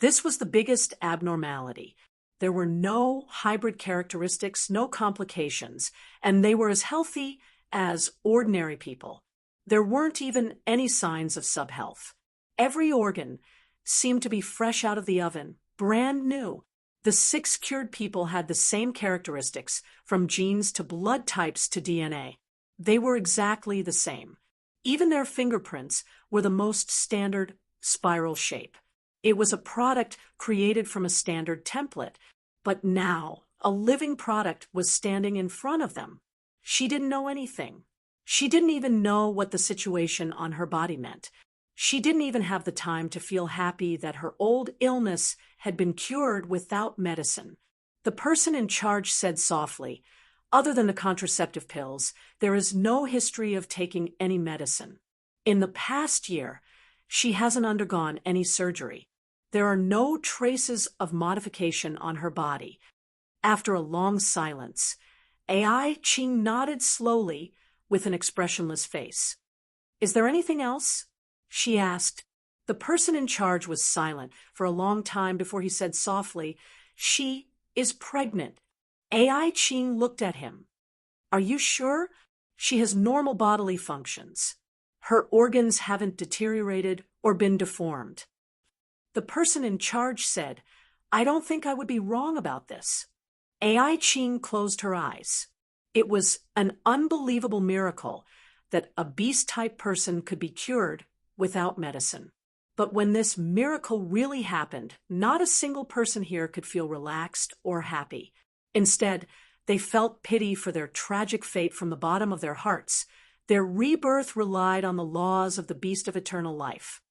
This was the biggest abnormality. There were no hybrid characteristics, no complications, and they were as healthy as ordinary people. There weren't even any signs of subhealth. Every organ seemed to be fresh out of the oven, brand new. The 6 cured people had the same characteristics, from genes to blood types to DNA. They were exactly the same. Even their fingerprints were the most standard spiral shape. It was a product created from a standard template, but now a living product was standing in front of them. She didn't know anything. She didn't even know what the situation on her body meant. She didn't even have the time to feel happy that her old illness had been cured without medicine. The person in charge said softly, "Other than the contraceptive pills, there is no history of taking any medicine. In the past year, she hasn't undergone any surgery. There are no traces of modification on her body." After a long silence, Ai Ching nodded slowly with an expressionless face. "Is there anything else?" she asked. The person in charge was silent for a long time before he said softly, "She is pregnant." Ai Ching looked at him. "Are you sure? She has normal bodily functions. Her organs haven't deteriorated or been deformed." The person in charge said, "I don't think I would be wrong about this." Ai Ching closed her eyes. It was an unbelievable miracle that a beast-type person could be cured without medicine. But when this miracle really happened, not a single person here could feel relaxed or happy. Instead, they felt pity for their tragic fate from the bottom of their hearts. Their rebirth relied on the laws of the beast of eternal life.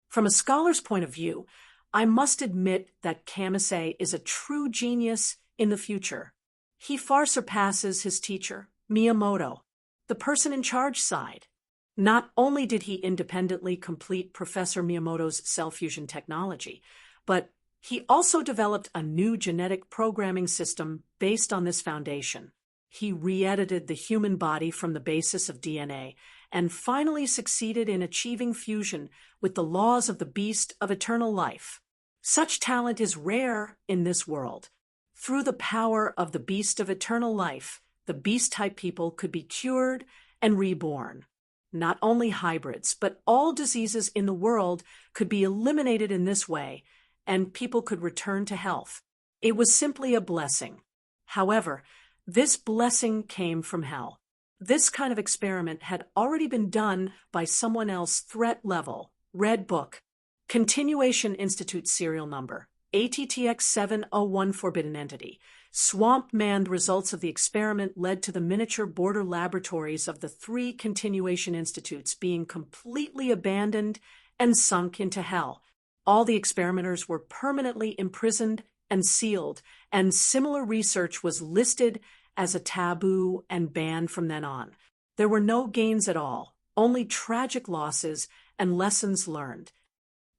From a scholar's point of view, I must admit that Kamisei is a true genius in the future. He far surpasses his teacher, Miyamoto. The person in charge sighed. Not only did he independently complete Professor Miyamoto's cell fusion technology, but he also developed a new genetic programming system based on this foundation. He re-edited the human body from the basis of DNA and finally succeeded in achieving fusion with the laws of the beast of eternal life. Such talent is rare in this world. Through the power of the beast of eternal life, the beast-type people could be cured and reborn. Not only hybrids, but all diseases in the world could be eliminated in this way, and people could return to health. It was simply a blessing. However, this blessing came from hell. This kind of experiment had already been done by someone else threat level. Red Book. Continuation Institute serial number. ATTX 701 Forbidden Entity. Swamp Man. The results of the experiment led to the miniature border laboratories of the 3 continuation institutes being completely abandoned and sunk into hell. All the experimenters were permanently imprisoned and sealed, and similar research was listed as a taboo and banned from then on. There were no gains at all, only tragic losses and lessons learned.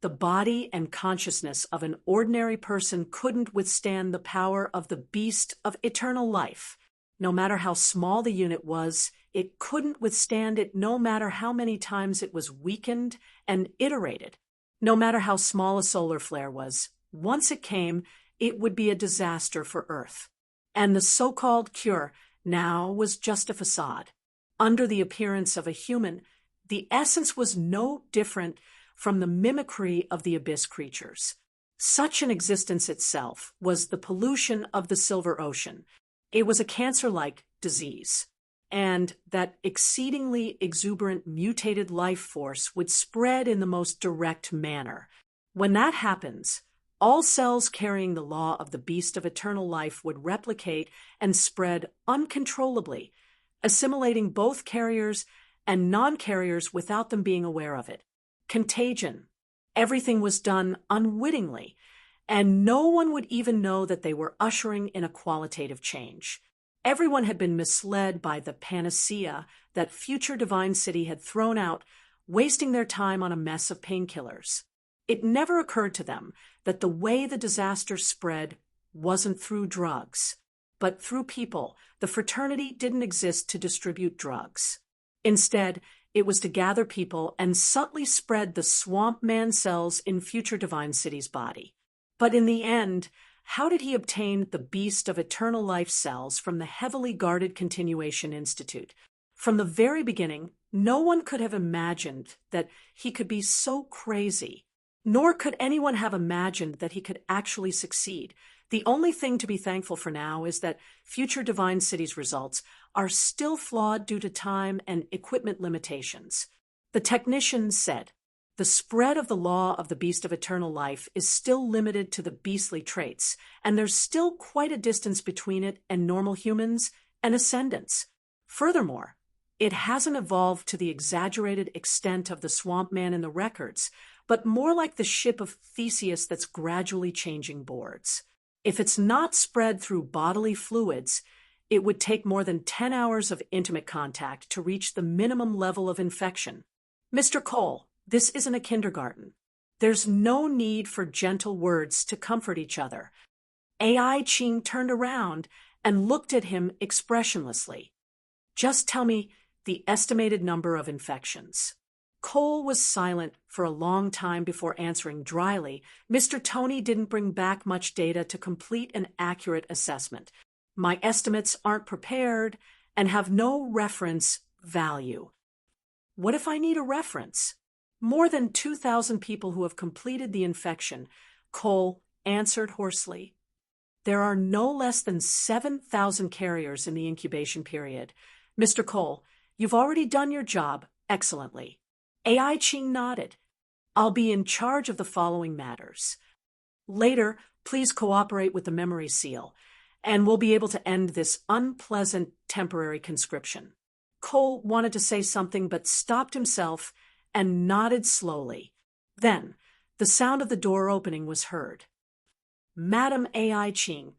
The body and consciousness of an ordinary person couldn't withstand the power of the beast of eternal life. No matter how small the unit was, it couldn't withstand it no matter how many times it was weakened and iterated. No matter how small a solar flare was, once it came, it would be a disaster for Earth. And the so-called cure now was just a facade. Under the appearance of a human, the essence was no different from the mimicry of the abyss creatures. Such an existence itself was the pollution of the Silver Ocean. It was a cancer-like disease, and that exceedingly exuberant mutated life force would spread in the most direct manner. When that happens, all cells carrying the law of the beast of eternal life would replicate and spread uncontrollably, assimilating both carriers and non-carriers without them being aware of it. Contagion. Everything was done unwittingly, and no one would even know that they were ushering in a qualitative change. Everyone had been misled by the panacea that future Divine City had thrown out, wasting their time on a mess of painkillers. It never occurred to them that the way the disaster spread wasn't through drugs, but through people. The fraternity didn't exist to distribute drugs. Instead, it was to gather people and subtly spread the swamp man cells in future Divine City's body. But in the end, how did he obtain the beast of eternal life cells from the heavily guarded Continuation Institute? From the very beginning, no one could have imagined that he could be so crazy. Nor could anyone have imagined that he could actually succeed. The only thing to be thankful for now is that future Divine Cities results are still flawed due to time and equipment limitations. The technicians said, the spread of the law of the beast of eternal life is still limited to the beastly traits, and there's still quite a distance between it and normal humans and ascendants. Furthermore, it hasn't evolved to the exaggerated extent of the swamp man in the records, but more like the ship of Theseus that's gradually changing boards. If it's not spread through bodily fluids, it would take more than 10 hours of intimate contact to reach the minimum level of infection. Mr. Cole, this isn't a kindergarten. There's no need for gentle words to comfort each other. AI Ching turned around and looked at him expressionlessly. Just tell me the estimated number of infections. Cole was silent for a long time before answering dryly. Mr. Tony didn't bring back much data to complete an accurate assessment. My estimates aren't prepared and have no reference value. What if I need a reference? More than 2,000 people who have completed the infection, Cole answered hoarsely. There are no less than 7,000 carriers in the incubation period. Mr. Cole, you've already done your job excellently. AI Ching nodded. I'll be in charge of the following matters. Later, please cooperate with the memory seal, and we'll be able to end this unpleasant temporary conscription. Cole wanted to say something but stopped himself and nodded slowly. Then, the sound of the door opening was heard. Madam AI Ching,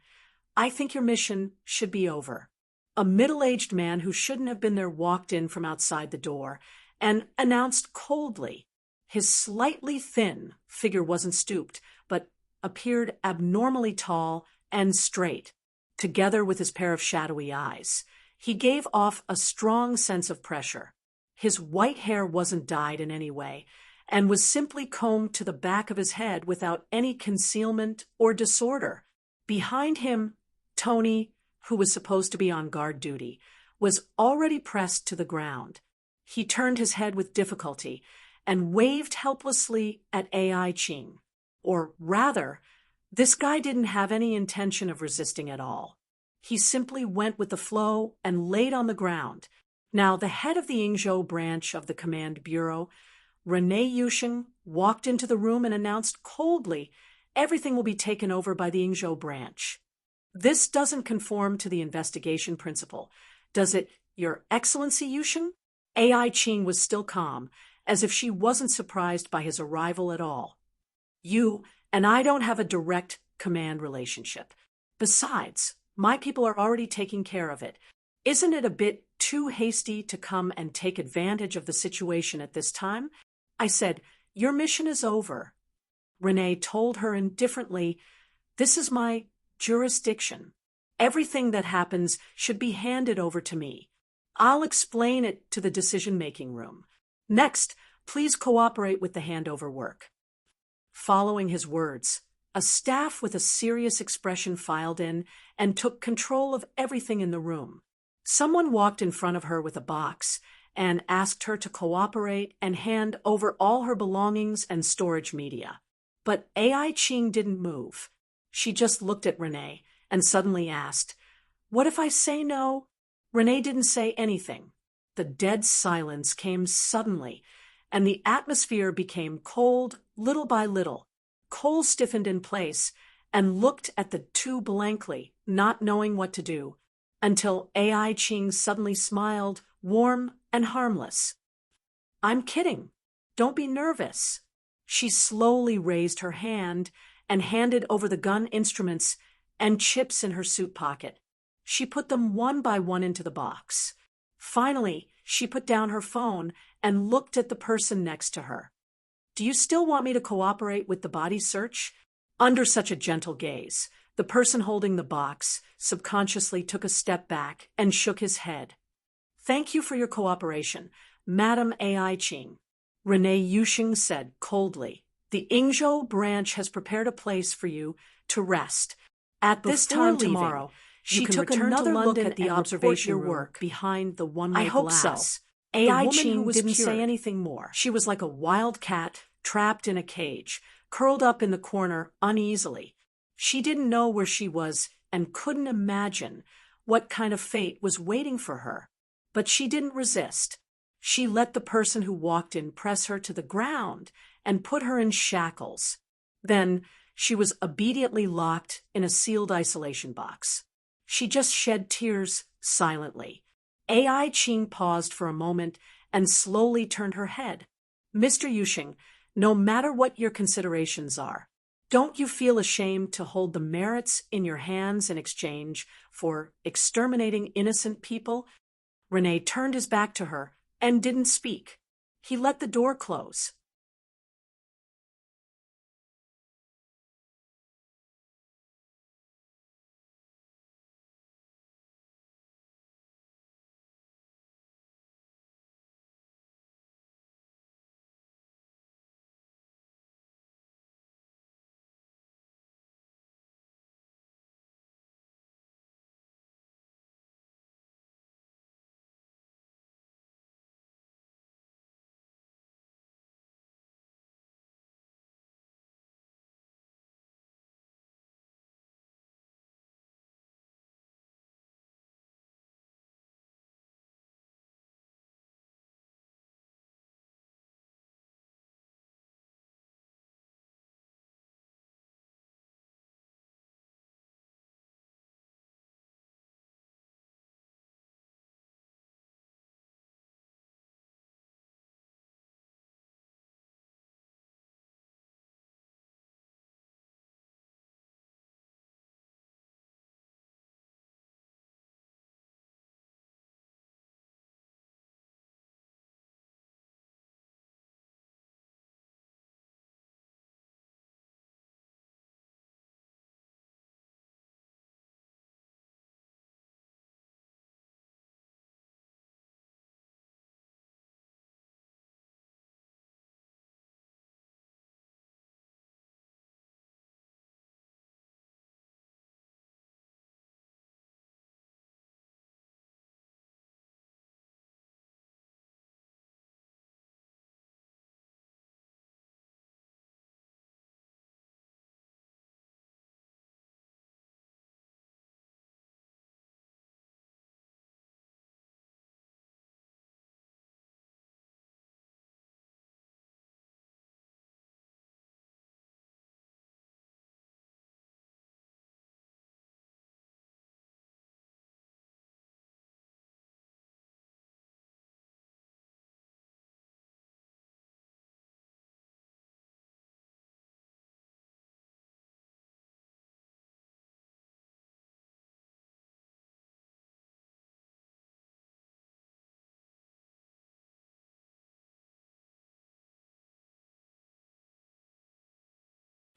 I think your mission should be over. A middle-aged man who shouldn't have been there walked in from outside the door and announced coldly. His slightly thin figure wasn't stooped, but appeared abnormally tall and straight, together with his pair of shadowy eyes. He gave off a strong sense of pressure. His white hair wasn't dyed in any way, and was simply combed to the back of his head without any concealment or disorder. Behind him, Tony, who was supposed to be on guard duty, was already pressed to the ground. He turned his head with difficulty and waved helplessly at AI Ching. Or rather, this guy didn't have any intention of resisting at all. He simply went with the flow and laid on the ground. Now, the head of the Yingzhou branch of the Command Bureau, Renee Yusheng, walked into the room and announced coldly, everything will be taken over by the Yingzhou branch. This doesn't conform to the investigation principle. Does it, Your Excellency Yusheng? AI Ching was still calm, as if she wasn't surprised by his arrival at all. You and I don't have a direct command relationship. Besides, my people are already taking care of it. Isn't it a bit too hasty to come and take advantage of the situation at this time? I said, your mission is over. Renee told her indifferently, this is my jurisdiction. Everything that happens should be handed over to me. I'll explain it to the decision-making room. Next, please cooperate with the handover work. Following his words, a staff with a serious expression filed in and took control of everything in the room. Someone walked in front of her with a box and asked her to cooperate and hand over all her belongings and storage media. But AI Ching didn't move. She just looked at Renee and suddenly asked, "What if I say no?" Renee didn't say anything. The dead silence came suddenly, and the atmosphere became cold little by little. Cole stiffened in place and looked at the two blankly, not knowing what to do, until AI Ching suddenly smiled, warm and harmless. "I'm kidding. Don't be nervous." She slowly raised her hand and handed over the gun instruments and chips in her suit pocket. She put them one by one into the box. Finally, she put down her phone and looked at the person next to her. "Do you still want me to cooperate with the body search?" Under such a gentle gaze, the person holding the box subconsciously took a step back and shook his head. "Thank you for your cooperation, Madam AI Ching," Renee Yusheng said coldly. The Ingzhou branch has prepared a place for you to rest. At this time tomorrow, she took another look at the observation room behind the one-way glass. I hope so. AI Ching didn't say anything more. She was like a wild cat trapped in a cage, curled up in the corner uneasily. She didn't know where she was and couldn't imagine what kind of fate was waiting for her. But she didn't resist. She let the person who walked in press her to the ground and put her in shackles. Then she was obediently locked in a sealed isolation box. She just shed tears silently. AI Ching paused for a moment and slowly turned her head. Mr. Yuxing, no matter what your considerations are, don't you feel ashamed to hold the merits in your hands in exchange for exterminating innocent people? Rene turned his back to her and didn't speak. He let the door close.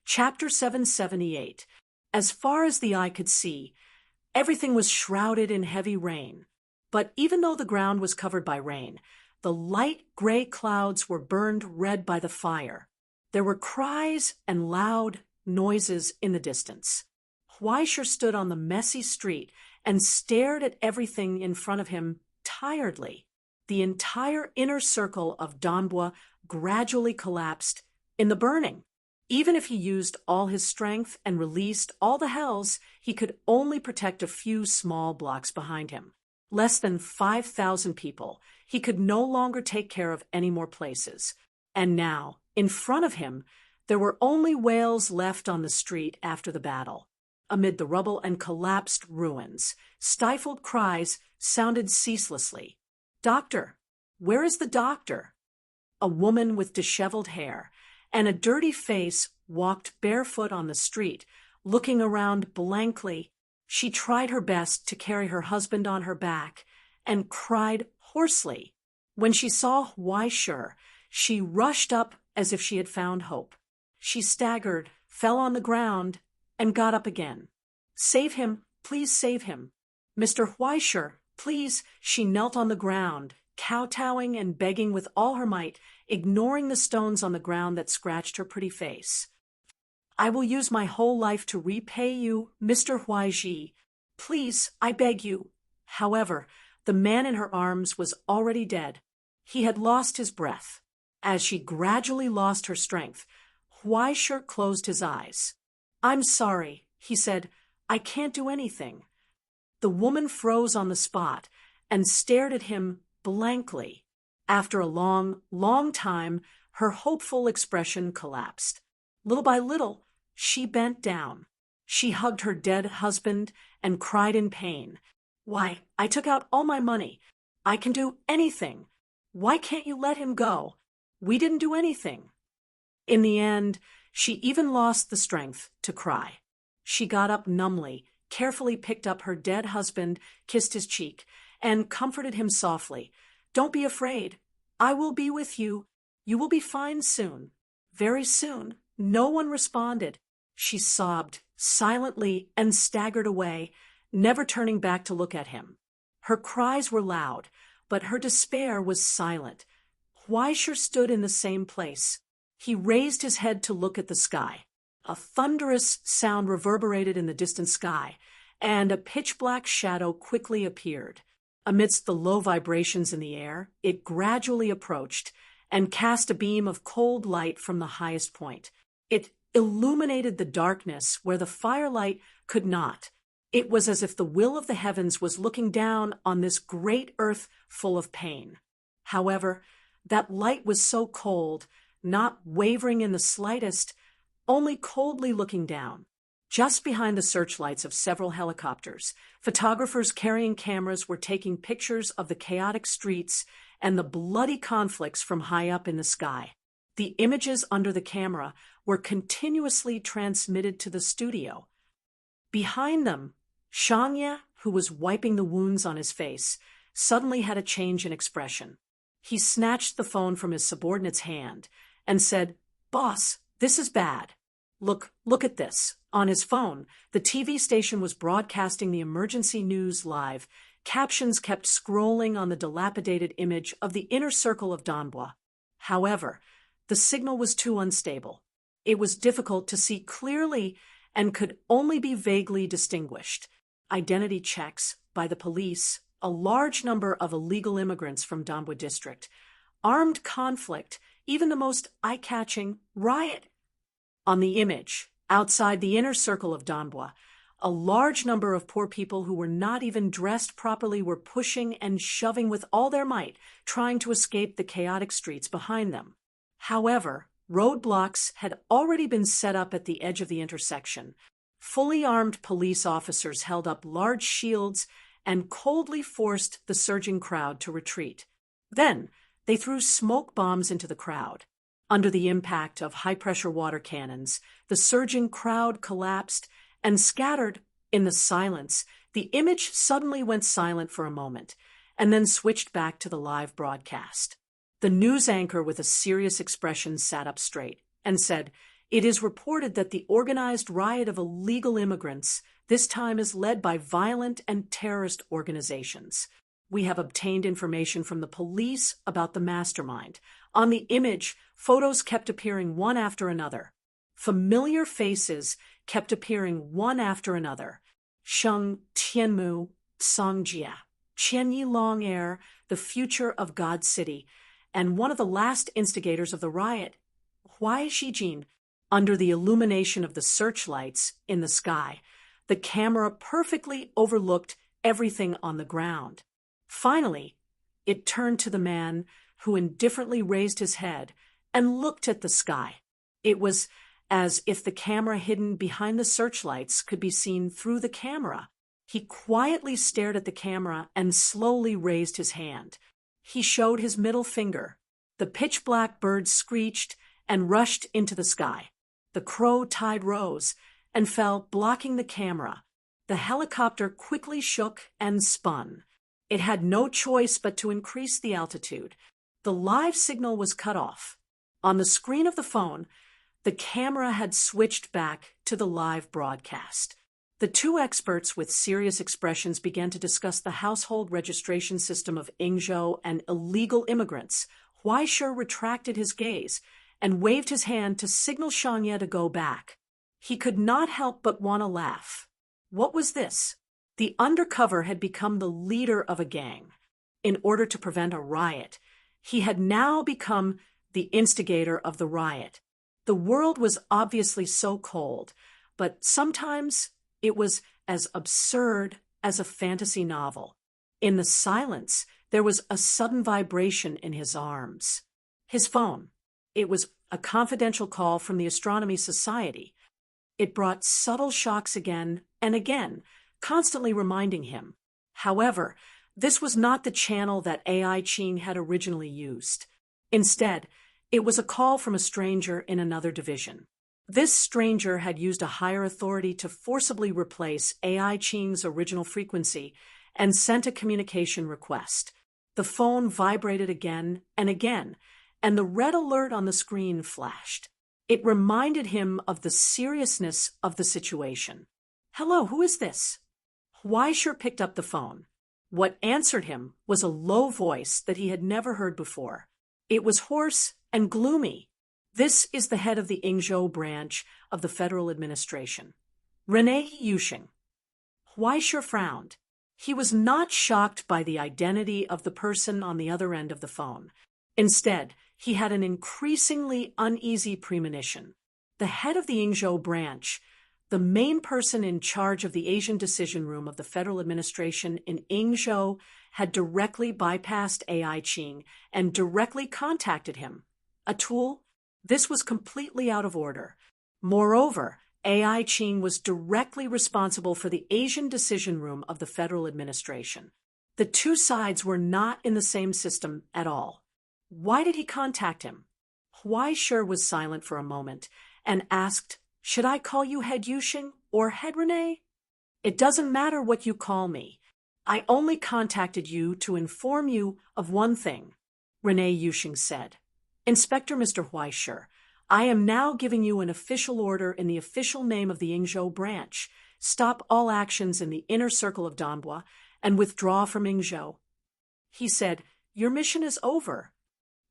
Chapter 778. As far as the eye could see, everything was shrouded in heavy rain. But even though the ground was covered by rain, the light gray clouds were burned red by the fire. There were cries and loud noises in the distance. Huaisher stood on the messy street and stared at everything in front of him tiredly. The entire inner circle of Danbo gradually collapsed in the burning. Even if he used all his strength and released all the hells, he could only protect a few small blocks behind him. Less than 5,000 people. He could no longer take care of any more places. And now, in front of him, there were only wails left on the street after the battle. Amid the rubble and collapsed ruins, stifled cries sounded ceaselessly. "Doctor! Where is the doctor?" A woman with disheveled hair and a dirty face walked barefoot on the street, looking around blankly. She tried her best to carry her husband on her back and cried hoarsely. When she saw Huaisher, she rushed up as if she had found hope. She staggered, fell on the ground, and got up again. "Save him, please save him. Mr. Huaisher, please." She knelt on the ground, kowtowing and begging with all her might, ignoring the stones on the ground that scratched her pretty face. "I will use my whole life to repay you, Mr. Huaiji. Please, I beg you." However, the man in her arms was already dead. He had lost his breath. As she gradually lost her strength, Huaishir closed his eyes. "I'm sorry," he said. "I can't do anything." The woman froze on the spot and stared at him blankly. After a long, long time, her hopeful expression collapsed. Little by little, she bent down. She hugged her dead husband and cried in pain. "Why, I took out all my money. I can do anything. Why can't you let him go? We didn't do anything." In the end, she even lost the strength to cry. She got up numbly, carefully picked up her dead husband, kissed his cheek, and comforted him softly. "Don't be afraid. I will be with you. You will be fine soon. Very soon." No one responded. She sobbed silently and staggered away, never turning back to look at him. Her cries were loud, but her despair was silent. Huaishir stood in the same place. He raised his head to look at the sky. A thunderous sound reverberated in the distant sky, and a pitch-black shadow quickly appeared. Amidst the low vibrations in the air, it gradually approached and cast a beam of cold light from the highest point. It illuminated the darkness where the firelight could not. It was as if the will of the heavens was looking down on this great earth full of pain. However, that light was so cold, not wavering in the slightest, only coldly looking down. Just behind the searchlights of several helicopters, photographers carrying cameras were taking pictures of the chaotic streets and the bloody conflicts from high up in the sky. The images under the camera were continuously transmitted to the studio. Behind them, Shangye, who was wiping the wounds on his face, suddenly had a change in expression. He snatched the phone from his subordinate's hand and said, "Boss, this is bad. Look at this." On his phone, the TV station was broadcasting the emergency news live. Captions kept scrolling on the dilapidated image of the inner circle of Danbo. However, the signal was too unstable. It was difficult to see clearly and could only be vaguely distinguished. Identity checks by the police, a large number of illegal immigrants from Danbo district, armed conflict, even the most eye-catching riot. On the image, outside the inner circle of Danbo, a large number of poor people who were not even dressed properly were pushing and shoving with all their might, trying to escape the chaotic streets behind them. However, roadblocks had already been set up at the edge of the intersection. Fully armed police officers held up large shields and coldly forced the surging crowd to retreat. Then, they threw smoke bombs into the crowd. Under the impact of high-pressure water cannons, the surging crowd collapsed and scattered in the silence. The image suddenly went silent for a moment and then switched back to the live broadcast. The news anchor with a serious expression sat up straight and said, "It is reported that the organized riot of illegal immigrants this time is led by violent and terrorist organizations. We have obtained information from the police about the mastermind. On the image, photos kept appearing one after another. Familiar faces kept appearing one after another. Sheng Tianmu, Songjia, Qianyi Longair, the future of God's city, and one of the last instigators of the riot, Huai Shijin. Under the illumination of the searchlights in the sky, the camera perfectly overlooked everything on the ground. Finally, it turned to the man who indifferently raised his head and looked at the sky. It was as if the camera hidden behind the searchlights could be seen through the camera. He quietly stared at the camera and slowly raised his hand. He showed his middle finger. The pitch-black bird screeched and rushed into the sky. The crow tide rose and fell, blocking the camera. The helicopter quickly shook and spun. It had no choice but to increase the altitude. The live signal was cut off. On the screen of the phone, the camera had switched back to the live broadcast. The two experts with serious expressions began to discuss the household registration system of Ingzhou and illegal immigrants. Huaishe retracted his gaze and waved his hand to signal Shangye to go back. He could not help but want to laugh. What was this? The undercover had become the leader of a gang. In order to prevent a riot, he had now become the instigator of the riot. The world was obviously so cold, but sometimes it was as absurd as a fantasy novel. In the silence, there was a sudden vibration in his arms. His phone. It was a confidential call from the Astronomy Society. It brought subtle shocks again and again, constantly reminding him. However, this was not the channel that AI Qing had originally used. Instead, it was a call from a stranger in another division. This stranger had used a higher authority to forcibly replace AI Qing's original frequency and sent a communication request. The phone vibrated again and again, and the red alert on the screen flashed. It reminded him of the seriousness of the situation. "Hello, who is this?" Huaishe picked up the phone. What answered him was a low voice that he had never heard before. It was hoarse and gloomy. "This is the head of the Ingzhou branch of the Federal Administration, Rene Yushing." Huaishe frowned. He was not shocked by the identity of the person on the other end of the phone. Instead, he had an increasingly uneasy premonition. The head of the Ingzhou branch, the main person in charge of the Asian Decision Room of the Federal Administration in Ingzhou, had directly bypassed AI Qing and directly contacted him. A tool? This was completely out of order. Moreover, AI Qing was directly responsible for the Asian Decision Room of the Federal Administration. The two sides were not in the same system at all. Why did he contact him? Huaishe was silent for a moment and asked, "Should I call you Head Yushing or Head Rene?" "It doesn't matter what you call me. I only contacted you to inform you of one thing," Rene Yushing said. "Inspector Mr. Huaishe, I am now giving you an official order in the official name of the Ingzhou branch. Stop all actions in the inner circle of Danbua and withdraw from Ingzhou." He said, "Your mission is over."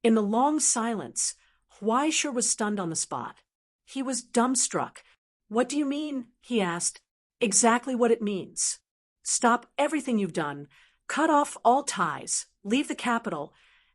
In the long silence, Huaishe was stunned on the spot. He was dumbstruck. "What do you mean?" he asked. "Exactly what it means. Stop everything you've done, cut off all ties, leave the capital,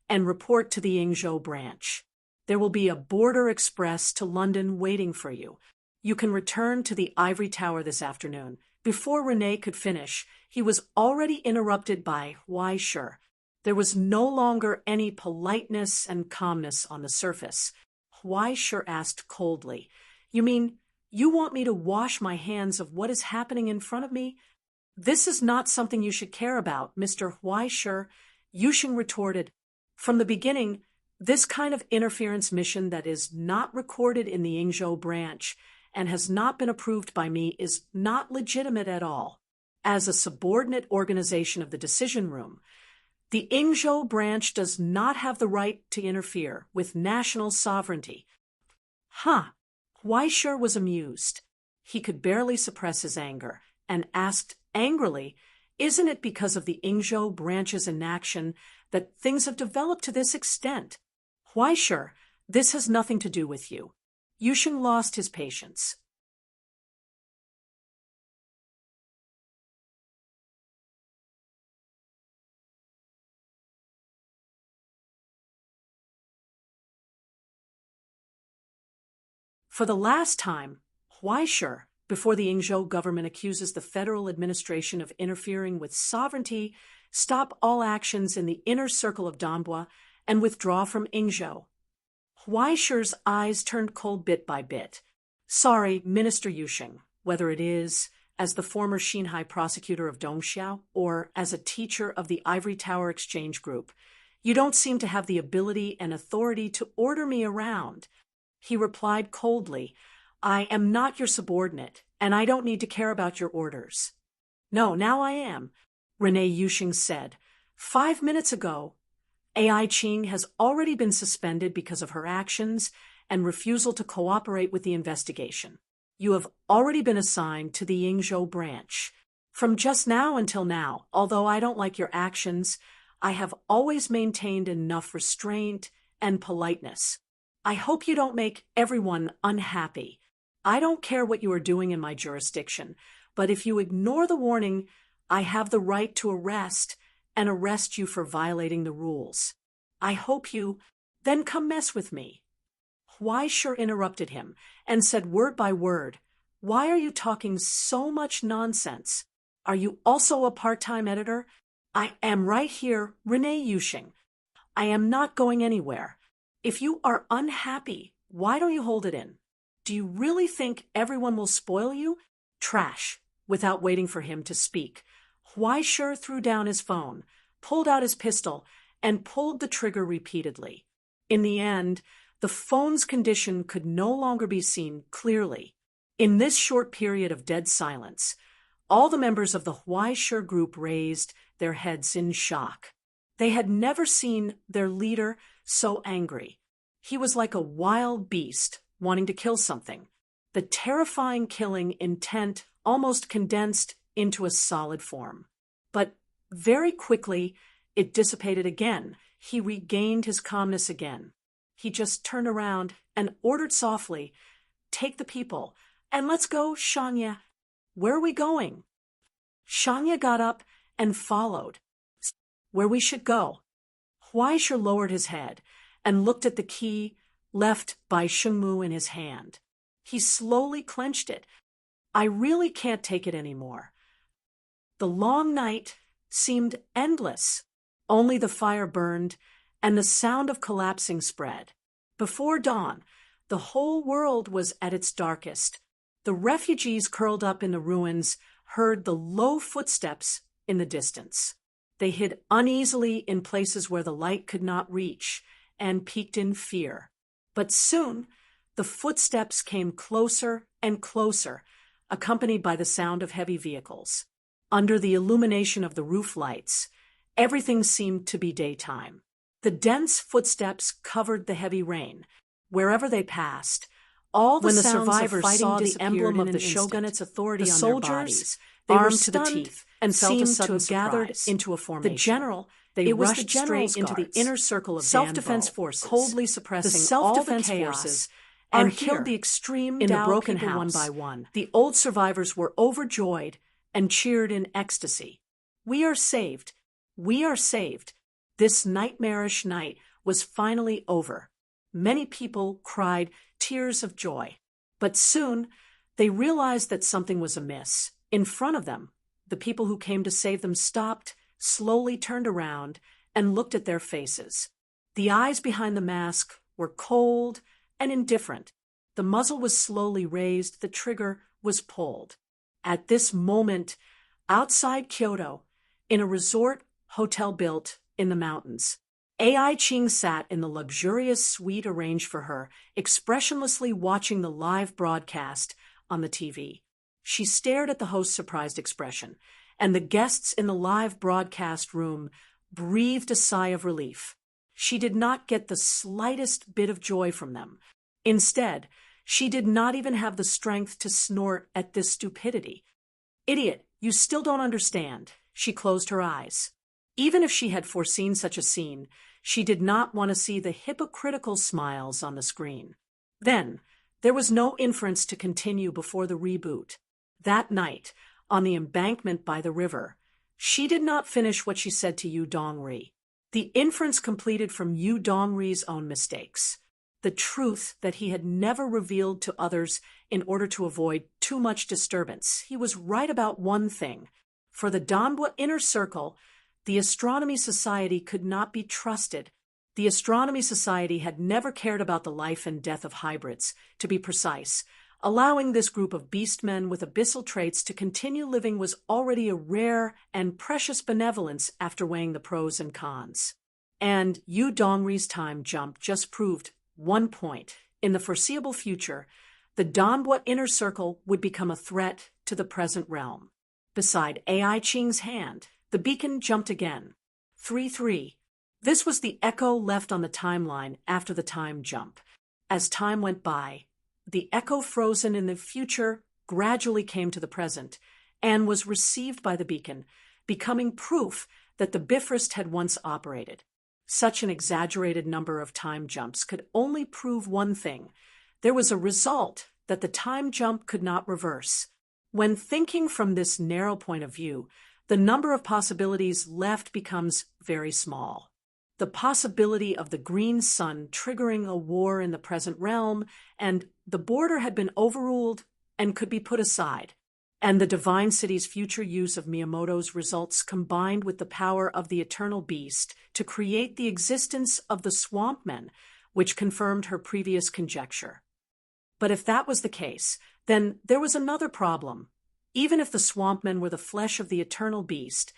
and report to the Ingzhou branch. There will be a border express to London waiting for you. You can return to the Ivory Tower this afternoon." Before Rene could finish, he was already interrupted by Huaishe. There was no longer any politeness and calmness on the surface. Huaishe asked coldly, "You mean you want me to wash my hands of what is happening in front of me?" "This is not something you should care about, Mr. Huaishe," Yushing retorted. "From the beginning, this kind of interference mission that is not recorded in the Ingzhou branch and has not been approved by me is not legitimate at all. As a subordinate organization of the Decision Room, the Ingzhou branch does not have the right to interfere with national sovereignty." Huaishe was amused. He could barely suppress his anger and asked angrily, "Isn't it because of the Ingzhou branch's inaction that things have developed to this extent?" "Huaishe, this has nothing to do with you." Yushing lost his patience. For the last time, Huaishe, before the Ingzhou government accuses the federal administration of interfering with sovereignty, stop all actions in the inner circle of Danbua and withdraw from Ingzhou. Huaishe's eyes turned cold bit by bit. "Sorry, Minister Yushing, whether it is as the former Xinhai prosecutor of Dongxiao or as a teacher of the Ivory Tower Exchange Group, you don't seem to have the ability and authority to order me around." He replied coldly, "I am not your subordinate, and I don't need to care about your orders." "No, now I am," Rene Yushing said. "5 minutes ago, AI Qing has already been suspended because of her actions and refusal to cooperate with the investigation. You have already been assigned to the Yingzhou branch. From just now until now, although I don't like your actions, I have always maintained enough restraint and politeness. I hope you don't make everyone unhappy. I don't care what you are doing in my jurisdiction, but if you ignore the warning, I have the right to arrest you for violating the rules. I hope you then come mess with me. Huaisheng interrupted him and said word by word, "Why are you talking so much nonsense? Are you also a part-time editor? I am right here, Renee Yushing. I am not going anywhere. If you are unhappy, why don't you hold it in? Do you really think everyone will spoil you? Trash." Without waiting for him to speak, Huaisheng threw down his phone, pulled out his pistol, and pulled the trigger repeatedly. In the end, the phone's condition could no longer be seen clearly. In this short period of dead silence, all the members of the Huaisheng group raised their heads in shock. They had never seen their leader so angry. He was like a wild beast wanting to kill something. The terrifying killing intent almost condensed into a solid form. But very quickly, it dissipated again. He regained his calmness again. He just turned around and ordered softly, "Take the people, and let's go, Shanya." "Where are we going?" Shanya got up and followed. "Where we should go." Huaisheng lowered his head and looked at the key left by Shengmu in his hand. He slowly clenched it. "I really can't take it anymore." The long night seemed endless. Only the fire burned, and the sound of collapsing spread. Before dawn, the whole world was at its darkest. The refugees curled up in the ruins heard the low footsteps in the distance. They hid uneasily in places where the light could not reach, and peeked in fear. But soon, the footsteps came closer and closer, accompanied by the sound of heavy vehicles. Under the illumination of the roof lights, everything seemed to be daytime. The dense footsteps covered the heavy rain. Wherever they passed, all the survivors saw the emblem of the shogunate's authority on their bodies. They were armed to the teeth and seemed to have gathered into a formation. The general, they rushed straight into the inner circle of self-defense forces, coldly suppressing all the chaos, and killed the extreme in the broken house one by one. The old survivors were overjoyed and cheered in ecstasy. "We are saved! We are saved!" This nightmarish night was finally over. Many people cried tears of joy. But soon, they realized that something was amiss. In front of them, the people who came to save them stopped, slowly turned around, and looked at their faces. The eyes behind the mask were cold and indifferent. The muzzle was slowly raised, the trigger was pulled. At this moment, outside Kyoto, in a resort hotel built in the mountains, Ai Ching sat in the luxurious suite arranged for her, expressionlessly watching the live broadcast on the TV. She stared at the host's surprised expression, and the guests in the live broadcast room breathed a sigh of relief. She did not get the slightest bit of joy from them. Instead, she did not even have the strength to snort at this stupidity. "Idiot, you still don't understand." She closed her eyes. Even if she had foreseen such a scene, she did not want to see the hypocritical smiles on the screen. Then, there was no inference to continue before the reboot. That night, on the embankment by the river, she did not finish what she said to Yu Dongri. The inference completed from Yu Dongri's own mistakes. The truth that he had never revealed to others in order to avoid too much disturbance. He was right about one thing. For the Danbo Inner Circle, the Astronomy Society could not be trusted. The Astronomy Society had never cared about the life and death of hybrids, to be precise. Allowing this group of beastmen with abyssal traits to continue living was already a rare and precious benevolence after weighing the pros and cons. And Yu Dongri's time jump just proved one point. In the foreseeable future, the Danbo Inner Circle would become a threat to the present realm. Beside Ai Ching's hand, the beacon jumped again. 3-3. This was the echo left on the timeline after the time jump. As time went by, the echo frozen in the future gradually came to the present and was received by the beacon, becoming proof that the Bifrost had once operated. Such an exaggerated number of time jumps could only prove one thing. There was a result that the time jump could not reverse. When thinking from this narrow point of view, the number of possibilities left becomes very small. The possibility of the green sun triggering a war in the present realm, and the border had been overruled and could be put aside, and the Divine City's future use of Miyamoto's results combined with the power of the Eternal Beast to create the existence of the Swamp Men, which confirmed her previous conjecture. But if that was the case, then there was another problem. Even if the Swamp Men were the flesh of the Eternal Beast,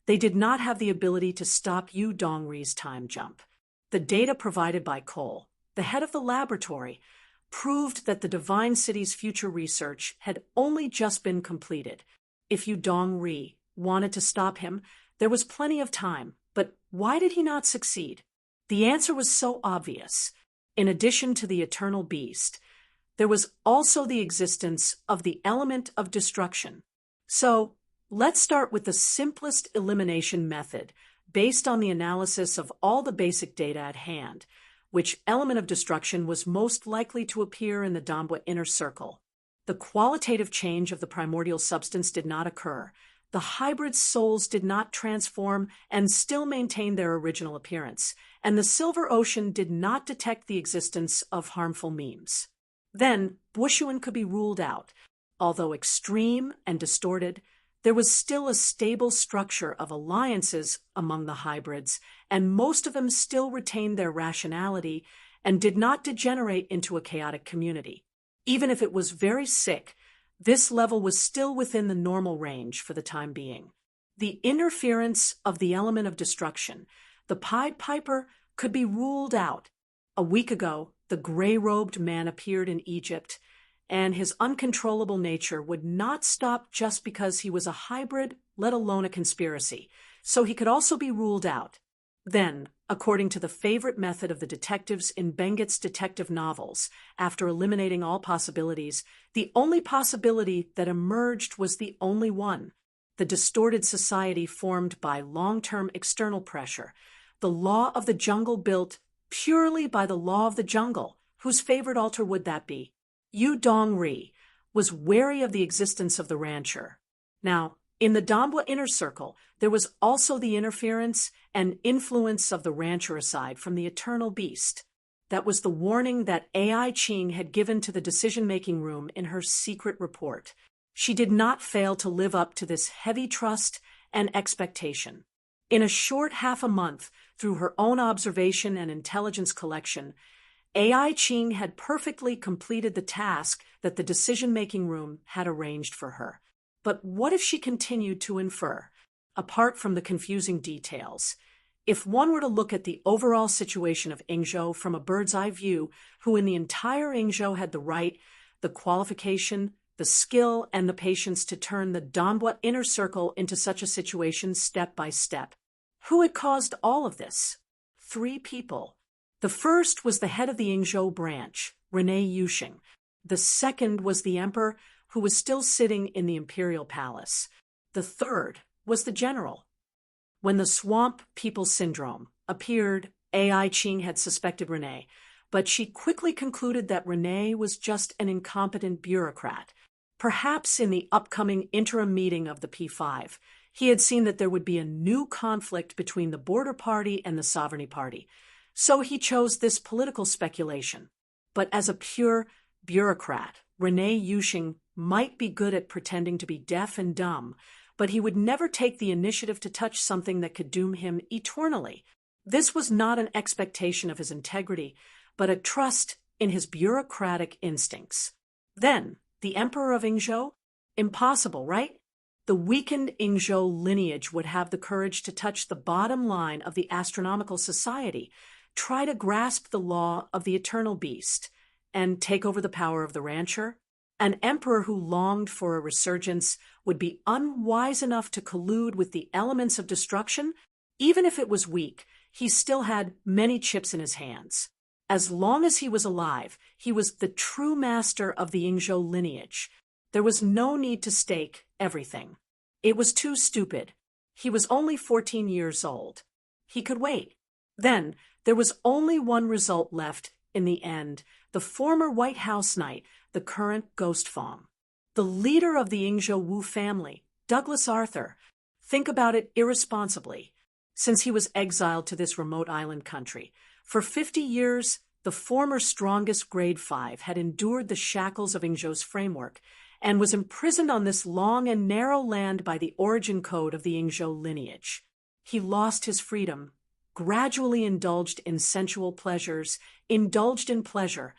they did not have the ability to stop Yu Dongri's time jump. The data provided by Cole, the head of the laboratory, proved that the Divine City's future research had only just been completed. If Yu Dongri wanted to stop him, there was plenty of time, but why did he not succeed? The answer was so obvious. In addition to the Eternal Beast, there was also the existence of the element of destruction. So, let's start with the simplest elimination method, based on the analysis of all the basic data at hand. Which element of destruction was most likely to appear in the Dambwa inner circle? The qualitative change of the primordial substance did not occur. The hybrid souls did not transform and still maintained their original appearance, and the Silver Ocean did not detect the existence of harmful memes. Then, Bushuan could be ruled out. Although extreme and distorted, there was still a stable structure of alliances among the hybrids, and most of them still retained their rationality and did not degenerate into a chaotic community. Even if it was very sick, this level was still within the normal range for the time being. The interference of the element of destruction, the Pied Piper, could be ruled out. A week ago, the gray-robed man appeared in Egypt, and his uncontrollable nature would not stop just because he was a hybrid, let alone a conspiracy, so he could also be ruled out. Then, according to the favorite method of the detectives in Bengett's detective novels, after eliminating all possibilities, the only possibility that emerged was the only one: the distorted society formed by long-term external pressure, the law of the jungle built purely by the law of the jungle. Whose favorite altar would that be? Yu Dongri was wary of the existence of the rancher. Now, in the Dambwa inner circle, there was also the interference and influence of the rancher aside from the Eternal Beast. That was the warning that AI Ching had given to the decision-making room in her secret report. She did not fail to live up to this heavy trust and expectation. In a short half a month, through her own observation and intelligence collection, AI Ching had perfectly completed the task that the decision-making room had arranged for her. But what if she continued to infer? Apart from the confusing details, if one were to look at the overall situation of Ingzhou from a bird's-eye view, who in the entire Ingzhou had the right, the qualification, the skill, and the patience to turn the Dambwa inner circle into such a situation step by step. Who had caused all of this? 3 people. The first was the head of the Ingzhou branch, Rene Yushing. The second was the emperor, who was still sitting in the imperial palace. The third was the general. When the Swamp People Syndrome appeared, AI Ching had suspected Rene, but she quickly concluded that Rene was just an incompetent bureaucrat. Perhaps in the upcoming interim meeting of the P5, he had seen that there would be a new conflict between the Border Party and the Sovereignty Party. So he chose this political speculation. But as a pure bureaucrat, Rene Yushing might be good at pretending to be deaf and dumb, but he would never take the initiative to touch something that could doom him eternally. This was not an expectation of his integrity, but a trust in his bureaucratic instincts. Then, the Emperor of Ingzhou? Impossible, right? The weakened Ingzhou lineage would have the courage to touch the bottom line of the astronomical society, try to grasp the law of the Eternal Beast, and take over the power of the rancher? An emperor who longed for a resurgence would be unwise enough to collude with the elements of destruction? Even if it was weak, he still had many chips in his hands. As long as he was alive, he was the true master of the Ingzhou lineage. There was no need to stake everything. It was too stupid. He was only 14 years old. He could wait. Then, there was only one result left in the end: the former White House knight, the current Ghost Fong. The leader of the Ingzhou Wu family, Douglas Arthur. Think about it irresponsibly. Since he was exiled to this remote island country, for 50 years, the former strongest grade 5 had endured the shackles of Ingzhou's framework and was imprisoned on this long and narrow land by the origin code of the Ingzhou lineage. He lost his freedom, gradually indulged in sensual pleasures, indulged in pleasure,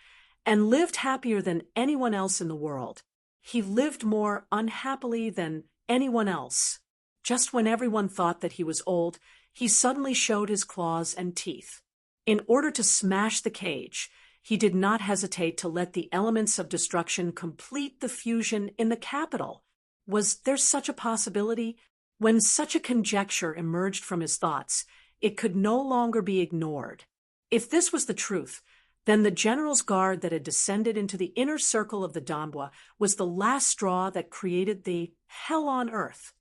and lived happier than anyone else in the world. He lived more unhappily than anyone else. Just when everyone thought that he was old, he suddenly showed his claws and teeth. In order to smash the cage, he did not hesitate to let the elements of destruction complete the fusion in the capital. Was there such a possibility? When such a conjecture emerged from his thoughts, it could no longer be ignored. If this was the truth, then the general's guard that had descended into the inner circle of the Danbua was the last straw that created the hell on earth.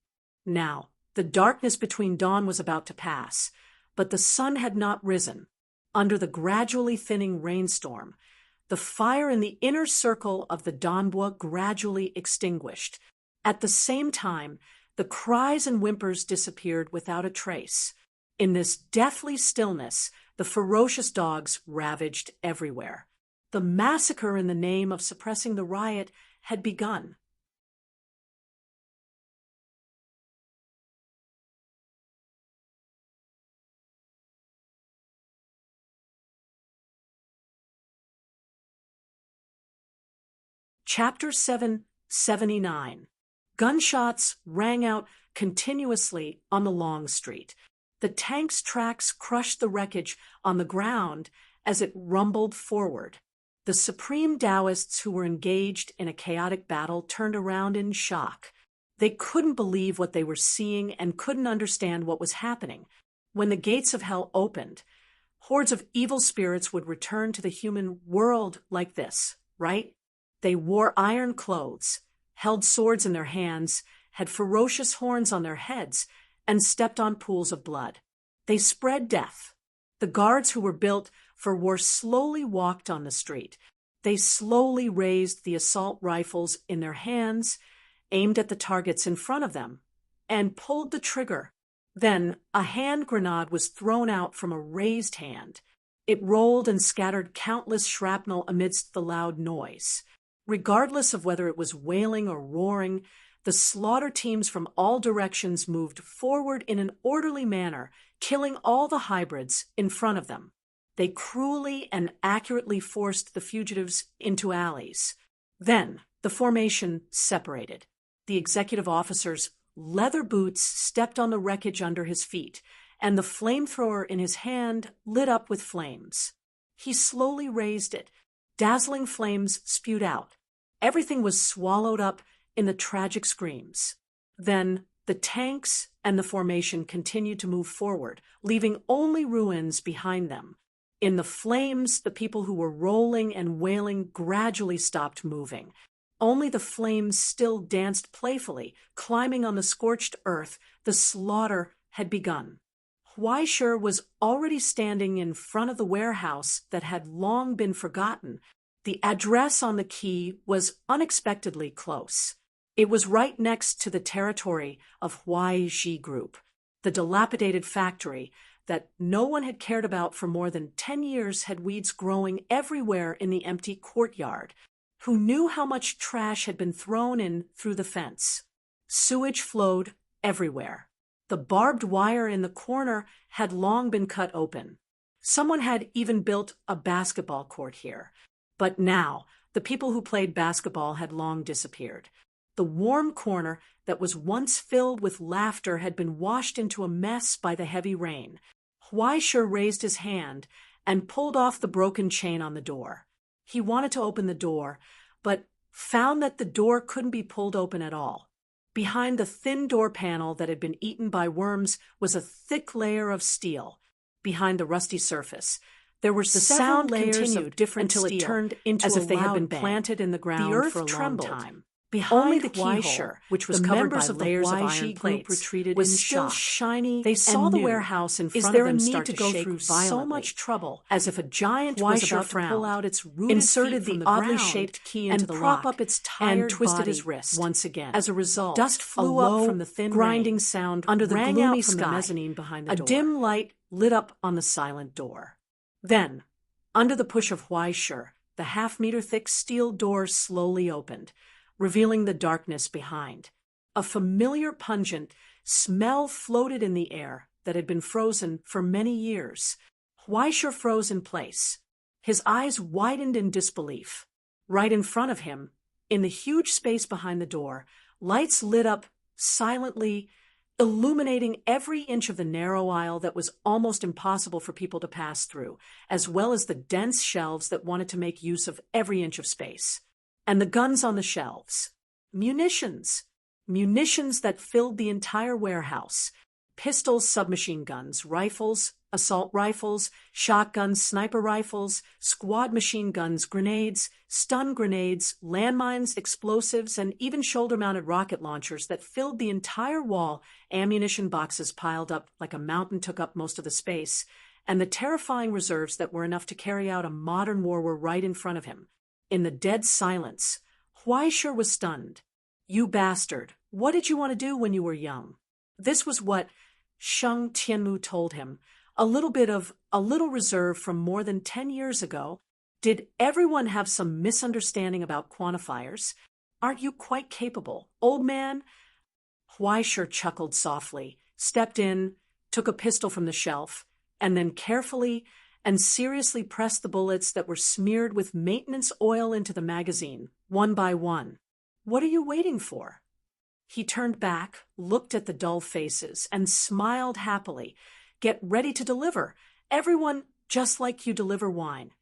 Now, the darkness between dawn was about to pass, but the sun had not risen. Under the gradually thinning rainstorm, the fire in the inner circle of the Danbua gradually extinguished. At the same time, the cries and whimpers disappeared without a trace. In this deathly stillness, the ferocious dogs ravaged everywhere. The massacre in the name of suppressing the riot had begun. Chapter 779. Gunshots rang out continuously on the long street. The tank's tracks crushed the wreckage on the ground as it rumbled forward. The supreme Taoists who were engaged in a chaotic battle turned around in shock. They couldn't believe what they were seeing and couldn't understand what was happening. When the gates of hell opened, hordes of evil spirits would return to the human world like this, right? They wore iron clothes, held swords in their hands, had ferocious horns on their heads, and stepped on pools of blood. They spread death. The guards who were built for war slowly walked on the street. They slowly raised the assault rifles in their hands, aimed at the targets in front of them, and pulled the trigger. Then a hand grenade was thrown out from a raised hand. It rolled and scattered countless shrapnel amidst the loud noise. Regardless of whether it was wailing or roaring, the slaughter teams from all directions moved forward in an orderly manner, killing all the hybrids in front of them. They cruelly and accurately forced the fugitives into alleys. Then the formation separated. The executive officer's leather boots stepped on the wreckage under his feet, and the flamethrower in his hand lit up with flames. He slowly raised it. Dazzling flames spewed out. Everything was swallowed up in the tragic screams. Then the tanks and the formation continued to move forward, leaving only ruins behind them. In the flames, the people who were rolling and wailing gradually stopped moving. Only the flames still danced playfully, climbing on the scorched earth. The slaughter had begun. Huaishir was already standing in front of the warehouse that had long been forgotten. The address on the key was unexpectedly close. It was right next to the territory of Huaiji Group, the dilapidated factory that no one had cared about for more than 10 years had weeds growing everywhere in the empty courtyard. Who knew how much trash had been thrown in through the fence? Sewage flowed everywhere. The barbed wire in the corner had long been cut open. Someone had even built a basketball court here. But now, the people who played basketball had long disappeared. The warm corner that was once filled with laughter had been washed into a mess by the heavy rain. Huaishir raised his hand and pulled off the broken chain on the door. He wanted to open the door, but found that the door couldn't be pulled open at all. Behind the thin door panel that had been eaten by worms was a thick layer of steel. Behind the rusty surface, There were The several sound layers continued of different until steel, it turned into as a if they had loud been bang. planted in the ground earth for a trembled. long time. Only Behind the Huaisher, keyhole, which was the covered members by of the layers of Huaixi iron group plates, retreated was in still shock. shiny. They saw the new. warehouse in Is front there of a them need start to to go shake through violently. so much trouble, as if a giant was Huaixer about to pull frowned, out its rooted inserted feet from the the oddly ground shaped key into and the prop lock, up its and tired twisted body his wrist. once again. As a result, Dust a flew low, up from the thin grinding rain sound under the rang gloomy out from sky. the mezzanine behind the door. A dim light lit up on the silent door. Then, under the push of Huaisher, the half-meter-thick steel door slowly opened, revealing the darkness behind. A familiar pungent smell floated in the air that had been frozen for many years. Huaisher froze in place. His eyes widened in disbelief. Right in front of him, in the huge space behind the door, lights lit up silently, illuminating every inch of the narrow aisle that was almost impossible for people to pass through, as well as the dense shelves that wanted to make use of every inch of space. And the guns on the shelves. Munitions. Munitions that filled the entire warehouse. Pistols, submachine guns, rifles, assault rifles, shotguns, sniper rifles, squad machine guns, grenades, stun grenades, landmines, explosives, and even shoulder-mounted rocket launchers that filled the entire wall. Ammunition boxes piled up like a mountain took up most of the space, and the terrifying reserves that were enough to carry out a modern war were right in front of him. In the dead silence, Huaisher was stunned. "You bastard, what did you want to do when you were young?" This was what Sheng Tianmu told him, a little reserve from more than 10 years ago. "Did everyone have some misunderstanding about quantifiers? Aren't you quite capable, old man?" Huaisher chuckled softly, stepped in, took a pistol from the shelf, and then carefully and seriously pressed the bullets that were smeared with maintenance oil into the magazine, one by one. "What are you waiting for?" He turned back, looked at the dull faces, and smiled happily. "Get ready to deliver. Everyone, just like you deliver wine."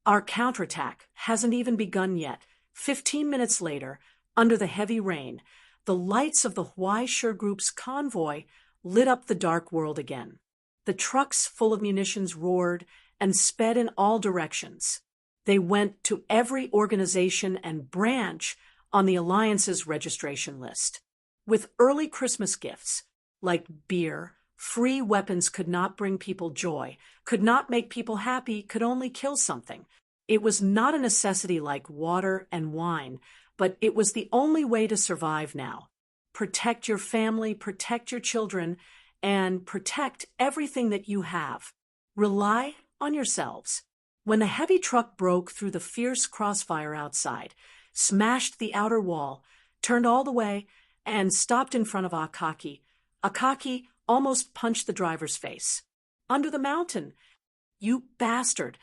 Our counterattack hasn't even begun yet. 15 minutes later, under the heavy rain, the lights of the Huaisher group's convoy lit up the dark world again. The trucks full of munitions roared and sped in all directions. They went to every organization and branch on the Alliance's registration list. With early Christmas gifts, like beer, free weapons could not bring people joy, could not make people happy, could only kill something. It was not a necessity like water and wine, but it was the only way to survive now. Protect your family, protect your children, and protect everything that you have. Rely on yourselves. When the heavy truck broke through the fierce crossfire outside, smashed the outer wall, turned all the way, and stopped in front of Akaki, Akaki almost punched the driver's face. "Under the mountain! You bastard!"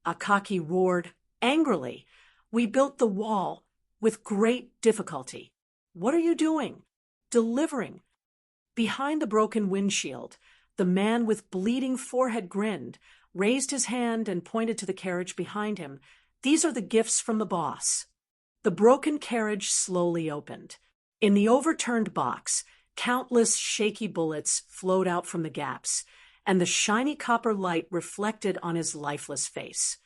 Akaki roared angrily. "We built the wall with great difficulty. What are you doing?" "Delivering." Behind the broken windshield, the man with bleeding forehead grinned, raised his hand and pointed to the carriage behind him. "These are the gifts from the boss." The broken carriage slowly opened. In the overturned box, countless shaky bullets flowed out from the gaps, and the shiny copper light reflected on his lifeless face.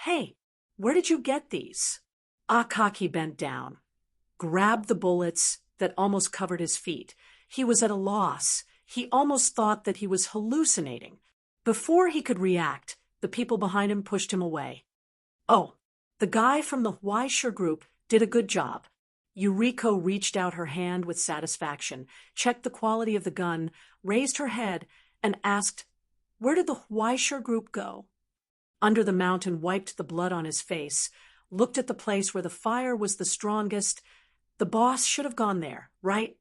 "Hey, where did you get these?" Akaki bent down, grabbed the bullets that almost covered his feet. He was at a loss. He almost thought that he was hallucinating. Before he could react, the people behind him pushed him away. "Oh, the guy from the Huaisher group did a good job." Yuriko reached out her hand with satisfaction, checked the quality of the gun, raised her head, and asked, "Where did the Huaisher group go?" Under the Mountain wiped the blood on his face, looked at the place where the fire was the strongest. "The boss should have gone there, right?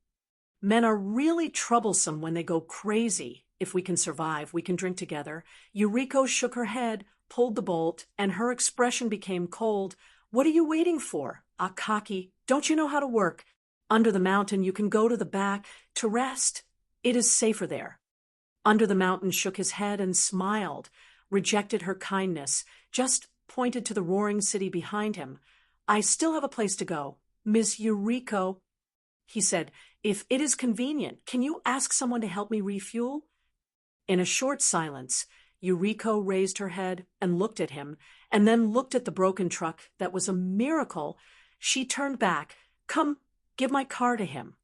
Men are really troublesome when they go crazy. If we can survive, we can drink together." Yuriko shook her head, pulled the bolt, and her expression became cold. "What are you waiting for, Akaki? Don't you know how to work? Under the Mountain, you can go to the back to rest. It is safer there." Under the Mountain shook his head and smiled, rejected her kindness, just pointed to the roaring city behind him. "I still have a place to go. Miss Yuriko," he said, "if it is convenient, can you ask someone to help me refuel?" In a short silence, Yuriko raised her head and looked at him, and then looked at the broken truck that was a miracle. She turned back. Come, give my car to him.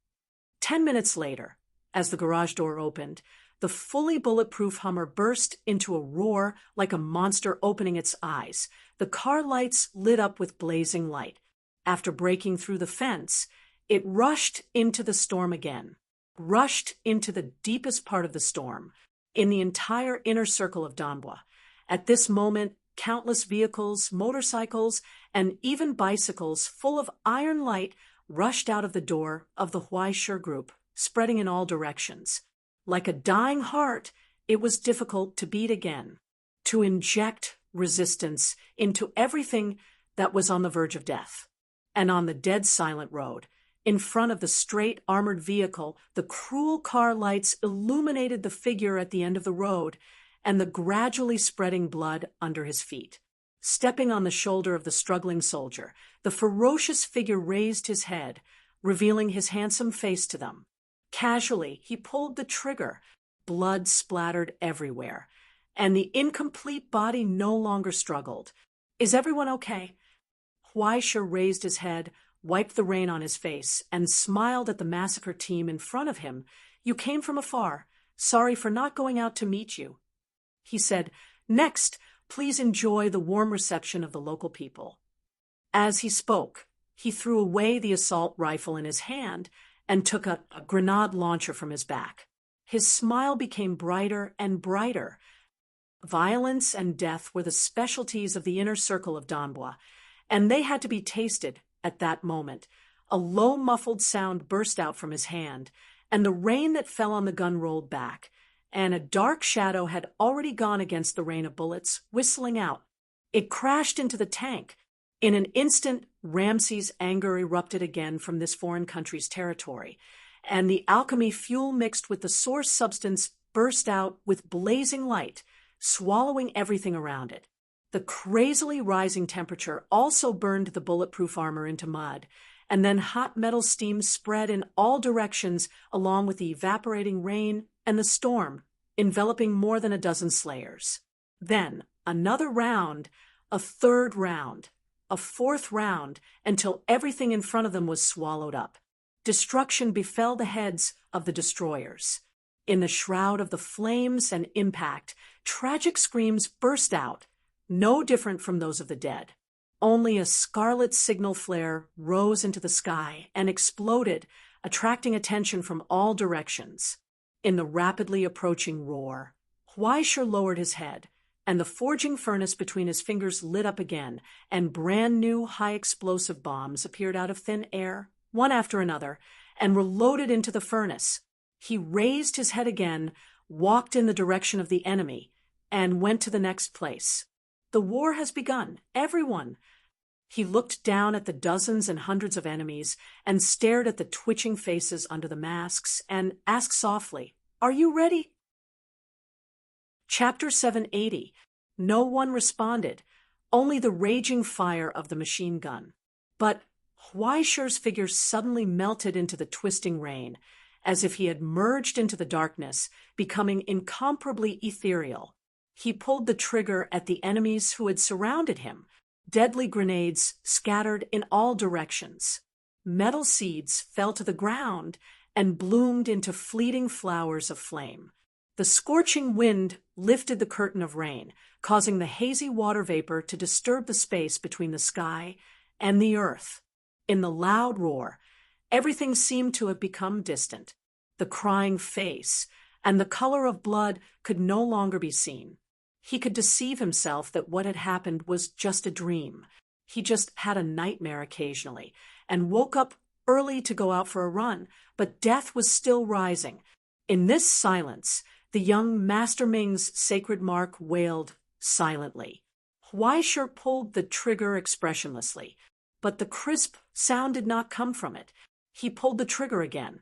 10 minutes later, as the garage door opened, the fully bulletproof Hummer burst into a roar like a monster opening its eyes. The car lights lit up with blazing light. After breaking through the fence, it rushed into the storm again, rushed into the deepest part of the storm, in the entire inner circle of Danbois. At this moment, countless vehicles, motorcycles, and even bicycles full of iron light rushed out of the door of the Huaishur group, spreading in all directions. Like a dying heart, it was difficult to beat again, to inject resistance into everything that was on the verge of death. And on the dead silent road, in front of the straight armored vehicle, the cruel car lights illuminated the figure at the end of the road and the gradually spreading blood under his feet. Stepping on the shoulder of the struggling soldier, the ferocious figure raised his head, revealing his handsome face to them. Casually, he pulled the trigger. Blood splattered everywhere, and the incomplete body no longer struggled. Is everyone okay? Huaishur raised his head, wiped the rain on his face, and smiled at the massacre team in front of him. You came from afar. Sorry for not going out to meet you. He said, Next, please enjoy the warm reception of the local people. As he spoke, he threw away the assault rifle in his hand and took a grenade launcher from his back. His smile became brighter and brighter. Violence and death were the specialties of the inner circle of Danbois, and they had to be tasted at that moment. A low, muffled sound burst out from his hand, and the rain that fell on the gun rolled back, and a dark shadow had already gone against the rain of bullets, whistling out. It crashed into the tank. In an instant, Ramsey's anger erupted again from this foreign country's territory, and the alchemy fuel mixed with the source substance burst out with blazing light, swallowing everything around it. The crazily rising temperature also burned the bulletproof armor into mud, and then hot metal steam spread in all directions along with the evaporating rain and the storm, enveloping more than a dozen slayers. Then, another round, a third round, a fourth round, until everything in front of them was swallowed up. Destruction befell the heads of the destroyers. In the shroud of the flames and impact, tragic screams burst out, no different from those of the dead. Only a scarlet signal flare rose into the sky and exploded, attracting attention from all directions. In the rapidly approaching roar, Huaishur lowered his head, and the forging furnace between his fingers lit up again, and brand new high-explosive bombs appeared out of thin air, one after another, and were loaded into the furnace. He raised his head again, walked in the direction of the enemy, and went to the next place. The war has begun, everyone. He looked down at the dozens and hundreds of enemies and stared at the twitching faces under the masks and asked softly, Are you ready? Chapter 780. No one responded, only the raging fire of the machine gun. But Huaishur's figure suddenly melted into the twisting rain, as if he had merged into the darkness, becoming incomparably ethereal. He pulled the trigger at the enemies who had surrounded him. Deadly grenades scattered in all directions. Metal seeds fell to the ground and bloomed into fleeting flowers of flame. The scorching wind lifted the curtain of rain, causing the hazy water vapor to disturb the space between the sky and the earth. In the loud roar, everything seemed to have become distant. The crying face and the color of blood could no longer be seen. He could deceive himself that what had happened was just a dream. He just had a nightmare occasionally and woke up early to go out for a run, but death was still rising. In this silence, the young Master Ming's sacred mark wailed silently. Huaishur pulled the trigger expressionlessly, but the crisp sound did not come from it. He pulled the trigger again,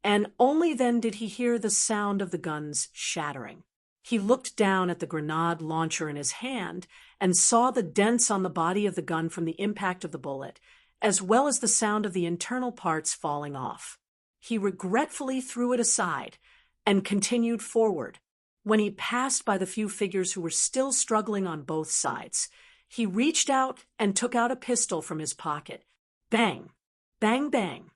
and only then did he hear the sound of the guns shattering. He looked down at the grenade launcher in his hand and saw the dents on the body of the gun from the impact of the bullet, as well as the sound of the internal parts falling off. He regretfully threw it aside and continued forward. when he passed by the few figures who were still struggling on both sides. He reached out and took out a pistol from his pocket. Bang! Bang, bang.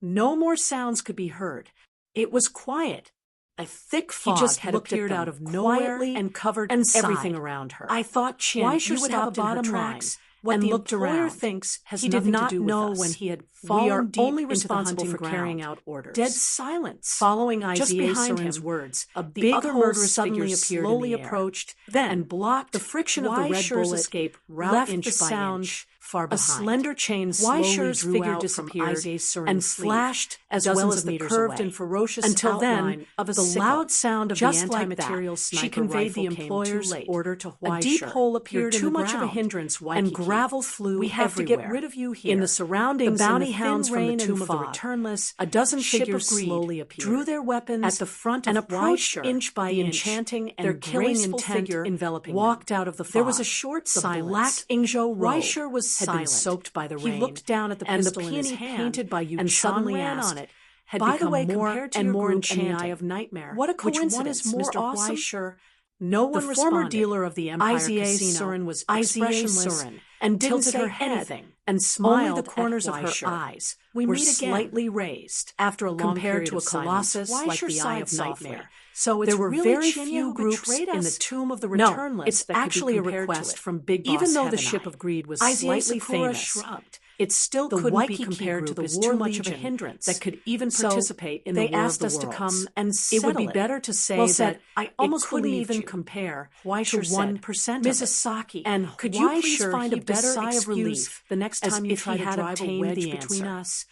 No more sounds could be heard. It was quiet. A thick fog had appeared out of nowhere and covered everything around her. I thought, Chin, you would have a bottom line. What the employer thinks has nothing to do with us. When he had fallen deep only responsible for carrying out orders. Dead silence. Following Isaiah Surin's words, a big hole suddenly appeared slowly in the approached, then and blocked the friction of the red bullet escape left inch the sound inch. Far behind. A slender chain slowly drew out from Isaiah and flashed as well as the curved and ferocious until then of the loud sound of the anti-material sniper she conveyed the employer's order to Huaisher. A deep hole appeared in the ground. Too much of a hindrance, and gravel flew. We have everywhere. To get rid of you here. In the surroundings, the bounty hounds from the tomb of the returnless, a dozen figures slowly appeared, drew their weapons at the front and approached inch by inch, enchanting and their killing intent enveloping walked out of the fog. There was a short silence. The black Ingzhou robe was had been soaked by the rain. He looked down at the pistol in his hand, painted by Yu and suddenly ran on it. Had by the way, compared to and more enchanting, the Eye of Nightmare. What a coincidence! Which one is more Mr. awesome? Huaisher. No one responded. The former dealer of the Empire Casino, Surin, was expressionless and tilted her head anything, and smiled. Only the corners of her eyes were slightly raised. After a long compared to a colossus like the Eye of Nightmare. So there were really very few groups in the tomb of the returnless. No, it's actually a request from Big Boss. Even though the Ship of Greed was slightly famous, shrugged. It still couldn't be compared to the war much of a hindrance that could even participate in the War of the Worlds. They asked us to come and settle it. Would be better to say that I almost couldn't even compare to 1% Mrs. Saki, and could you please find a better sigh of relief the next time you try to drive a wedge between us?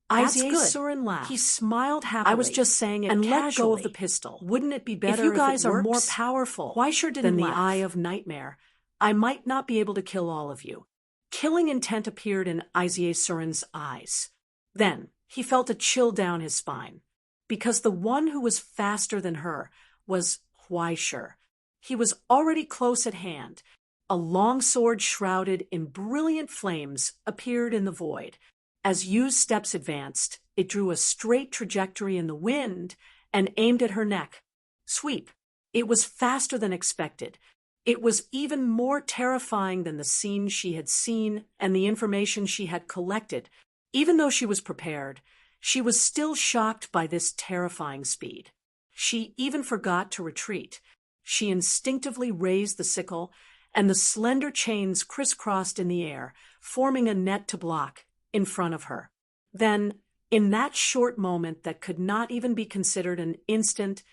Isaiah Surin laughed. He smiled happily. I was just saying it and casually. Let go of the pistol. Wouldn't it be better if you guys are more powerful than the Eye of Nightmare? I might not be able to kill all of you. Killing intent appeared in Isaiah Surin's eyes. Then he felt a chill down his spine, because the one who was faster than her was Huaisher. He was already close at hand. A long sword shrouded in brilliant flames appeared in the void. As Yu's steps advanced, it drew a straight trajectory in the wind and aimed at her neck. Sweep. It was faster than expected. It was even more terrifying than the scene she had seen and the information she had collected. Even though she was prepared, she was still shocked by this terrifying speed. She even forgot to retreat. She instinctively raised the sickle, and the slender chains crisscrossed in the air, forming a net to block in front of her. Then, in that short moment that could not even be considered an instant,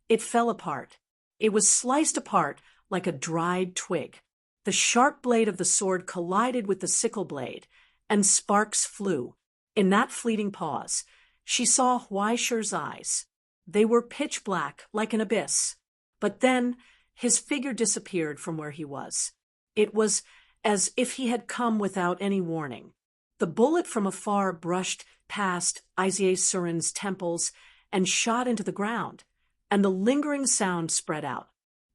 it fell apart. It was sliced apart like a dried twig. The sharp blade of the sword collided with the sickle blade, and sparks flew. In that fleeting pause, she saw Huaisher's eyes. They were pitch black, like an abyss. But then, his figure disappeared from where he was. It was as if he had come without any warning. The bullet from afar brushed past Isaiah Surin's temples and shot into the ground, and the lingering sound spread out.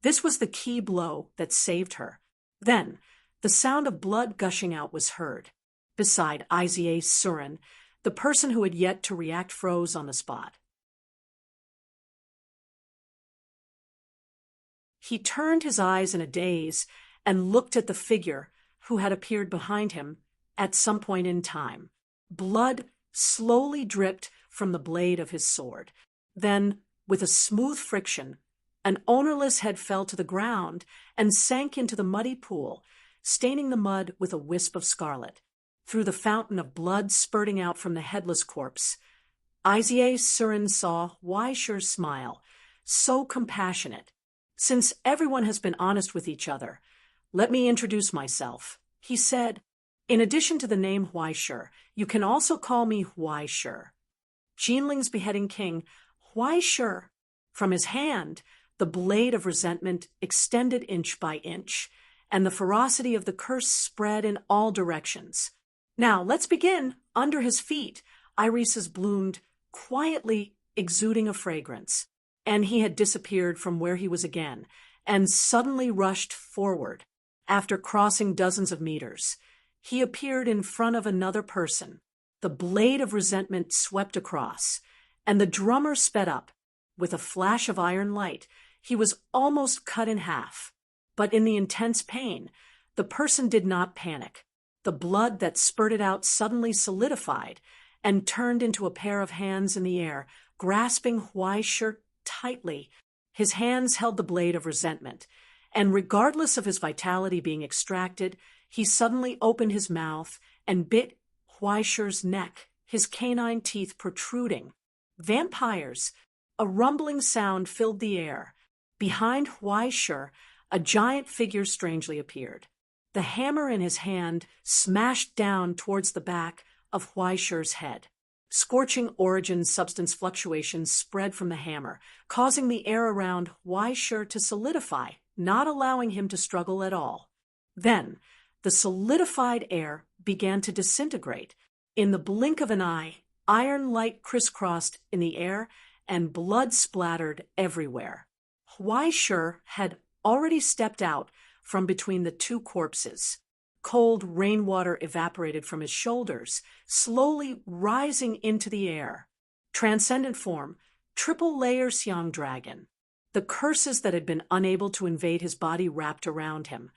This was the key blow that saved her. Then, the sound of blood gushing out was heard. Beside Isaiah Surin, the person who had yet to react froze on the spot. He turned his eyes in a daze and looked at the figure who had appeared behind him at some point in time. Blood slowly dripped from the blade of his sword. Then, with a smooth friction, an ownerless head fell to the ground and sank into the muddy pool, staining the mud with a wisp of scarlet. Through the fountain of blood spurting out from the headless corpse, Isaiah Surin saw Huaisher's smile, so compassionate. Since everyone has been honest with each other, let me introduce myself, he said. In addition to the name Huaisher, you can also call me Huaisher. Jinling's beheading king, Huaisher. From his hand, the blade of resentment extended inch by inch, and the ferocity of the curse spread in all directions. Now, let's begin. Under his feet, irises bloomed, quietly exuding a fragrance, and he had disappeared from where he was again, and suddenly rushed forward. After crossing dozens of meters, he appeared in front of another person. The blade of resentment swept across, and the drummer sped up. With a flash of iron light, He was almost cut in half. But in the intense pain, the person did not panic. The blood that spurted out suddenly solidified and turned into a pair of hands in the air, grasping Huai's shirt tightly. His hands held the blade of resentment, and regardless of his vitality being extracted, he suddenly opened his mouth and bit Huaishi's neck, his canine teeth protruding. Vampires! A rumbling sound filled the air. Behind Huaishi, a giant figure strangely appeared. The hammer in his hand smashed down towards the back of Huaishi's head. Scorching origin substance fluctuations spread from the hammer, causing the air around Huaishi to solidify, not allowing him to struggle at all. Then, the solidified air began to disintegrate. In the blink of an eye, iron light crisscrossed in the air and blood splattered everywhere. Huaishi had already stepped out from between the two corpses. Cold rainwater evaporated from his shoulders, slowly rising into the air. Transcendent form, triple-layer Xiang dragon. The curses that had been unable to invade his body wrapped around him,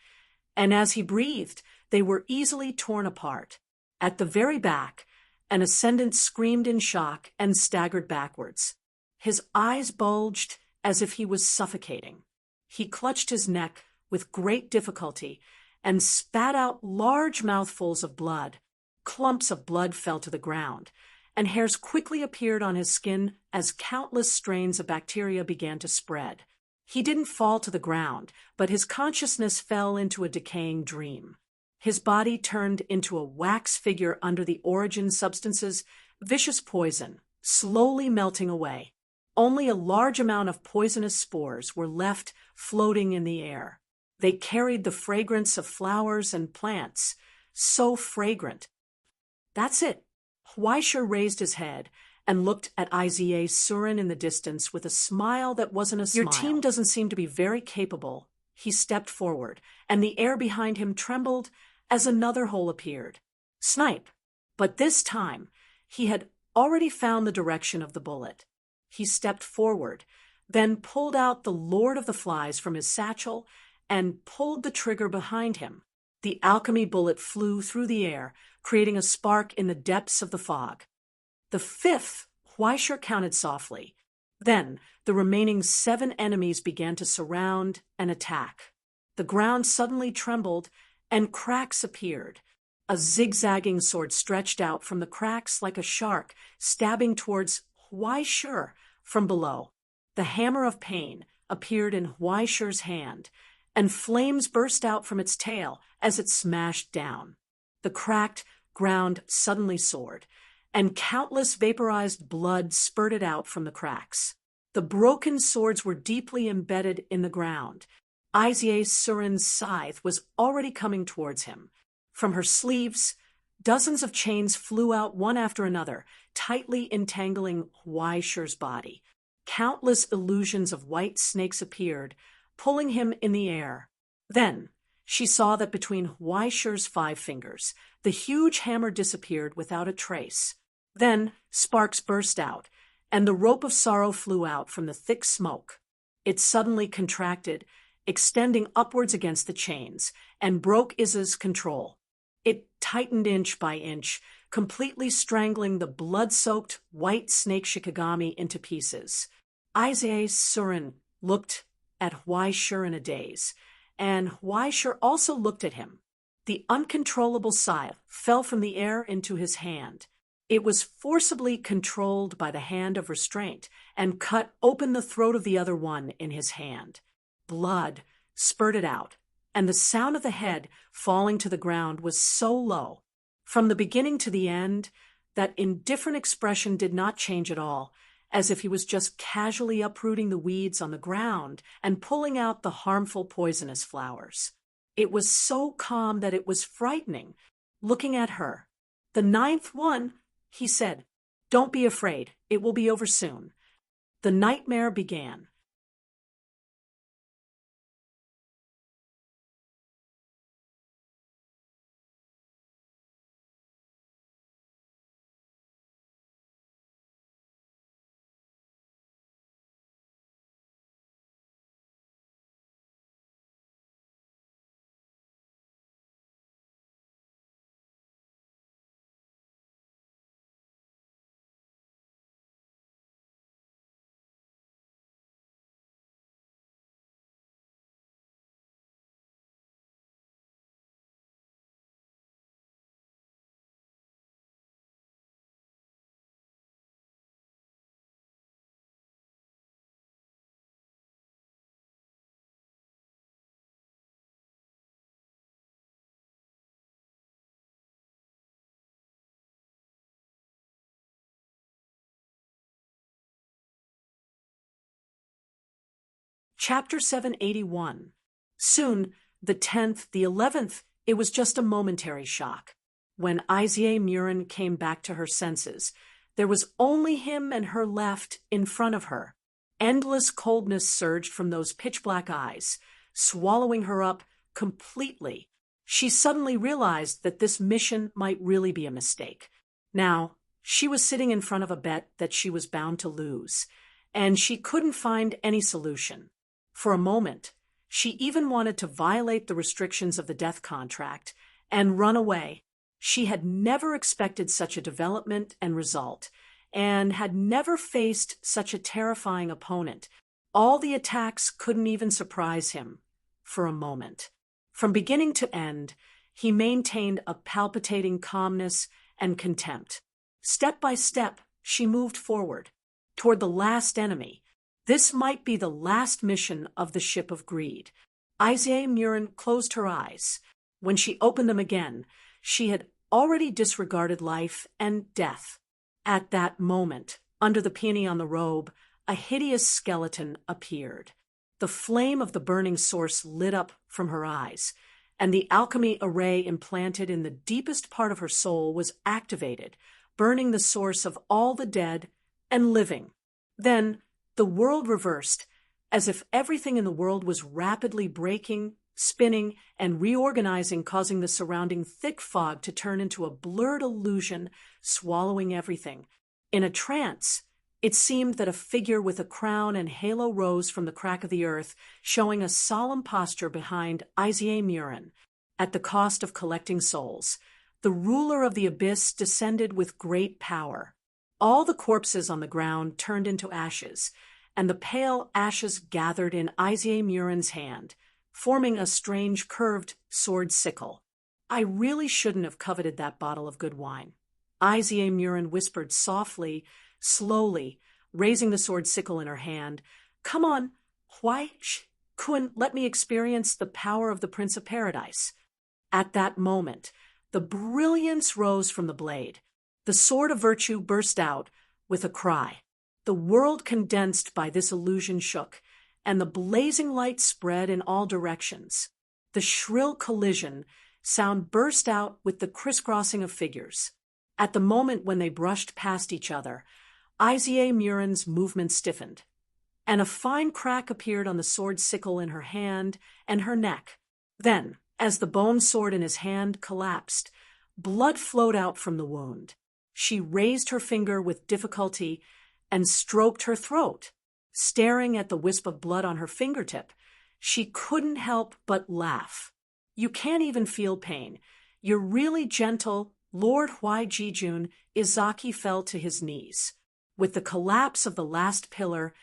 and as he breathed, they were easily torn apart. At the very back, an ascendant screamed in shock and staggered backwards. His eyes bulged as if he was suffocating. He clutched his neck with great difficulty and spat out large mouthfuls of blood. Clumps of blood fell to the ground, and hairs quickly appeared on his skin as countless strains of bacteria began to spread. He didn't fall to the ground, but his consciousness fell into a decaying dream. His body turned into a wax figure under the origin substance's vicious poison, slowly melting away. Only a large amount of poisonous spores were left floating in the air. They carried the fragrance of flowers and plants, so fragrant. That's it. Huaisha raised his head and looked at Iza Surin in the distance with a smile that wasn't a smile. Your team doesn't seem to be very capable. He stepped forward, and the air behind him trembled as another hole appeared. Snipe! But this time, he had already found the direction of the bullet. He stepped forward, then pulled out the Lord of the Flies from his satchel and pulled the trigger behind him. The alchemy bullet flew through the air, creating a spark in the depths of the fog. The fifth, Huaisha counted softly. Then the remaining 7 enemies began to surround and attack. The ground suddenly trembled, and cracks appeared. A zigzagging sword stretched out from the cracks like a shark, stabbing towards Huaisha from below. The hammer of pain appeared in Huaisha's hand, and flames burst out from its tail as it smashed down. The cracked ground suddenly soared, and countless vaporized blood spurted out from the cracks. The broken swords were deeply embedded in the ground. Iza Surin's scythe was already coming towards him. From her sleeves, dozens of chains flew out one after another, tightly entangling Huaishi's body. Countless illusions of white snakes appeared, pulling him in the air. Then, she saw that between Huaishi's 5 fingers, the huge hammer disappeared without a trace. Then, sparks burst out, and the rope of sorrow flew out from the thick smoke. It suddenly contracted, extending upwards against the chains, and broke Iza's control. It tightened inch by inch, completely strangling the blood-soaked white snake Shikigami into pieces. Iza Surin looked at Huaisha in a daze, and Huaisha also looked at him. The uncontrollable scythe fell from the air into his hand. It was forcibly controlled by the hand of restraint and cut open the throat of the other one in his hand. Blood spurted out, and the sound of the head falling to the ground was so low. From the beginning to the end, that indifferent expression did not change at all, as if he was just casually uprooting the weeds on the ground and pulling out the harmful poisonous flowers. It was so calm that it was frightening, looking at her. "The 9th one," he said. "Don't be afraid. It will be over soon." The nightmare began. Chapter 781. Soon, the 10th, the 11th, it was just a momentary shock. When Isier Murin came back to her senses, there was only him and her left in front of her. Endless coldness surged from those pitch-black eyes, swallowing her up completely. She suddenly realized that this mission might really be a mistake. Now, she was sitting in front of a bet that she was bound to lose, and she couldn't find any solution. For a moment, she even wanted to violate the restrictions of the death contract and run away. She had never expected such a development and result, and had never faced such a terrifying opponent. All the attacks couldn't even surprise him for a moment. From beginning to end, he maintained a palpitating calmness and contempt. Step by step, she moved forward, toward the last enemy. This might be the last mission of the Ship of Greed. Isier Murin closed her eyes. When she opened them again, she had already disregarded life and death. At that moment, under the peony on the robe, a hideous skeleton appeared. The flame of the burning source lit up from her eyes, and the alchemy array implanted in the deepest part of her soul was activated, burning the source of all the dead and living. Then, the world reversed, as if everything in the world was rapidly breaking, spinning, and reorganizing, causing the surrounding thick fog to turn into a blurred illusion, swallowing everything. In a trance, it seemed that a figure with a crown and halo rose from the crack of the earth, showing a solemn posture behind Isier Murin. At the cost of collecting souls, the ruler of the abyss descended with great power. All the corpses on the ground turned into ashes, and the pale ashes gathered in Isier Murin's hand, forming a strange curved sword sickle. I really shouldn't have coveted that bottle of good wine. Isier Murin whispered softly, slowly, raising the sword sickle in her hand. Come on, Kun, let me experience the power of the Prince of Paradise. At that moment, the brilliance rose from the blade. The sword of virtue burst out with a cry. The world condensed by this illusion shook, and the blazing light spread in all directions. The shrill collision sound burst out with the crisscrossing of figures. At the moment when they brushed past each other, Isier Murin's movement stiffened, and a fine crack appeared on the sword sickle in her hand and her neck. Then, as the bone sword in his hand collapsed, blood flowed out from the wound. She raised her finger with difficulty and stroked her throat. Staring at the wisp of blood on her fingertip, she couldn't help but laugh. You can't even feel pain. You're really gentle, Lord Huai Jijun. Izaki fell to his knees. With the collapse of the last pillar,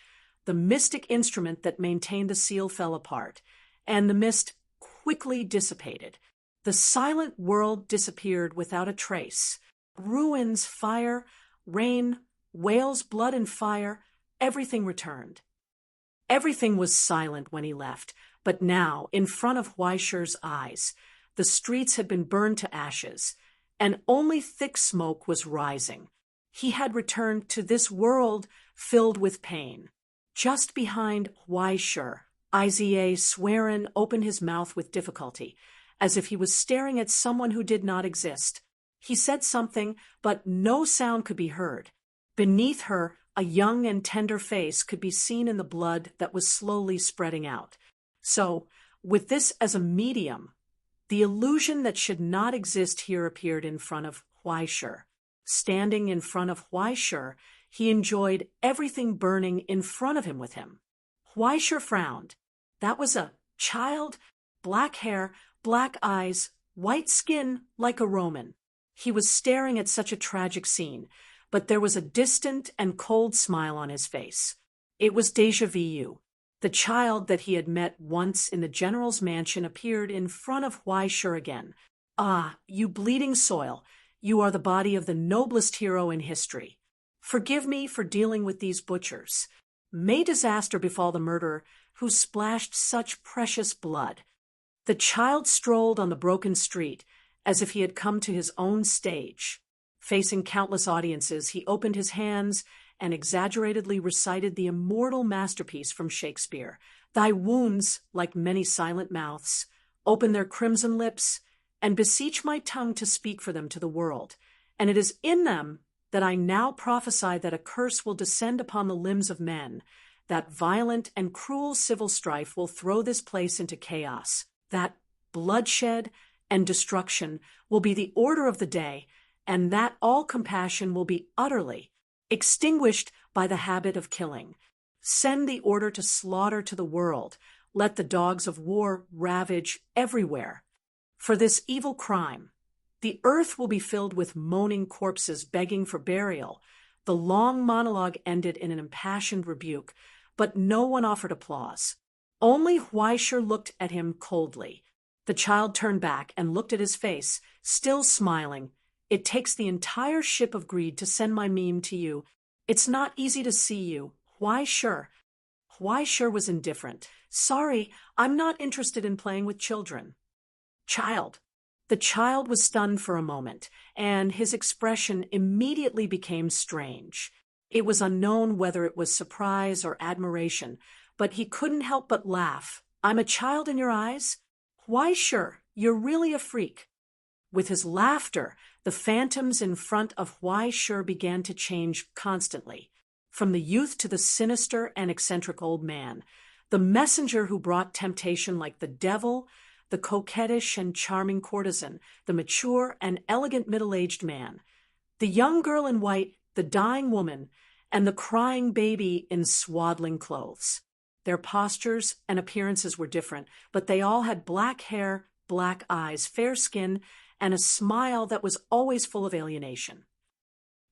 the mystic instrument that maintained the seal fell apart, and the mist quickly dissipated. The silent world disappeared without a trace. Ruins, fire, rain, whales, blood, and fire, everything returned. Everything was silent when he left, but now, in front of Huaisher's eyes, the streets had been burned to ashes, and only thick smoke was rising. He had returned to this world filled with pain. Just behind Huaisher, Isier Swerin opened his mouth with difficulty, as if he was staring at someone who did not exist. He said something, but no sound could be heard. Beneath her, a young and tender face could be seen in the blood that was slowly spreading out. So, with this as a medium, the illusion that should not exist here appeared in front of Huaisher. Standing in front of Huaisher, he enjoyed everything burning in front of him with him. Huaisher frowned. That was a child, black hair, black eyes, white skin like a Roman. He was staring at such a tragic scene, but there was a distant and cold smile on his face. It was déjà vu. The child that he had met once in the general's mansion appeared in front of Huaisher again. Ah, you bleeding soil, you are the body of the noblest hero in history. Forgive me for dealing with these butchers. May disaster befall the murderer who splashed such precious blood. The child strolled on the broken street as if he had come to his own stage. Facing countless audiences, he opened his hands and exaggeratedly recited the immortal masterpiece from Shakespeare, Thy wounds, like many silent mouths, open their crimson lips, and beseech my tongue to speak for them to the world. And it is in them that I now prophesy that a curse will descend upon the limbs of men, that violent and cruel civil strife will throw this place into chaos, that bloodshed and destruction will be the order of the day, and that all compassion will be utterly extinguished by the habit of killing. Send the order to slaughter to the world. Let the dogs of war ravage everywhere. For this evil crime, the earth will be filled with moaning corpses begging for burial. The long monologue ended in an impassioned rebuke, but no one offered applause. Only Huaisher looked at him coldly. The child turned back and looked at his face, still smiling. It takes the entire ship of greed to send my meme to you. It's not easy to see you. Huaisher. Huaisher was indifferent. Sorry, I'm not interested in playing with children. Child. The child was stunned for a moment, and his expression immediately became strange. It was unknown whether it was surprise or admiration, but he couldn't help but laugh. I'm a child in your eyes? Why, sure, you're really a freak. With his laughter, the phantoms in front of Huaisher began to change constantly, from the youth to the sinister and eccentric old man, the messenger who brought temptation like the devil, the coquettish and charming courtesan, the mature and elegant middle-aged man, the young girl in white, the dying woman, and the crying baby in swaddling clothes. Their postures and appearances were different, but they all had black hair, black eyes, fair skin, and a smile that was always full of alienation.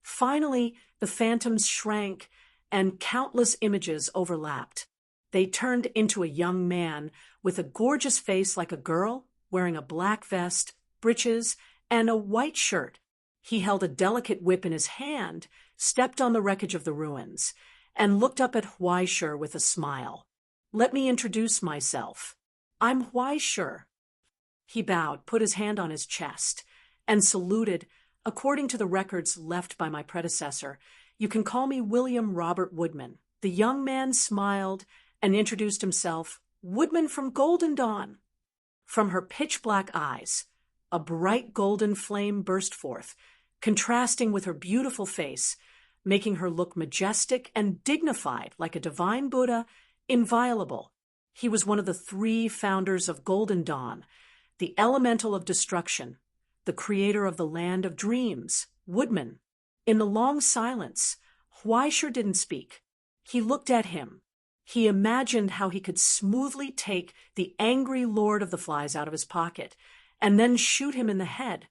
Finally, the phantoms shrank, and countless images overlapped. They turned into a young man with a gorgeous face like a girl, wearing a black vest, breeches, and a white shirt. He held a delicate whip in his hand, stepped on the wreckage of the ruins, and looked up at Huaisher with a smile. Let me introduce myself. I'm Huaisher. He bowed, put his hand on his chest, and saluted, according to the records left by my predecessor. You can call me William Robert Woodman. The young man smiled and introduced himself, Woodman from Golden Dawn. From her pitch-black eyes, a bright golden flame burst forth, contrasting with her beautiful face, making her look majestic and dignified like a divine Buddha, inviolable. He was one of the 3 founders of Golden Dawn, the elemental of destruction, the creator of the land of dreams, Woodman. In the long silence, Huaisher didn't speak. He looked at him. He imagined how he could smoothly take the angry Lord of the Flies out of his pocket and then shoot him in the head.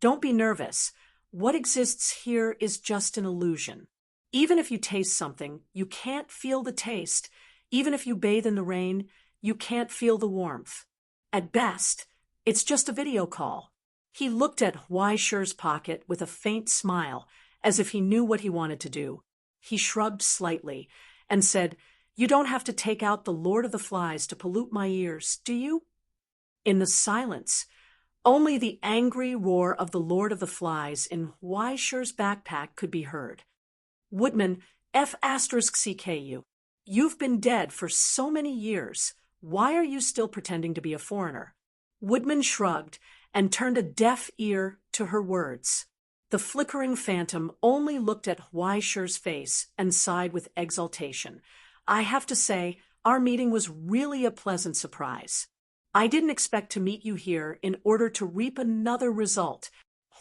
Don't be nervous. What exists here is just an illusion. Even if you taste something, you can't feel the taste. Even if you bathe in the rain, you can't feel the warmth. At best, it's just a video call. He looked at Huaisher's pocket with a faint smile, as if he knew what he wanted to do. He shrugged slightly and said, You don't have to take out the Lord of the Flies to pollute my ears, do you? In the silence, only the angry roar of the Lord of the Flies in Huaisher's backpack could be heard. Woodman, F*CKU. You've been dead for so many years. Why are you still pretending to be a foreigner? Woodman shrugged and turned a deaf ear to her words. The flickering phantom only looked at Huaisher's face and sighed with exultation. I have to say, our meeting was really a pleasant surprise. I didn't expect to meet you here in order to reap another result.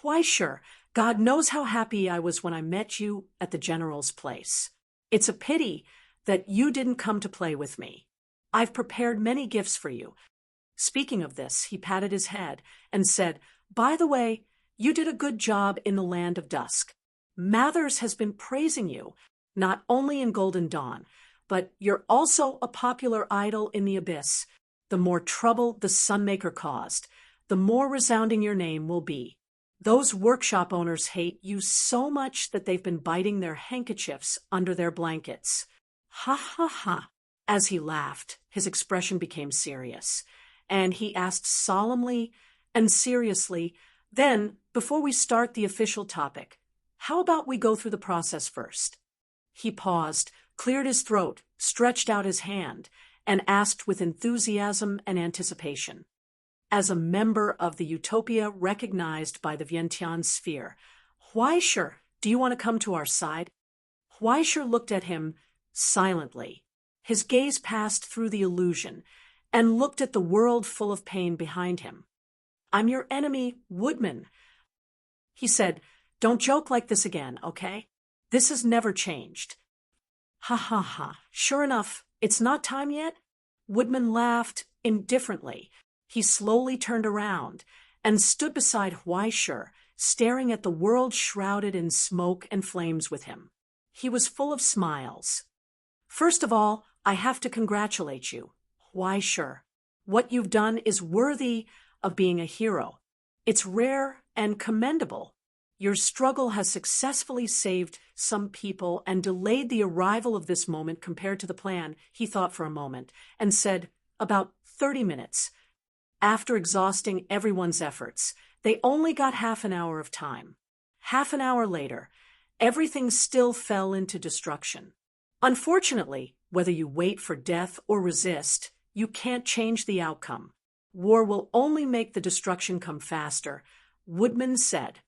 Huaisher, God knows how happy I was when I met you at the general's place. It's a pity that you didn't come to play with me. I've prepared many gifts for you. Speaking of this, he patted his head and said, By the way, you did a good job in the Land of Dusk. Mathers has been praising you, not only in Golden Dawn, but you're also a popular idol in the Abyss. The more trouble the Sunmaker caused, the more resounding your name will be. Those workshop owners hate you so much that they've been biting their handkerchiefs under their blankets. Ha ha ha. As he laughed, his expression became serious, and he asked solemnly and seriously, Then, before we start the official topic, how about we go through the process first? He paused, cleared his throat, stretched out his hand, and asked with enthusiasm and anticipation. As a member of the utopia recognized by the Vientiane sphere, Huaisher, do you want to come to our side? Huaisher looked at him silently. His gaze passed through the illusion and looked at the world full of pain behind him. I'm your enemy, Woodman. He said, don't joke like this again, okay? This has never changed. Ha ha ha. Sure enough, it's not time yet? Woodman laughed indifferently. He slowly turned around and stood beside Huaisher, staring at the world shrouded in smoke and flames with him. He was full of smiles. First of all, I have to congratulate you, Huaisher. What you've done is worthy of being a hero. It's rare and commendable. Your struggle has successfully saved some people and delayed the arrival of this moment compared to the plan. He thought for a moment and said, about 30 minutes. After exhausting everyone's efforts, they only got half an hour of time. Half an hour later, everything still fell into destruction. Unfortunately, whether you wait for death or resist, you can't change the outcome. War will only make the destruction come faster. Woodman said,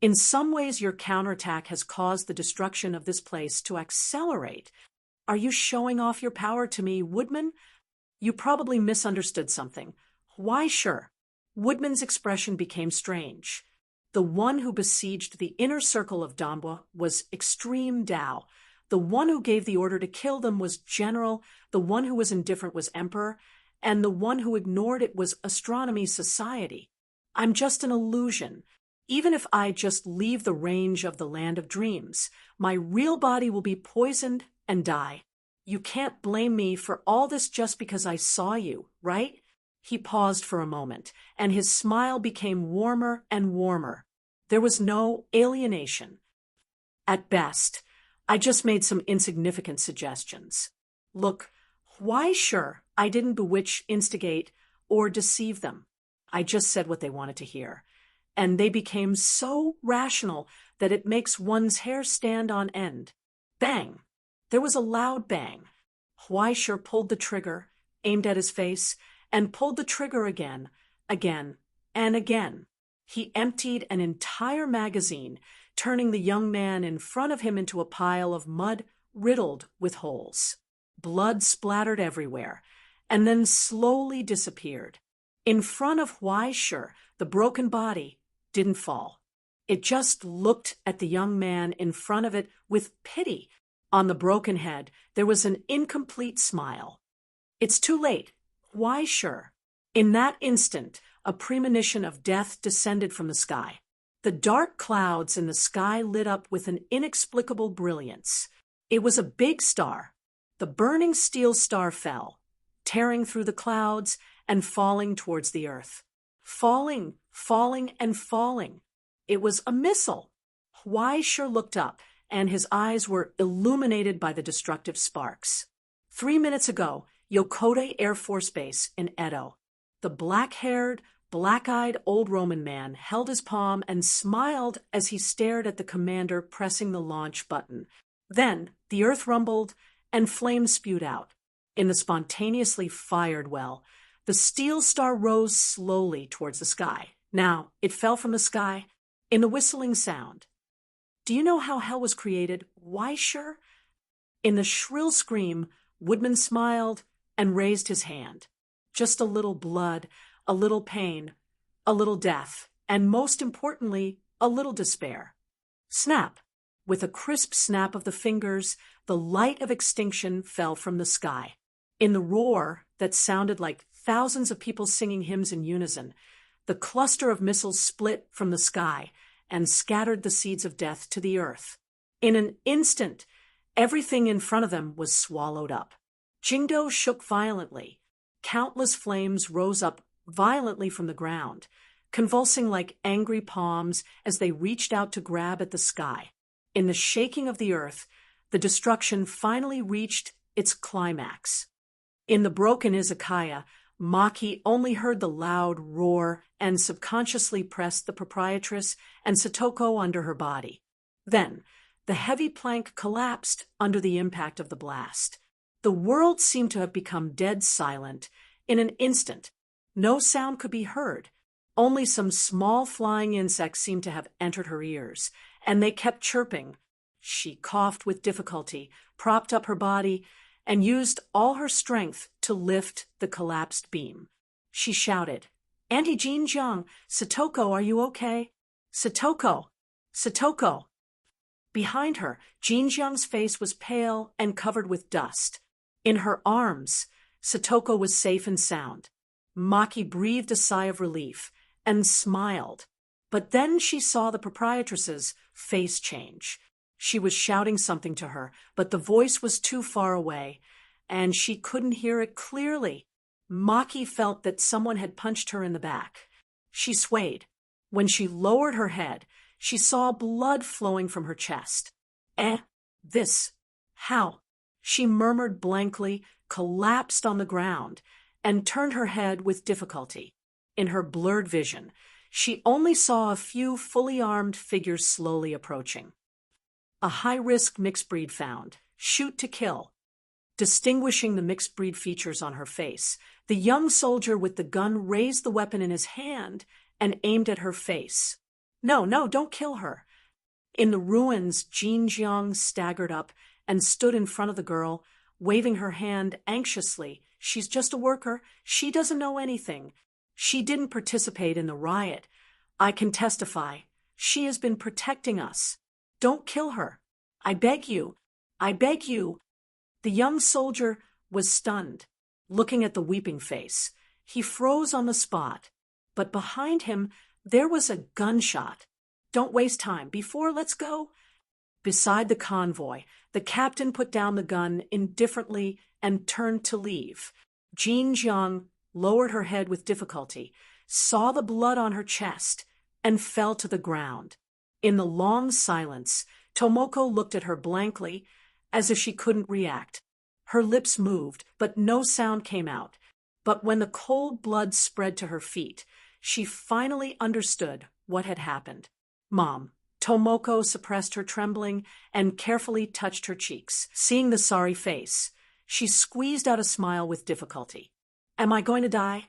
in some ways your counterattack has caused the destruction of this place to accelerate. Are you showing off your power to me, Woodman? You probably misunderstood something. Why sure? Woodman's expression became strange. The one who besieged the inner circle of Damba was Extreme Tao. The one who gave the order to kill them was General. The one who was indifferent was Emperor. And the one who ignored it was Astronomy Society. I'm just an illusion. Even if I just leave the range of the land of dreams, my real body will be poisoned and die. You can't blame me for all this just because I saw you, right? He paused for a moment, and his smile became warmer and warmer. There was no alienation. At best, I just made some insignificant suggestions. Look, why sure I didn't bewitch, instigate, or deceive them. I just said what they wanted to hear. And they became so rational that it makes one's hair stand on end. Bang! There was a loud bang. Huaisher pulled the trigger, aimed at his face, and pulled the trigger again, and again. He emptied an entire magazine, turning the young man in front of him into a pile of mud riddled with holes. Blood splattered everywhere, and then slowly disappeared. In front of Huaisher, the broken body didn't fall. It just looked at the young man in front of it with pity. On the broken head, there was an incomplete smile. It's too late. Huaisher. In that instant, a premonition of death descended from the sky. The dark clouds in the sky lit up with an inexplicable brilliance. It was a big star. The burning steel star fell, tearing through the clouds and falling towards the earth. Falling, and falling. It was a missile. Huaisher looked up, and his eyes were illuminated by the destructive sparks. 3 minutes ago, Yokode Air Force Base in Edo. The black-haired, black-eyed old Roman man held his palm and smiled as he stared at the commander pressing the launch button. Then the earth rumbled and flames spewed out. In the spontaneously fired well, the steel star rose slowly towards the sky. Now it fell from the sky in the whistling sound. Do you know how hell was created? Why sure? In the shrill scream, Woodman smiled and raised his hand. Just a little blood, a little pain, a little death, and most importantly, a little despair. Snap! With a crisp snap of the fingers, the light of extinction fell from the sky. In the roar that sounded like thousands of people singing hymns in unison, the cluster of missiles split from the sky and scattered the seeds of death to the earth. In an instant, everything in front of them was swallowed up. Jingdo shook violently. Countless flames rose up violently from the ground, convulsing like angry palms as they reached out to grab at the sky. In the shaking of the earth, the destruction finally reached its climax. In the broken izakaya, Maki only heard the loud roar and subconsciously pressed the proprietress and Satoko under her body. Then, the heavy plank collapsed under the impact of the blast. The world seemed to have become dead silent. In an instant, no sound could be heard. Only some small flying insects seemed to have entered her ears, and they kept chirping. She coughed with difficulty, propped up her body, and used all her strength to lift the collapsed beam. She shouted, "Auntie Jean Jiang, Satoko, are you okay? Satoko! Satoko!" Behind her, Jean Jiang's face was pale and covered with dust. In her arms, Satoko was safe and sound. Maki breathed a sigh of relief and smiled. But then she saw the proprietress's face change. She was shouting something to her, but the voice was too far away, and she couldn't hear it clearly. Maki felt that someone had punched her in the back. She swayed. When she lowered her head, she saw blood flowing from her chest. This, how? She murmured blankly, collapsed on the ground, and turned her head with difficulty. In her blurred vision, she only saw a few fully armed figures slowly approaching. A high-risk mixed breed found. Shoot to kill. Distinguishing the mixed breed features on her face, the young soldier with the gun raised the weapon in his hand and aimed at her face. No, don't kill her. In the ruins, Jean Jiang staggered up and stood in front of the girl, waving her hand anxiously. She's just a worker. She doesn't know anything. She didn't participate in the riot. I can testify. She has been protecting us. Don't kill her. I beg you. I beg you. The young soldier was stunned, looking at the weeping face. He froze on the spot, but behind him there was a gunshot. Don't waste time. Let's go. Beside the convoy, the captain put down the gun indifferently and turned to leave. Jean Jiang lowered her head with difficulty, saw the blood on her chest, and fell to the ground. In the long silence, Tomoko looked at her blankly, as if she couldn't react. Her lips moved, but no sound came out. But when the cold blood spread to her feet, she finally understood what had happened. "Mom." Tomoko suppressed her trembling and carefully touched her cheeks. Seeing the sorry face, she squeezed out a smile with difficulty. "Am I going to die?"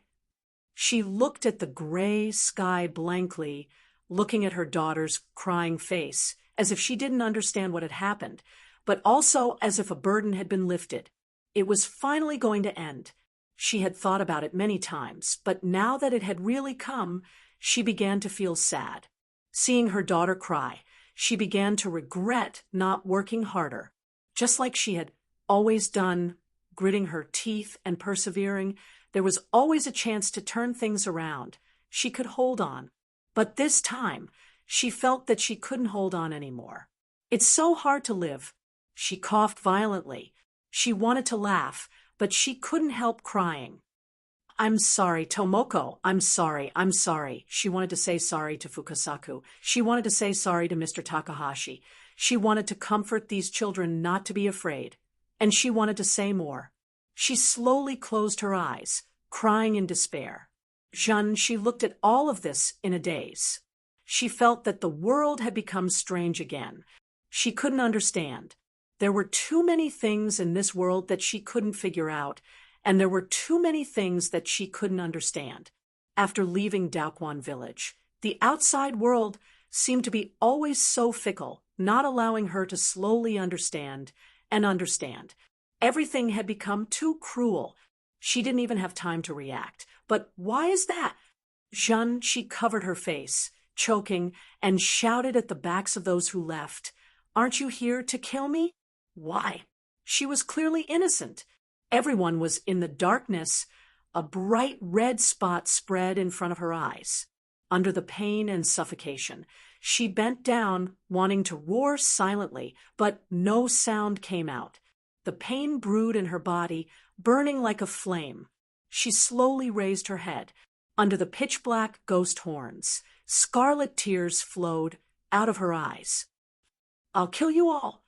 She looked at the gray sky blankly, looking at her daughter's crying face, as if she didn't understand what had happened, but also as if a burden had been lifted. It was finally going to end. She had thought about it many times, but now that it had really come, she began to feel sad. Seeing her daughter cry, she began to regret not working harder. Just like she had always done, gritting her teeth and persevering, there was always a chance to turn things around. She could hold on. But this time, she felt that she couldn't hold on anymore. It's so hard to live. She coughed violently. She wanted to laugh, but she couldn't help crying. "I'm sorry, Tomoko. I'm sorry. She wanted to say sorry to Fukasaku. She wanted to say sorry to Mr. Takahashi. She wanted to comfort these children not to be afraid. And she wanted to say more. She slowly closed her eyes, crying in despair. She looked at all of this in a daze. She felt that the world had become strange again. She couldn't understand. There were too many things in this world that she couldn't figure out, and there were too many things that she couldn't understand. After leaving Daoquan village, the outside world seemed to be always so fickle, not allowing her to slowly understand and understand. Everything had become too cruel. She didn't even have time to react. But why is that? She covered her face, choking, and shouted at the backs of those who left, "Aren't you here to kill me?" Why? She was clearly innocent. Everyone was in the darkness. A bright red spot spread in front of her eyes. Under the pain and suffocation, she bent down, wanting to roar silently, but no sound came out. The pain brewed in her body, burning like a flame. She slowly raised her head. Under the pitch-black ghost horns, scarlet tears flowed out of her eyes. "I'll kill you all."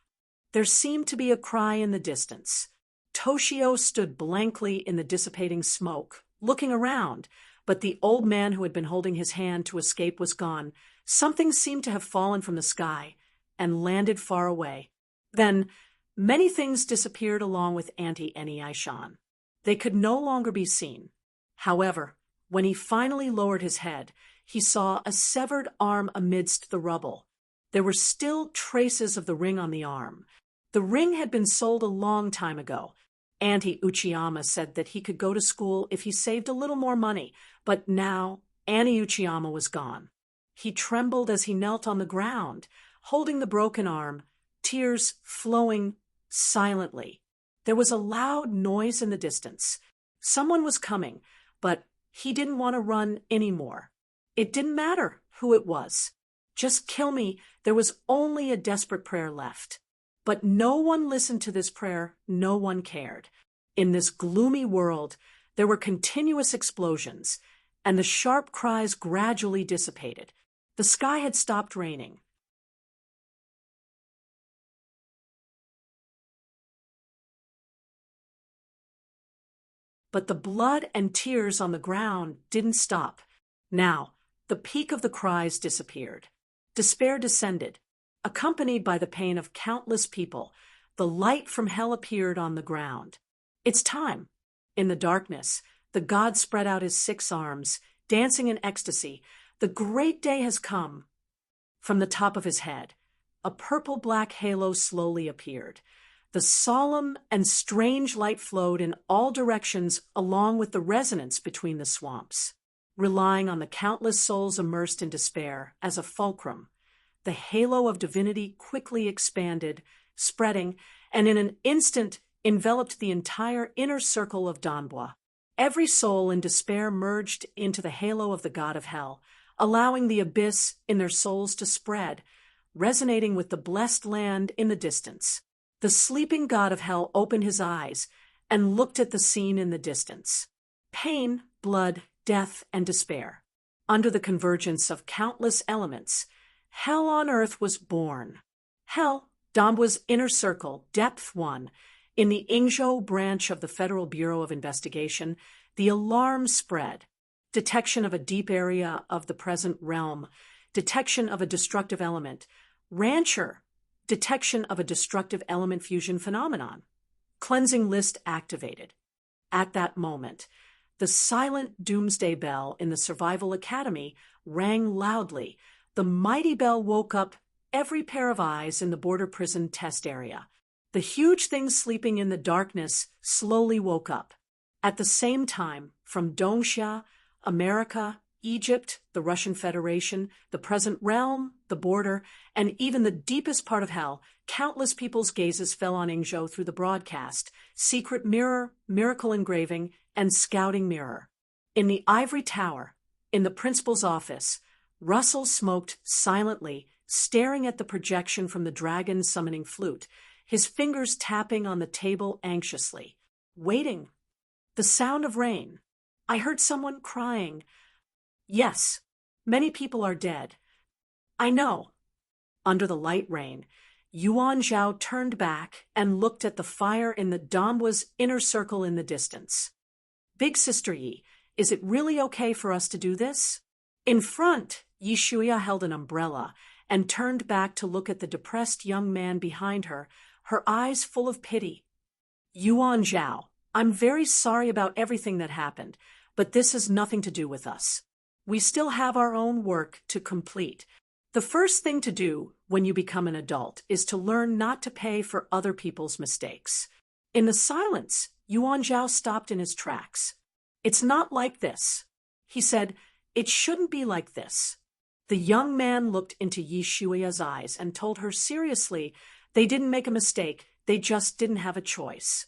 There seemed to be a cry in the distance. Toshio stood blankly in the dissipating smoke, looking around, but the old man who had been holding his hand to escape was gone. Something seemed to have fallen from the sky and landed far away. Then Many things disappeared along with Auntie Eni-Aishan. They could no longer be seen. However, when he finally lowered his head, he saw a severed arm amidst the rubble. There were still traces of the ring on the arm. The ring had been sold a long time ago. Auntie Uchiyama said that he could go to school if he saved a little more money, but now Annie Uchiyama was gone. He trembled as he knelt on the ground, holding the broken arm, tears flowing silently. There was a loud noise in the distance. Someone was coming, but he didn't want to run anymore. It didn't matter who it was. Just kill me. There was only a desperate prayer left. But no one listened to this prayer. No one cared. In this gloomy world, there were continuous explosions, and the sharp cries gradually dissipated. The sky had stopped raining. But the blood and tears on the ground didn't stop. Now, the peak of the cries disappeared. Despair descended. Accompanied by the pain of countless people, the light from hell appeared on the ground. It's time. In the darkness, the god spread out his 6 arms, dancing in ecstasy. The great day has come. From the top of his head, a purple-black halo slowly appeared. The solemn and strange light flowed in all directions along with the resonance between the swamps. Relying on the countless souls immersed in despair as a fulcrum, the halo of divinity quickly expanded, spreading, and in an instant enveloped the entire inner circle of Danbwa. Every soul in despair merged into the halo of the god of hell, allowing the abyss in their souls to spread, resonating with the blessed land in the distance. The sleeping god of hell opened his eyes and looked at the scene in the distance. Pain, blood, death, and despair. Under the convergence of countless elements, hell on earth was born. Hell, Danbwa's inner circle, depth 1. In the Ingzhou branch of the Federal Bureau of Investigation, the alarm spread. Detection of a deep area of the present realm. Detection of a destructive element. Rancher. Detection of a destructive element fusion phenomenon. Cleansing list activated. At that moment, the silent Doomsday bell in the Survival Academy rang loudly. The mighty bell woke up every pair of eyes in the border prison test area. The huge things sleeping in the darkness slowly woke up. At the same time, from Dongxia, America, Egypt, the Russian Federation, the present realm, the border, and even the deepest part of hell, countless people's gazes fell on Ingzhou through the broadcast, secret mirror, miracle engraving, and scouting mirror. In the ivory tower, in the principal's office, Russell smoked silently, staring at the projection from the dragon summoning flute, his fingers tapping on the table anxiously. Waiting. The sound of rain. I heard someone crying. Yes, many people are dead. I know. Under the light rain, Yuan Zhao turned back and looked at the fire in the Danbwa's inner circle in the distance. Big Sister Yi, is it really okay for us to do this? In front, Yi Shuya held an umbrella and turned back to look at the depressed young man behind her, her eyes full of pity. Yuan Zhao, I'm very sorry about everything that happened, but this has nothing to do with us. We still have our own work to complete. The first thing to do when you become an adult is to learn not to pay for other people's mistakes. In the silence, Yuan Zhao stopped in his tracks. It's not like this. He said, it shouldn't be like this. The young man looked into Yi Shuya's eyes and told her seriously, they didn't make a mistake, they just didn't have a choice.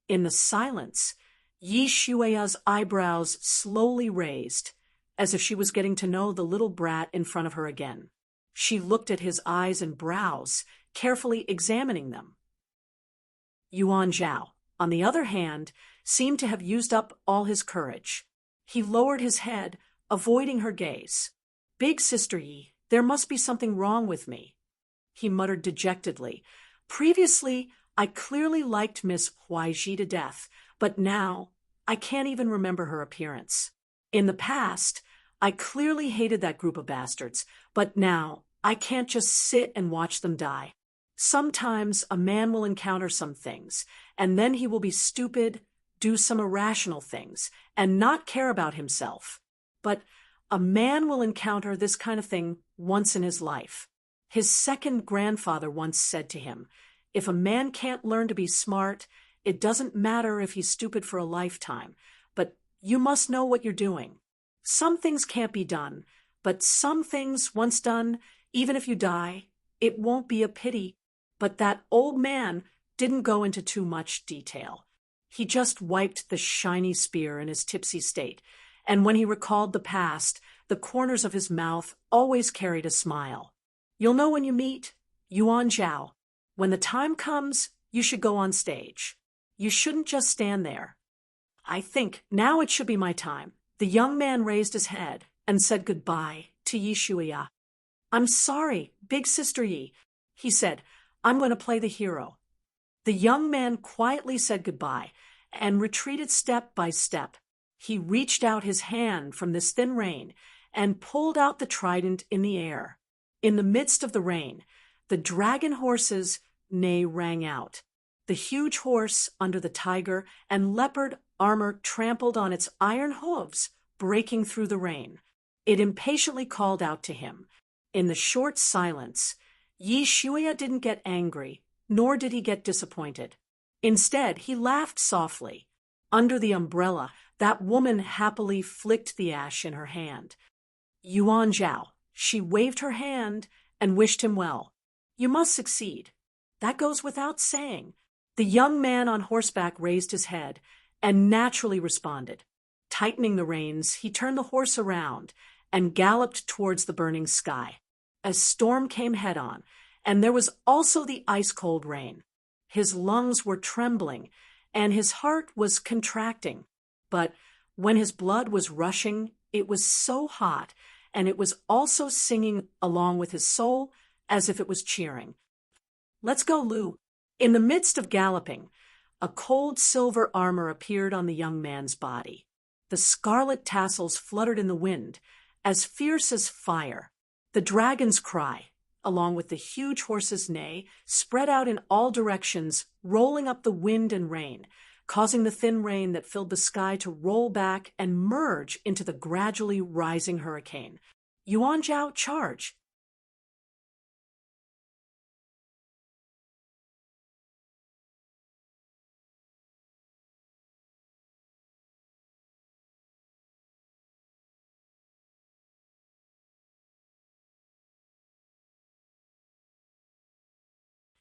In the silence, Yi Shuya's eyebrows slowly raised, as if she was getting to know the little brat in front of her again. She looked at his eyes and brows, carefully examining them. Yuan Zhao, on the other hand, seemed to have used up all his courage. He lowered his head, avoiding her gaze. Big Sister Yi, there must be something wrong with me. He muttered dejectedly. Previously, I clearly liked Miss Huaiji to death, but now I can't even remember her appearance. In the past, I clearly hated that group of bastards, but now I can't just sit and watch them die. Sometimes a man will encounter some things, and then he will be stupid, do some irrational things, and not care about himself. But a man will encounter this kind of thing once in his life. His second grandfather once said to him, "If a man can't learn to be smart, it doesn't matter if he's stupid for a lifetime, but you must know what you're doing. Some things can't be done, but some things, once done, even if you die, it won't be a pity." But that old man didn't go into too much detail. He just wiped the shiny spear in his tipsy state, and when he recalled the past, the corners of his mouth always carried a smile. "You'll know when you meet, Yuan Zhao. When the time comes, you should go on stage. You shouldn't just stand there." "I think now it should be my time." The young man raised his head and said goodbye to Yi Shuya. "I'm sorry, big sister Yi," he said. "I'm going to play the hero." The young man quietly said goodbye and retreated step by step. He reached out his hand from this thin rain and pulled out the trident in the air. In the midst of the rain, the dragon horse's neigh rang out. The huge horse under the tiger and leopard armor trampled on its iron hooves, breaking through the rain. It impatiently called out to him. In the short silence, Yi Shuya didn't get angry, nor did he get disappointed. Instead, he laughed softly. Under the umbrella, that woman happily flicked the ash in her hand. "Yuan Zhao." She waved her hand and wished him well. "You must succeed. That goes without saying." The young man on horseback raised his head and naturally responded. Tightening the reins, he turned the horse around and galloped towards the burning sky. A storm came head-on, and there was also the ice-cold rain. His lungs were trembling, and his heart was contracting. But when his blood was rushing, it was so hot, and it was also singing along with his soul as if it was cheering. "Let's go, Lou." In the midst of galloping, a cold silver armor appeared on the young man's body. The scarlet tassels fluttered in the wind, as fierce as fire. The dragon's cry, along with the huge horse's neigh, spread out in all directions, rolling up the wind and rain, causing the thin rain that filled the sky to roll back and merge into the gradually rising hurricane. "Yuan Zhao, charge!"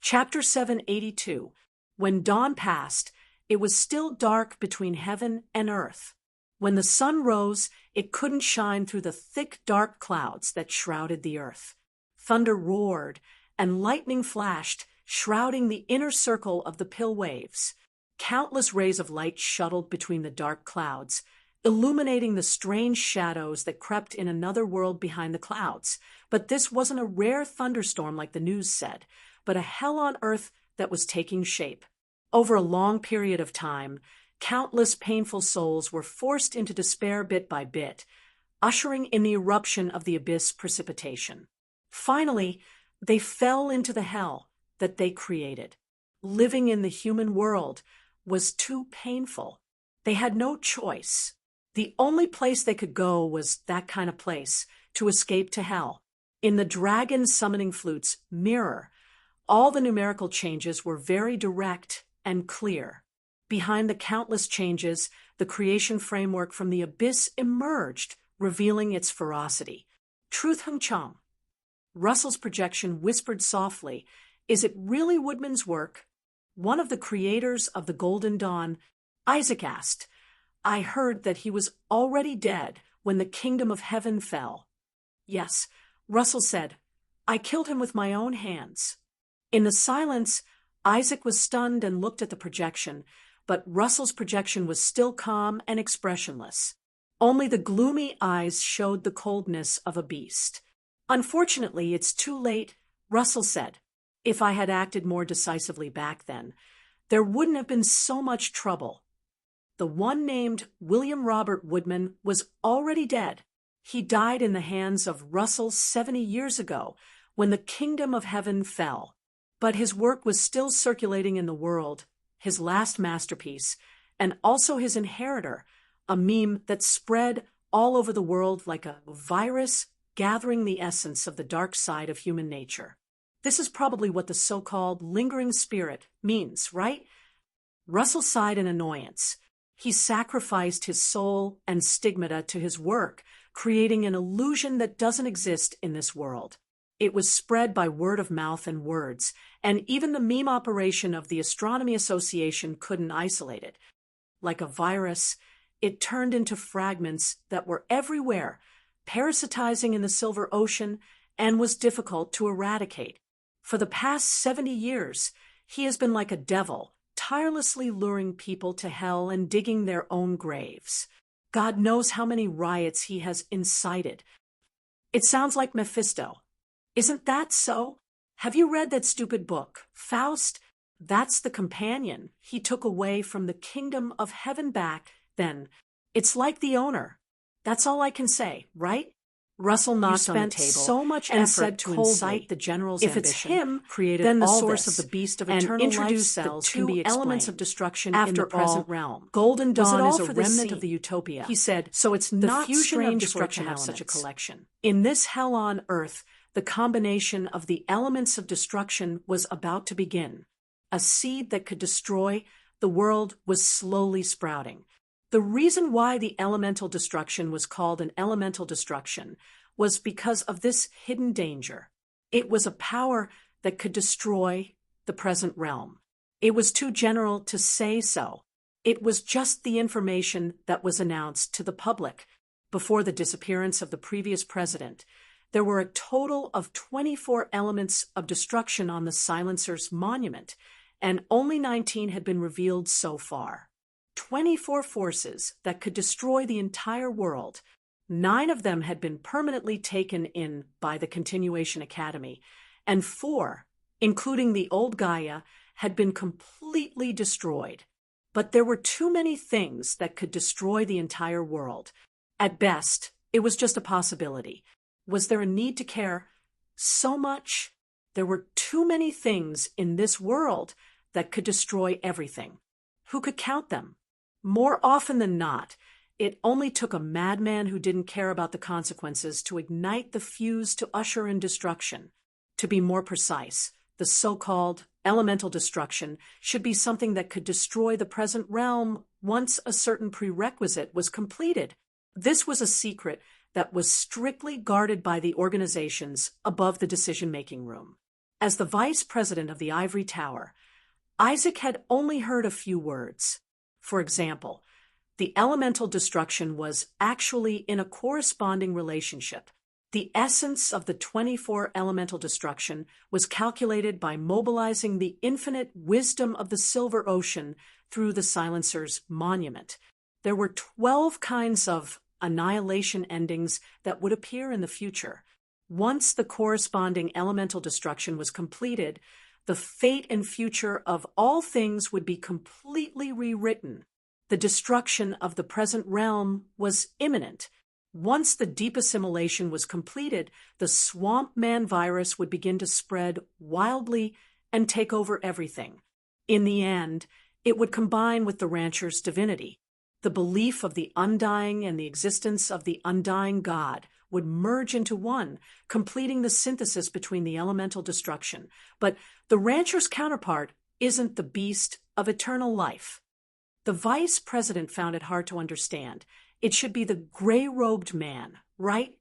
Chapter 782. When dawn passed, it was still dark between heaven and earth. When the sun rose, it couldn't shine through the thick, dark clouds that shrouded the earth. Thunder roared, and lightning flashed, shrouding the inner circle of the pill waves. Countless rays of light shuttled between the dark clouds, illuminating the strange shadows that crept in another world behind the clouds. But this wasn't a rare thunderstorm like the news said, but a hell on earth that was taking shape. Over a long period of time, countless painful souls were forced into despair bit by bit, ushering in the eruption of the abyss precipitation. Finally, they fell into the hell that they created. Living in the human world was too painful. They had no choice. The only place they could go was that kind of place, to escape to hell. In the dragon summoning flute's mirror, all the numerical changes were very direct and clear. Behind the countless changes, the creation framework from the abyss emerged, revealing its ferocity. "Truth Hung Chong." Russell's projection whispered softly, "Is it really Woodman's work?" One of the creators of the Golden Dawn, Isaac, asked. "I heard that he was already dead when the kingdom of heaven fell." "Yes," Russell said. "I killed him with my own hands." In the silence, Isaac was stunned and looked at the projection, but Russell's projection was still calm and expressionless. Only the gloomy eyes showed the coldness of a beast. "Unfortunately, it's too late," Russell said. "If I had acted more decisively back then, there wouldn't have been so much trouble." The one named William Robert Woodman was already dead. He died in the hands of Russell 70 years ago, when the kingdom of heaven fell. But his work was still circulating in the world, his last masterpiece, and also his inheritor, a meme that spread all over the world like a virus gathering the essence of the dark side of human nature. This is probably what the so-called lingering spirit means, right? Russell sighed in annoyance. He sacrificed his soul and stigmata to his work, creating an illusion that doesn't exist in this world. It was spread by word of mouth and words, and even the meme operation of the Astronomy Association couldn't isolate it. Like a virus, it turned into fragments that were everywhere, parasitizing in the Silver Ocean, and was difficult to eradicate. For the past 70 years, he has been like a devil, tirelessly luring people to hell and digging their own graves. God knows how many riots he has incited. It sounds like Mephisto. Isn't that so? Have you read that stupid book, Faust? That's the companion he took away from the kingdom of heaven back then. It's like the owner. That's all I can say, right? Russell knocked on the table so much and said to incite the general's ambition. If it's him, then the source of the beast of eternal life cells can be elements of destruction in the present realm. Golden Dawn is a remnant of the utopia, he said. So it's not strange for it to have such a collection. In this hell on earth, the combination of the elements of destruction was about to begin. A seed that could destroy the world was slowly sprouting. The reason why the elemental destruction was called an elemental destruction was because of this hidden danger. It was a power that could destroy the present realm. It was too general to say so. It was just the information that was announced to the public. Before the disappearance of the previous president, there were a total of 24 elements of destruction on the Silencer's monument, and only 19 had been revealed so far. 24 forces that could destroy the entire world. 9 of them had been permanently taken in by the Continuation Academy, and 4, including the old Gaia, had been completely destroyed. But there were too many things that could destroy the entire world. At best, it was just a possibility. Was there a need to care so much? There were too many things in this world that could destroy everything. Who could count them? More often than not, it only took a madman who didn't care about the consequences to ignite the fuse to usher in destruction. To be more precise, the so-called elemental destruction should be something that could destroy the present realm once a certain prerequisite was completed. This was a secret that was strictly guarded by the organizations above the decision-making room. As the vice president of the Ivory Tower, Isaac had only heard a few words. For example, the elemental destruction was actually in a corresponding relationship. The essence of the 24 elemental destruction was calculated by mobilizing the infinite wisdom of the Silver Ocean through the Silencer's monument. There were 12 kinds of annihilation endings that would appear in the future. Once the corresponding elemental destruction was completed, the fate and future of all things would be completely rewritten. The destruction of the present realm was imminent. Once the deep assimilation was completed, the swamp man virus would begin to spread wildly and take over everything. In the end, it would combine with the rancher's divinity. The belief of the undying and the existence of the undying God would merge into one, completing the synthesis between the elemental destruction. But the rancher's counterpart isn't the beast of eternal life. The vice president found it hard to understand. It should be the gray-robed man, right?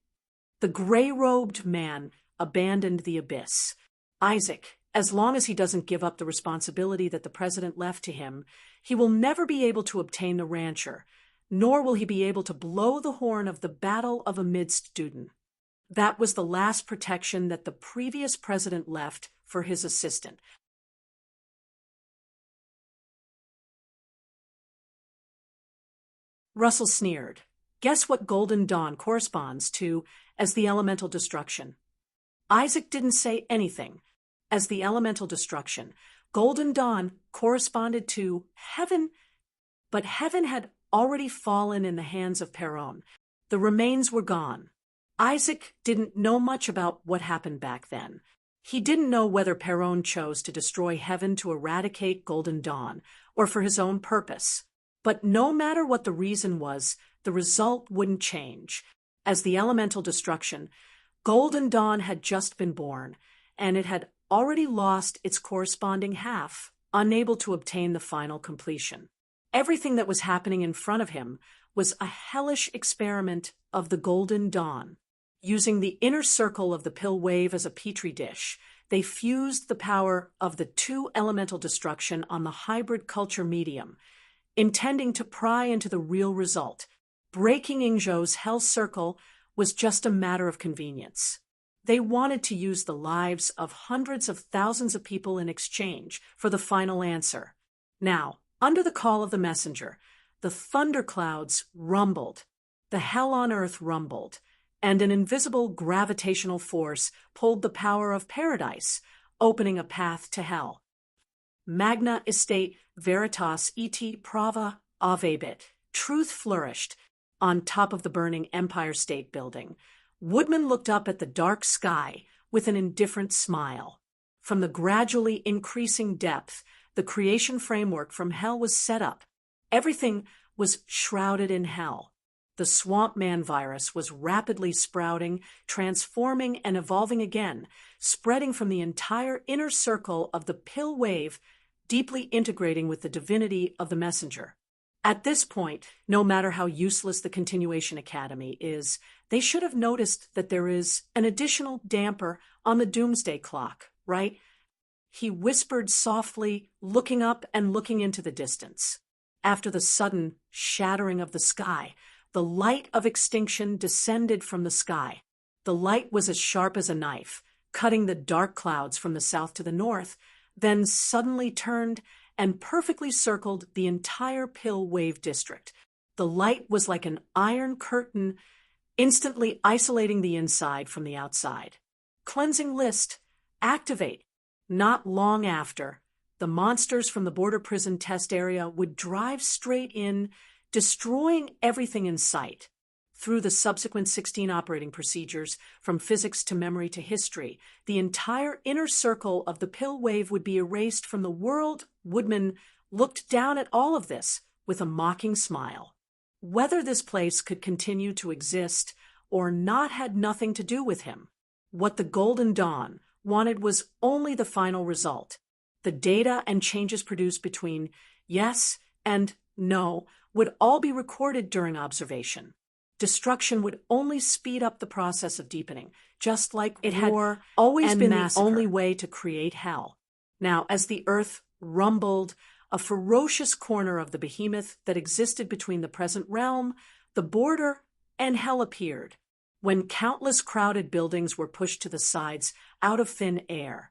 The gray-robed man abandoned the abyss. Isaac, as long as he doesn't give up the responsibility that the president left to him, he will never be able to obtain the rancher, nor will he be able to blow the horn of the battle of amidst Duden. That was the last protection that the previous president left for his assistant. Russell sneered. Guess what Golden Dawn corresponds to as the elemental destruction? Isaac didn't say anything. As the elemental destruction, Golden Dawn corresponded to heaven, but heaven had already fallen in the hands of Perron. The remains were gone. Isaac didn't know much about what happened back then. He didn't know whether Perron chose to destroy heaven to eradicate Golden Dawn or for his own purpose. But no matter what the reason was, the result wouldn't change. As the elemental destruction, Golden Dawn had just been born, and it had already lost its corresponding half, unable to obtain the final completion. Everything that was happening in front of him was a hellish experiment of the Golden Dawn. Using the inner circle of the pill wave as a petri dish, they fused the power of the two elemental destruction on the hybrid culture medium, intending to pry into the real result. Breaking Ingzhou's hell circle was just a matter of convenience. They wanted to use the lives of hundreds of thousands of people in exchange for the final answer. Now, under the call of the messenger, the thunderclouds rumbled, the hell on earth rumbled, and an invisible gravitational force pulled the power of paradise, opening a path to hell. Magna estate veritas et prava avebit. Truth flourished on top of the burning Empire State Building. Woodman looked up at the dark sky with an indifferent smile. From the gradually increasing depth, the creation framework from hell was set up. Everything was shrouded in hell. The swamp man virus was rapidly sprouting, transforming and evolving again, spreading from the entire inner circle of the pill wave, deeply integrating with the divinity of the messenger. At this point, no matter how useless the Continuation Academy is, they should have noticed that there is an additional damper on the Doomsday clock, right? He whispered softly, looking up and looking into the distance. After the sudden shattering of the sky, the light of extinction descended from the sky. The light was as sharp as a knife, cutting the dark clouds from the south to the north, then suddenly turned and perfectly circled the entire pill wave district. The light was like an iron curtain, instantly isolating the inside from the outside. Cleansing list, activate. Not long after, the monsters from the border prison test area would drive straight in, destroying everything in sight. Through the subsequent 16 operating procedures, from physics to memory to history, the entire inner circle of the pill wave would be erased from the world. Woodman looked down at all of this with a mocking smile. Whether this place could continue to exist or not had nothing to do with him. What the Golden Dawn wanted was only the final result. The data and changes produced between yes and no would all be recorded during observation. Destruction would only speed up the process of deepening, just like it had always been the only way to create hell. Now, as the earth rumbled, a ferocious corner of the behemoth that existed between the present realm, the border, and hell appeared. When countless crowded buildings were pushed to the sides out of thin air,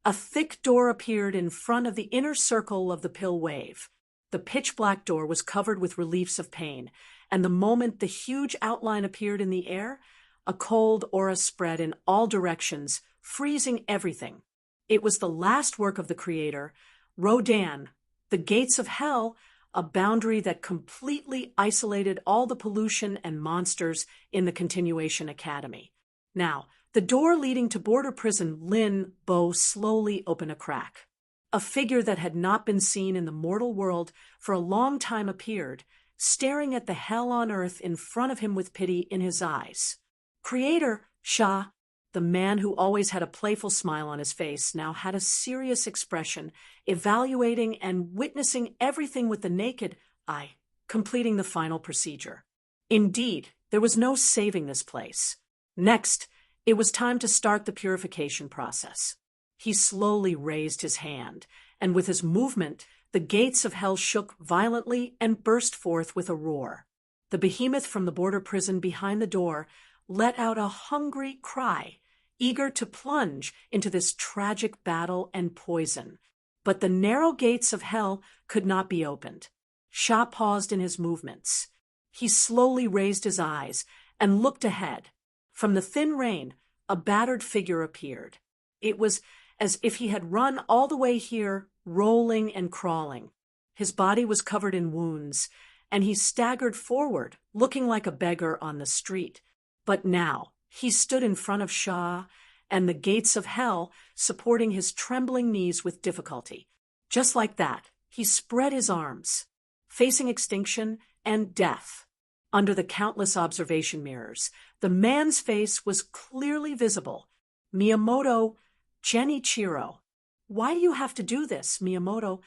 a thick door appeared in front of the inner circle of the pill wave. The pitch-black door was covered with reliefs of pain, and the moment the huge outline appeared in the air, a cold aura spread in all directions, freezing everything. It was the last work of the Creator, Rodan, the gates of hell, a boundary that completely isolated all the pollution and monsters in the Continuation Academy. Now, the door leading to border prison Lin Bo slowly opened a crack. A figure that had not been seen in the mortal world for a long time appeared, staring at the hell on earth in front of him with pity in his eyes. Creator, Shah, the man who always had a playful smile on his face, now had a serious expression, evaluating and witnessing everything with the naked eye, completing the final procedure. Indeed, there was no saving this place. Next, it was time to start the purification process. He slowly raised his hand, and with his movement, the gates of hell shook violently and burst forth with a roar. The behemoth from the border prison behind the door let out a hungry cry, eager to plunge into this tragic battle and poison. But the narrow gates of hell could not be opened. Shah paused in his movements. He slowly raised his eyes and looked ahead. From the thin rain, a battered figure appeared. It was as if he had run all the way here, rolling and crawling. His body was covered in wounds, and he staggered forward, looking like a beggar on the street. But now he stood in front of Shah, and the gates of hell supporting his trembling knees with difficulty. Just like that, he spread his arms, facing extinction and death. Under the countless observation mirrors, the man's face was clearly visible. Miyamoto Genichiro. Why do you have to do this, Miyamoto?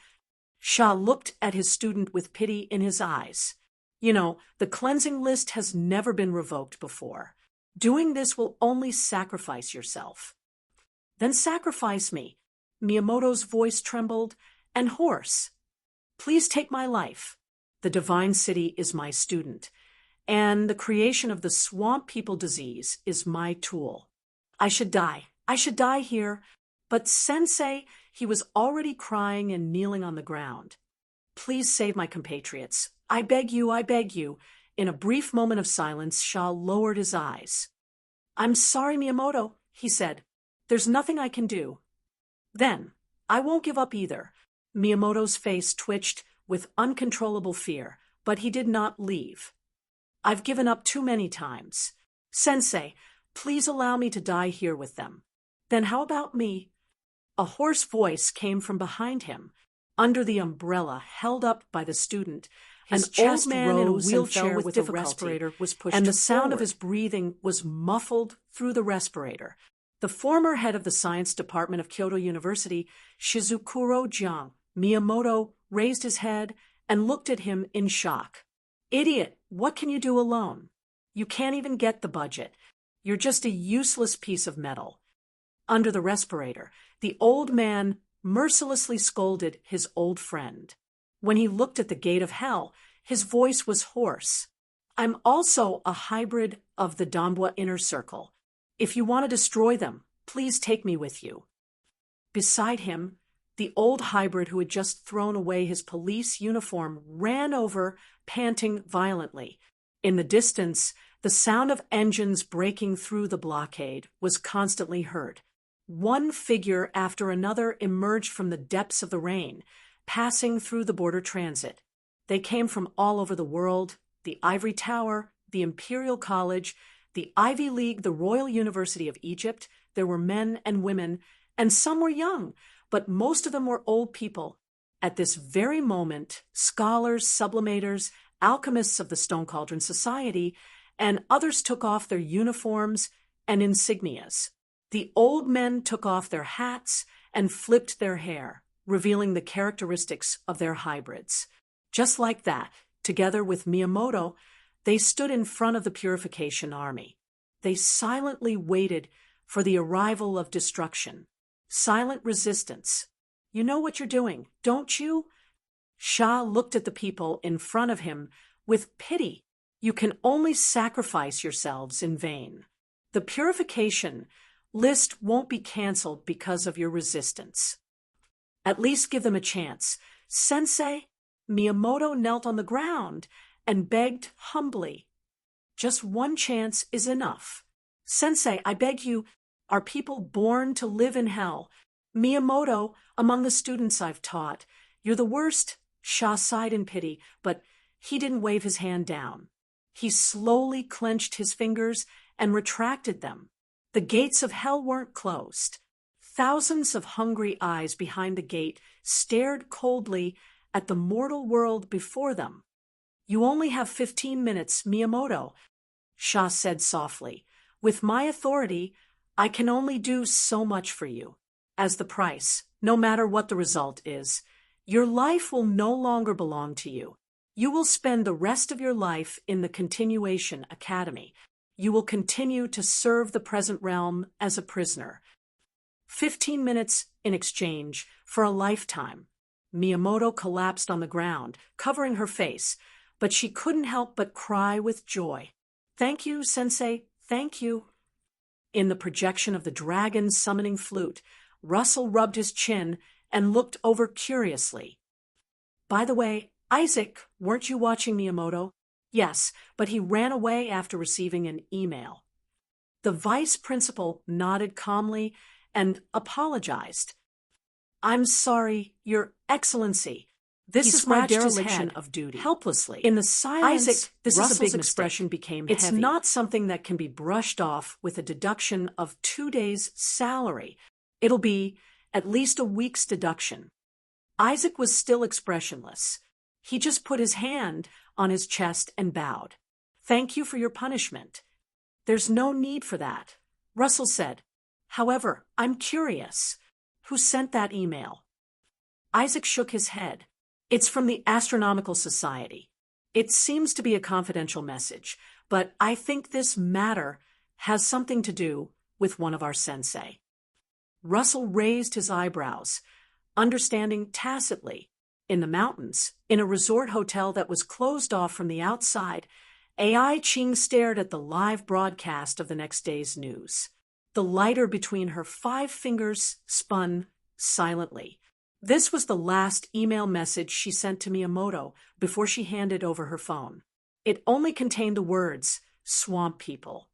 Sha looked at his student with pity in his eyes. You know, the cleansing list has never been revoked before. Doing this will only sacrifice yourself. Then sacrifice me. Miyamoto's voice trembled and hoarse. Please take my life. The divine city is my student, and the creation of the swamp people disease is my tool. I should die. I should die here. But Sensei, he was already crying and kneeling on the ground. Please save my compatriots. I beg you, I beg you. In a brief moment of silence, Sha lowered his eyes. I'm sorry, Miyamoto, he said. There's nothing I can do. Then, I won't give up either. Miyamoto's face twitched with uncontrollable fear, but he did not leave. I've given up too many times. Sensei, please allow me to die here with them. Then how about me? A hoarse voice came from behind him. Under the umbrella held up by the student, an old man in a wheelchair with a respirator was pushed and the sound of his breathing was muffled through the respirator. The former head of the science department of Kyoto University, Shizukuro Jiang, Miyamoto, raised his head and looked at him in shock. Idiot, what can you do alone? You can't even get the budget. You're just a useless piece of metal. Under the respirator, the old man mercilessly scolded his old friend. When he looked at the gate of hell, his voice was hoarse. I'm also a hybrid of the Donbwa inner circle. If you want to destroy them, please take me with you. Beside him, the old hybrid who had just thrown away his police uniform ran over, panting violently. In the distance, the sound of engines breaking through the blockade was constantly heard. One figure after another emerged from the depths of the rain, passing through the border transit. They came from all over the world: the Ivory Tower, the Imperial College, the Ivy League, the Royal University of Egypt. There were men and women, and some were young, but most of them were old people. At this very moment, scholars, sublimators, alchemists of the Stone Cauldron Society, and others took off their uniforms and insignias. The old men took off their hats and flipped their hair, revealing the characteristics of their hybrids. Just like that, together with Miyamoto, they stood in front of the Purification Army. They silently waited for the arrival of destruction. Silent resistance. You know what you're doing, don't you? Sha looked at the people in front of him with pity. You can only sacrifice yourselves in vain. The purification list won't be canceled because of your resistance. At least give them a chance. Sensei, Miyamoto knelt on the ground and begged humbly. Just one chance is enough. Sensei, I beg you, are people born to live in hell? Miyamoto, among the students I've taught, you're the worst. Sha sighed in pity, but he didn't wave his hand down. He slowly clenched his fingers and retracted them. The gates of hell weren't closed. Thousands of hungry eyes behind the gate stared coldly at the mortal world before them. You only have 15 minutes, Miyamoto, Sha said softly. With my authority, I can only do so much for you. As the price, no matter what the result is, your life will no longer belong to you. You will spend the rest of your life in the Continuation Academy. You will continue to serve the present realm as a prisoner. 15 minutes in exchange for a lifetime. Miyamoto collapsed on the ground, covering her face, but she couldn't help but cry with joy. Thank you, Sensei, thank you. In the projection of the dragon's summoning flute, Russell rubbed his chin and looked over curiously. By the way, Isaac, weren't you watching Miyamoto? Yes, but he ran away after receiving an email. The vice principal nodded calmly and apologized. I'm sorry, Your Excellency. This is my dereliction of duty. Helplessly. In the silence, Isaac, this Russell's is a big expression became heavy. It's not something that can be brushed off with a deduction of 2 days' salary. It'll be at least a week's deduction. Isaac was still expressionless. He just put his hand on his chest and bowed. Thank you for your punishment. There's no need for that, Russell said. However, I'm curious. Who sent that email? Isaac shook his head. It's from the Astronomical Society. It seems to be a confidential message, but I think this matter has something to do with one of our sensei. Russell raised his eyebrows, understanding tacitly. In the mountains, in a resort hotel that was closed off from the outside, Ai Ching stared at the live broadcast of the next day's news. The lighter between her 5 fingers spun silently. This was the last email message she sent to Miyamoto before she handed over her phone. It only contained the words, "Swamp People."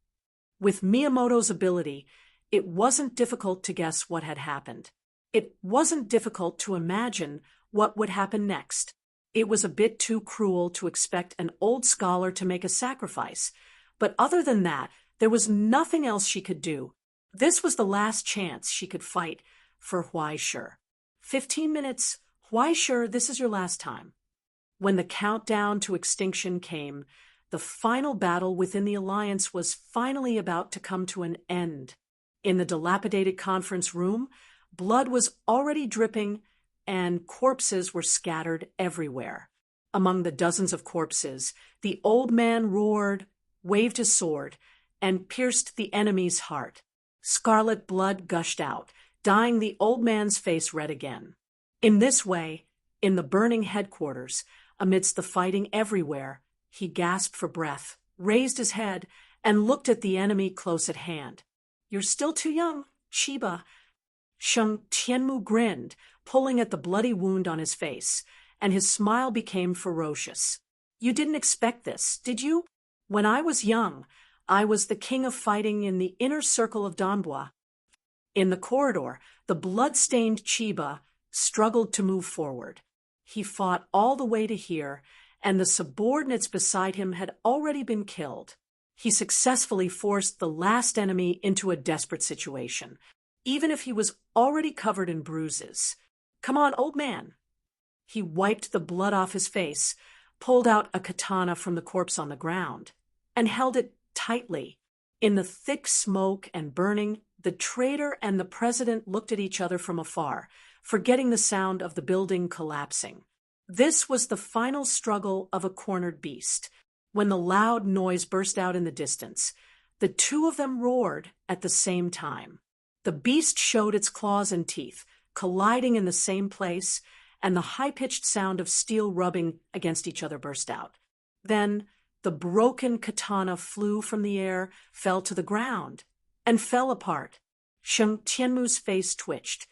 With Miyamoto's ability, it wasn't difficult to guess what had happened. It wasn't difficult to imagine what would happen next. It was a bit too cruel to expect an old scholar to make a sacrifice, but other than that, there was nothing else she could do. This was the last chance she could fight for Huaishur. 15 minutes, Huaishur, this is your last time. When the countdown to extinction came, the final battle within the Alliance was finally about to come to an end. In the dilapidated conference room, blood was already dripping and corpses were scattered everywhere. Among the dozens of corpses, the old man roared, waved his sword, and pierced the enemy's heart. Scarlet blood gushed out, dyeing the old man's face red again. In this way, in the burning headquarters, amidst the fighting everywhere, he gasped for breath, raised his head, and looked at the enemy close at hand. "You're still too young, Chiba." Sheng Tianmu grinned, pulling at the bloody wound on his face, and his smile became ferocious. "You didn't expect this, did you? When I was young, I was the king of fighting in the inner circle of Danbua." In the corridor, the blood-stained Chiba struggled to move forward. He fought all the way to here, and the subordinates beside him had already been killed. He successfully forced the last enemy into a desperate situation, even if he was already covered in bruises. "Come on, old man." He wiped the blood off his face, pulled out a katana from the corpse on the ground, and held it tightly. In the thick smoke and burning, the traitor and the president looked at each other from afar, forgetting the sound of the building collapsing. This was the final struggle of a cornered beast. When the loud noise burst out in the distance, the two of them roared at the same time. The beast showed its claws and teeth, colliding in the same place, and the high-pitched sound of steel rubbing against each other burst out. Then the broken katana flew from the air, fell to the ground, and fell apart. Sheng Tianmu's face twitched.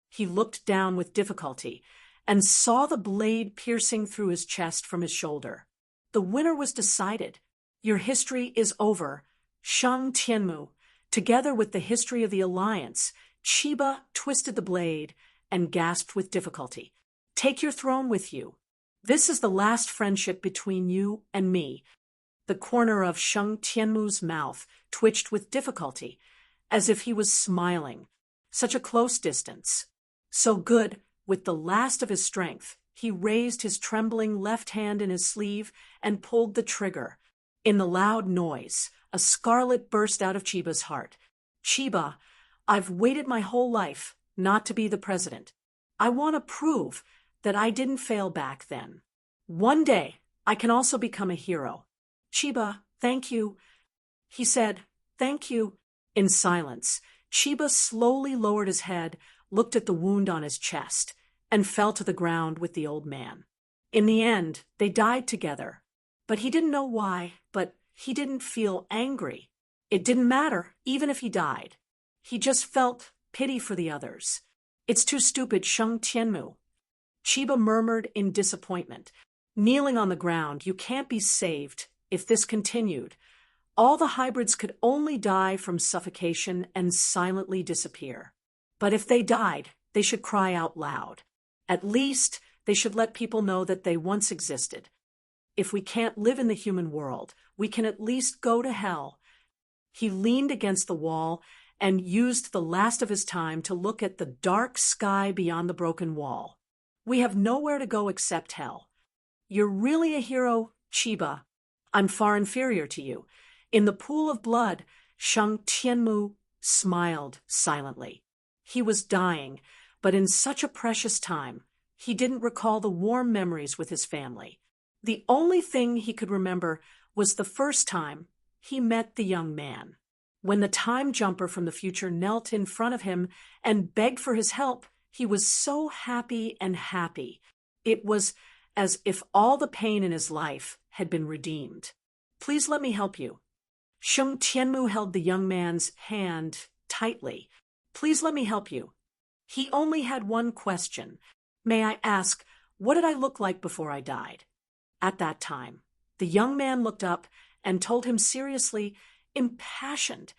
He looked down with difficulty and saw the blade piercing through his chest from his shoulder. The winner was decided. Your history is over. Sheng Tianmu, together with the history of the Alliance, Chiba twisted the blade and gasped with difficulty. Take your throne with you. This is the last friendship between you and me. The corner of Sheng Tianmu's mouth twitched with difficulty, as if he was smiling. Such a close distance. So good, with the last of his strength, he raised his trembling left hand in his sleeve and pulled the trigger. In the loud noise, a scarlet burst out of Chiba's heart. "Chiba, I've waited my whole life not to be the president. I want to prove that I didn't fail back then. One day, I can also become a hero." "Chiba, thank you." He said, "Thank you." In silence, Chiba slowly lowered his head, looked at the wound on his chest, and fell to the ground with the old man. In the end, they died together. But he didn't know why, but he didn't feel angry. It didn't matter, even if he died. He just felt pity for the others. "It's too stupid, Sheng Tianmu." Chiba murmured in disappointment. Kneeling on the ground, "You can't be saved if this continued. All the hybrids could only die from suffocation and silently disappear. But if they died, they should cry out loud. At least, they should let people know that they once existed. If we can't live in the human world, we can at least go to hell. He leaned against the wall and used the last of his time to look at the dark sky beyond the broken wall. We have nowhere to go except hell. You're really a hero, Chiba. I'm far inferior to you. In the pool of blood, Shang Tianmu smiled silently. He was dying, but in such a precious time, he didn't recall the warm memories with his family. The only thing he could remember was the first time he met the young man. When the time jumper from the future knelt in front of him and begged for his help, he was so happy and happy. It was as if all the pain in his life had been redeemed. Please let me help you. Sheng Tianmu held the young man's hand tightly. Please let me help you. He only had one question. May I ask, what did I look like before I died? At that time, the young man looked up and told him seriously, impassioned.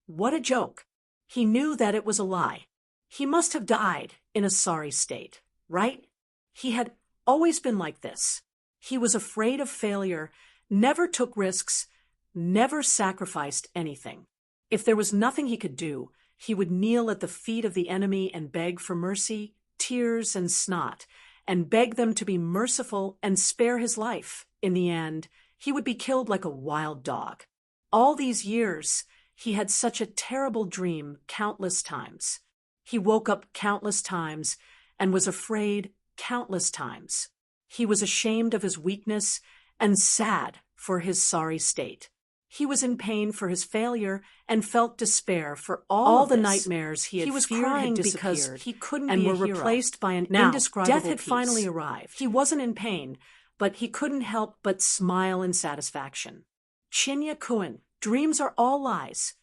What a joke. He knew that it was a lie. He must have died in a sorry state, right? He had always been like this. He was afraid of failure, never took risks, never sacrificed anything. If there was nothing he could do, he would kneel at the feet of the enemy and beg for mercy, tears and snot, and beg them to be merciful and spare his life. In the end, he would be killed like a wild dog. All these years, he had such a terrible dream countless times. He woke up countless times and was afraid countless times. He was ashamed of his weakness and sad for his sorry state. He was in pain for his failure and felt despair for all the nightmares he was crying because he couldn't and were replaced by an indescribable death had finally arrived. He wasn't in pain, but he couldn't help but smile in satisfaction. Chinya Kun, dreams are all lies.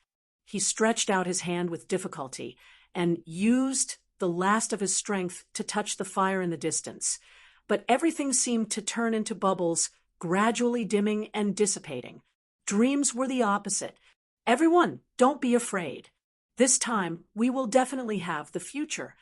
He stretched out his hand with difficulty and used the last of his strength to touch the fire in the distance. But everything seemed to turn into bubbles, gradually dimming and dissipating. Dreams were the opposite. Everyone, don't be afraid. This time, we will definitely have the future.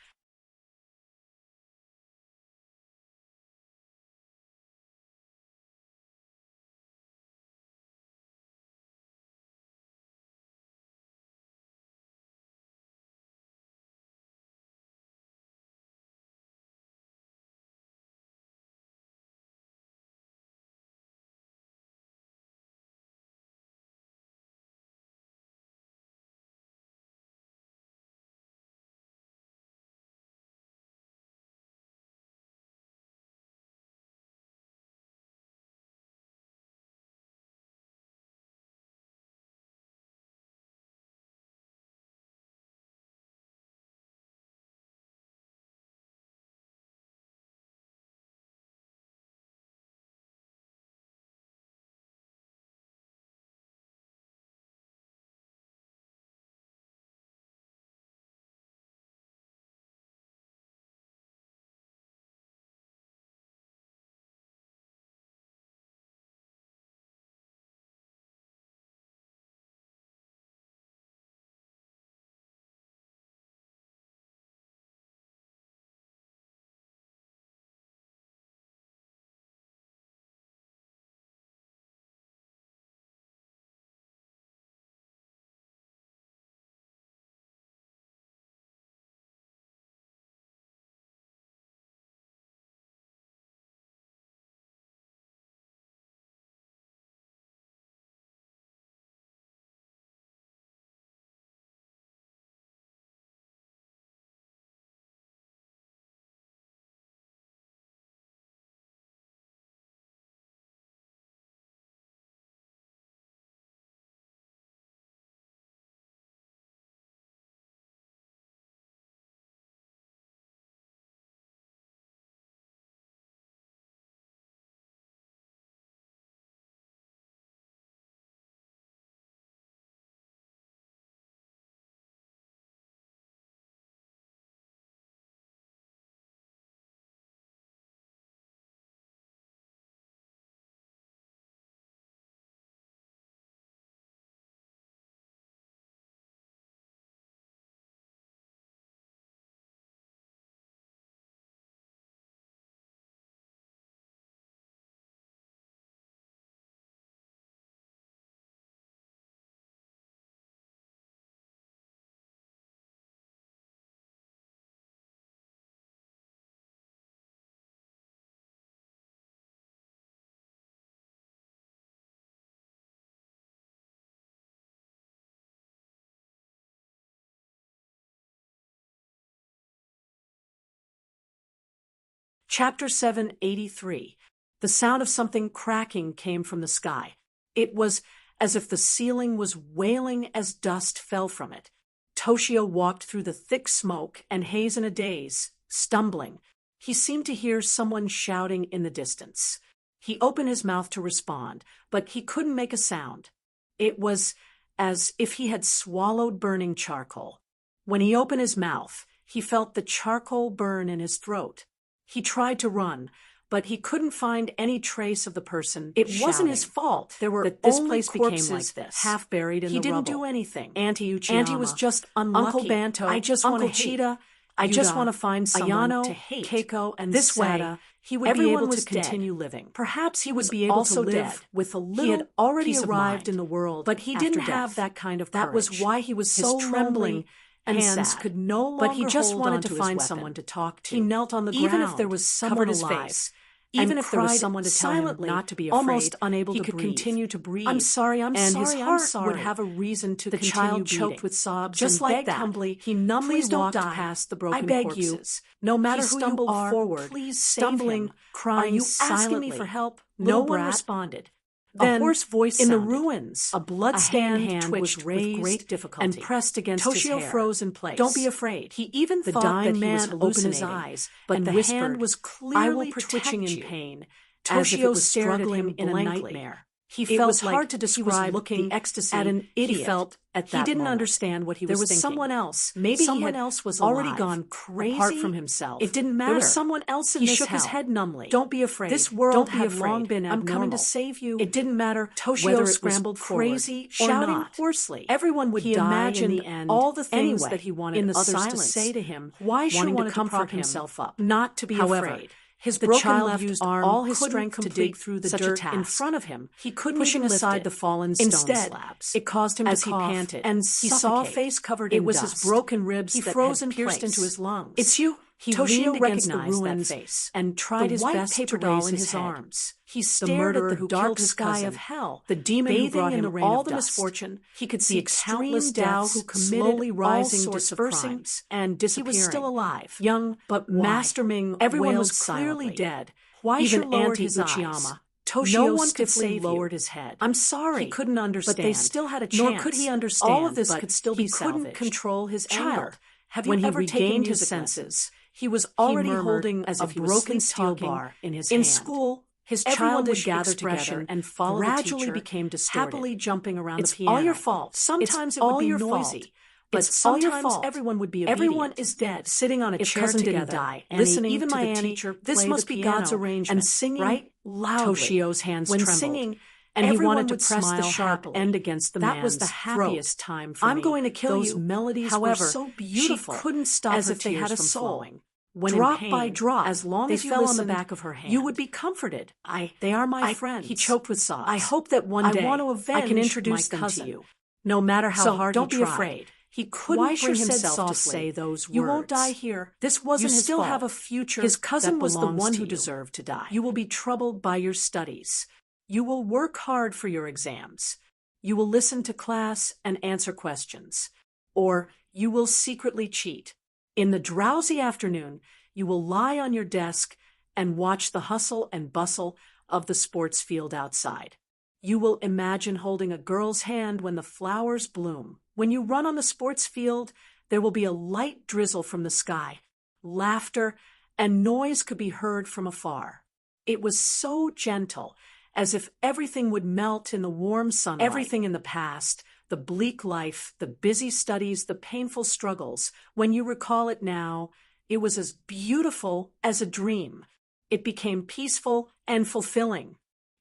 Chapter 783. The sound of something cracking came from the sky. It was as if the ceiling was wailing as dust fell from it. Toshio walked through the thick smoke and haze in a daze, stumbling. He seemed to hear someone shouting in the distance. He opened his mouth to respond, but he couldn't make a sound. It was as if he had swallowed burning charcoal. When he opened his mouth, he felt the charcoal burn in his throat. He tried to run, but he couldn't find any trace of the person It shouting. wasn't his fault. There were that this only place became corpses like this. half buried in He the didn't rubble. do anything. Auntie Uchiyama, Auntie was just unlucky. Uncle Banto, I just Uncle want to hate. Cheetah, I just Yuda, want to find someone Ayano, to hate. Keiko, and This way, Sada. he would be Everyone able to was dead. continue living. Perhaps he would was be able also to live dead. with a little He had already peace of arrived mind. in the world, but he after didn't death. have that kind of courage. That was why he was His so trembling lonely and hands sad. could no longer But he just hold wanted onto to his find weapon. someone to talk to. He knelt on the even ground, if there was someone covered his alive. face, Even and if there was cried someone to tell him silently, not to be afraid, almost unable he to could breathe. continue to breathe. I'm sorry, I'm and sorry, his I'm heart sorry. would have a reason to The continue child beating. choked with sobs Just and like begged that, humbly, he numbly "Please don't walked die. past the I broken beg corpses. you. No matter He who stumbled you are, forward, please save stumbling, him. crying Are you silently. asking me for help? No little one brat?" responded. A Then, hoarse voice in the sounded. ruins, A blood-stained hand twitched was with raised great difficulty and pressed against his Toshio hair. froze in place. "Don't be afraid." He even The thought dying that he was man opened his hallucinating, eyes, but and the whispered, hand was "I clearly will protect twitching in you." pain, as if it Toshio was stared at struggling him in a blankly. nightmare. He It felt was like hard to he was describe looking the ecstasy at an idiot. he felt at that He didn't moment. understand what he There was was thinking. someone else. Maybe Someone he had else was already alive, gone crazy apart from himself. It didn't matter. There was someone else in He this shook his hell. head numbly. Don't be afraid. This world Don't be had afraid. long been I'm coming to abnormal. save you. It didn't matter Toshio whether it was scrambled crazy forward, or shouting not. hoarsely. Everyone would He die imagined in the end. all the things Anyway, that he wanted in the others to silence, say to him, Huaisha wanting wanted to comfort prop himself up, not to be However, afraid. his The broken child left used arm all his couldn't strength to complete dig through the such a dirt in task. front of him. He couldn't pushing even lift aside it. the fallen stone Instead, slabs. it caused him As to he cough panted and he saw a suffocate. face covered It in was dust. his broken ribs He that froze had in pierced place. into his lungs. "It's you." He Toshio leaned against the recognized that ruins face and tried the his white best paper to doll raise in his his head. arms. He The stared murderer at the who dark killed his sky cousin, of hell, the demon who bathing brought in him the rain all of the dust. misfortune. He could The see countless extreme Tao deaths who committed slowly rising, all sorts dispersing, of crimes and He disappearing. was still alive, Young, but why? Master Ming Everyone wailed was clearly silently. dead. Huaisha Even lowered Auntie his Uchiyama. eyes. Toshio No one could stiffly save lowered you. his head. I'm sorry. He couldn't understand. But they still had a Nor chance. could he understand. All of this but could still he be couldn't salvaged. control his Child, anger. have When you he ever taken regained his music senses, lessons? he was He already murmured holding as a if he was broken sleep-talking steel bar in his in hand. school, His everyone would childish gather expression together and follow the gradually teacher, became distorted. happily jumping around It's the piano. all your fault. Sometimes It's it would all be your noisy, fault. but It's all your sometimes fault. everyone would be obedient. Everyone is dead, sitting on a If chair cousin together, didn't die, listening even to my the Annie, teacher this play must the be piano God's arrangement, and singing right? loudly. Toshio's hands when trembled, singing, and he everyone wanted to would press the smile sharp happily. end against the That was the man's happiest throat. time for I'm me. going to kill Those you. melodies However, were so beautiful. she couldn't stop as her if they had a tears from soul. flowing. When Drop in by pain, drop, as long they as you fell on the listened, back of her hand. you would be comforted. They are my friends. He choked with sobs. I hope that one day I want to avenge I can introduce my them cousin. to you, no matter how So hard don't he be tried. afraid. He couldn't Huaisha bring said himself to softly, say those words. "You won't die here. This wasn't You his still fault. have a future His cousin that was the belongs one to who you. deserved to die. You will be troubled by your studies. You will work hard for your exams. You will listen to class and answer questions. Or you will secretly cheat. In the drowsy afternoon, you will lie on your desk and watch the hustle and bustle of the sports field outside. You will imagine holding a girl's hand when the flowers bloom. When you run on the sports field, there will be a light drizzle from the sky. Laughter and noise could be heard from afar. It was so gentle, as if everything would melt in the warm sunlight. Everything in the past, the bleak life, the busy studies, the painful struggles, when you recall it now, it was as beautiful as a dream. It became peaceful and fulfilling.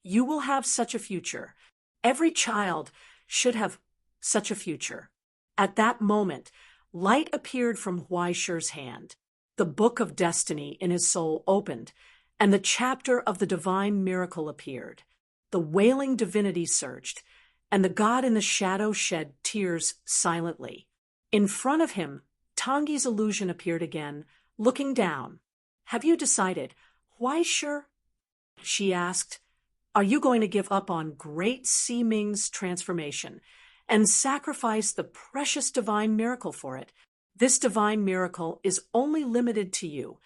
You will have such a future. Every child should have such a future. At that moment, light appeared from Huaisha's hand. The book of destiny in his soul opened, and the chapter of the divine miracle appeared. The wailing divinity surged, and the god in the shadow shed tears silently. In front of him, Tangi's illusion appeared again, looking down. "Have you decided, Huaisha?" she asked. "Are you going to give up on great Si Ming's transformation and sacrifice the precious divine miracle for it? This divine miracle is only limited to you.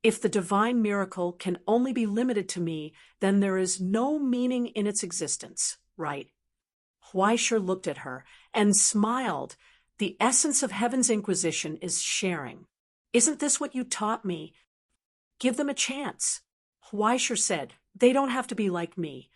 If the divine miracle can only be limited to me, then there is no meaning in its existence, right? Huaisher looked at her and smiled. The essence of heaven's inquisition is sharing. Isn't this what you taught me? Give them a chance. Huaisher said, they don't have to be like me.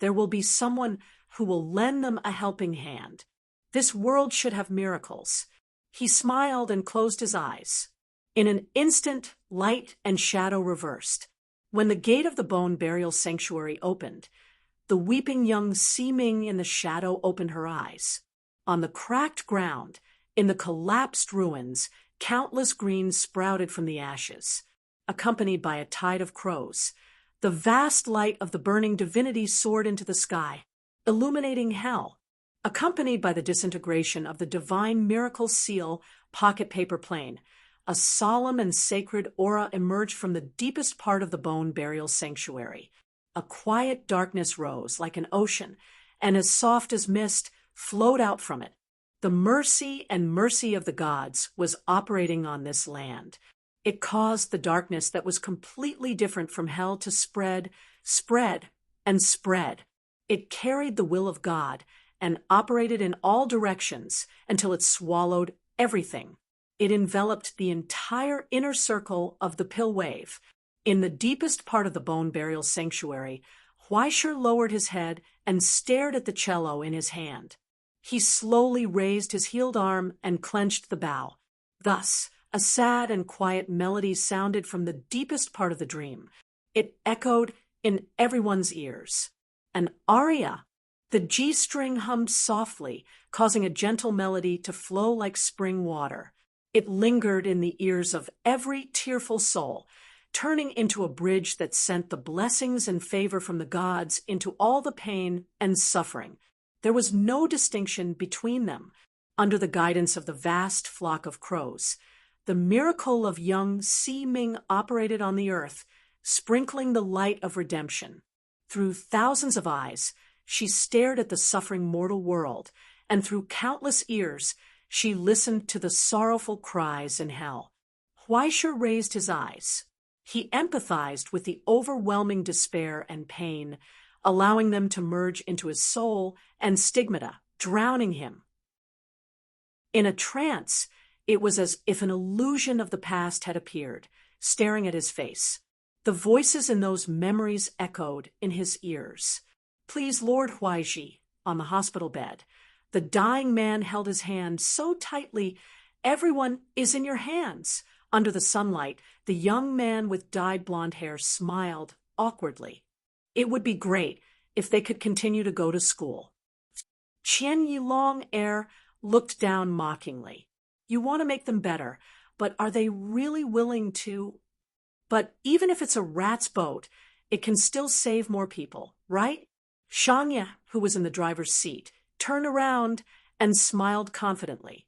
There will be someone who will lend them a helping hand. This world should have miracles. He smiled and closed his eyes. In an instant, light and shadow reversed. When the gate of the bone burial sanctuary opened, the weeping young Ximing in the shadow opened her eyes. On the cracked ground, in the collapsed ruins, countless greens sprouted from the ashes, accompanied by a tide of crows. The vast light of the burning divinity soared into the sky, illuminating hell, accompanied by the disintegration of the divine miracle seal pocket paper plane. A solemn and sacred aura emerged from the deepest part of the bone burial sanctuary. A quiet darkness rose like an ocean, and as soft as mist flowed out from it. The mercy and mercy of the gods was operating on this land. It caused the darkness that was completely different from hell to spread, and spread. It carried the will of God and operated in all directions until it swallowed everything. It enveloped the entire inner circle of the pill wave. In the deepest part of the bone burial sanctuary, Huaisher lowered his head and stared at the cello in his hand. He slowly raised his healed arm and clenched the bow. Thus, a sad and quiet melody sounded from the deepest part of the dream. It echoed in everyone's ears. An aria. The G-string hummed softly, causing a gentle melody to flow like spring water. It lingered in the ears of every tearful soul, turning into a bridge that sent the blessings and favor from the gods into all the pain and suffering. There was no distinction between them. Under the guidance of the vast flock of crows, the miracle of young Ximing operated on the earth, sprinkling the light of redemption. Through thousands of eyes, she stared at the suffering mortal world, and through countless ears, she listened to the sorrowful cries in hell. Huaisher raised his eyes. He empathized with the overwhelming despair and pain, allowing them to merge into his soul and stigmata, drowning him. In a trance, it was as if an illusion of the past had appeared, staring at his face. The voices in those memories echoed in his ears. Please, Lord Huaiji, on the hospital bed. The dying man held his hand so tightly. Everyone is in your hands. Under the sunlight, the young man with dyed blonde hair smiled awkwardly. It would be great if they could continue to go to school. Qian Yilong Air looked down mockingly. You want to make them better, but are they really willing to? But even if it's a rat's boat, it can still save more people, right? Shangya, who was in the driver's seat, turned around and smiled confidently.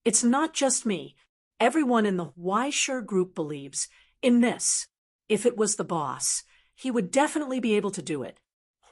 It's not just me. Everyone in the Huaisher group believes in this. If it was the boss, he would definitely be able to do it.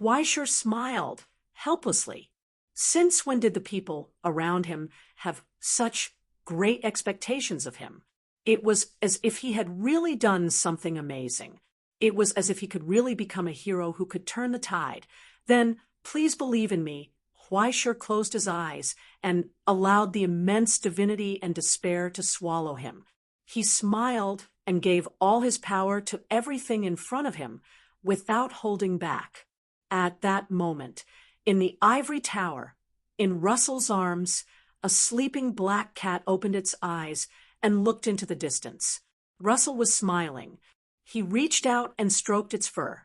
Huaisher smiled helplessly. Since when did the people around him have such great expectations of him? It was as if he had really done something amazing. It was as if he could really become a hero who could turn the tide. Then, please believe in me. Huaisher closed his eyes and allowed the immense divinity and despair to swallow him. He smiled and gave all his power to everything in front of him without holding back. At that moment, in the ivory tower, in Russell's arms, a sleeping black cat opened its eyes and looked into the distance. Russell was smiling. He reached out and stroked its fur.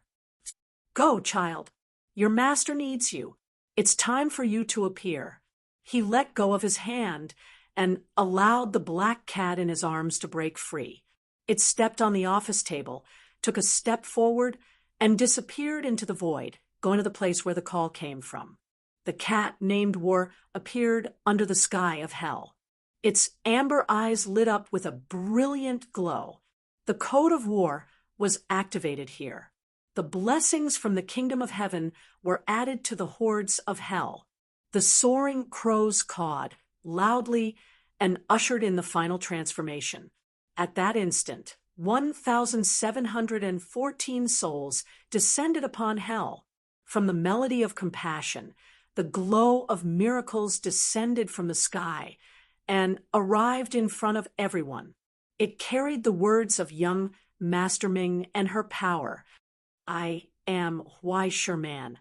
Go, child. Your master needs you. It's time for you to appear. He let go of his hand and allowed the black cat in his arms to break free. It stepped on the office table, took a step forward, and disappeared into the void, going to the place where the call came from. The cat, named War, appeared under the sky of hell. Its amber eyes lit up with a brilliant glow. The code of war was activated here. The blessings from the kingdom of heaven were added to the hordes of hell. The soaring crows cawed loudly and ushered in the final transformation. At that instant, 1,714 souls descended upon hell. From the melody of compassion, the glow of miracles descended from the sky and arrived in front of everyone. It carried the words of young Master Ming and her power. I am Huai Man.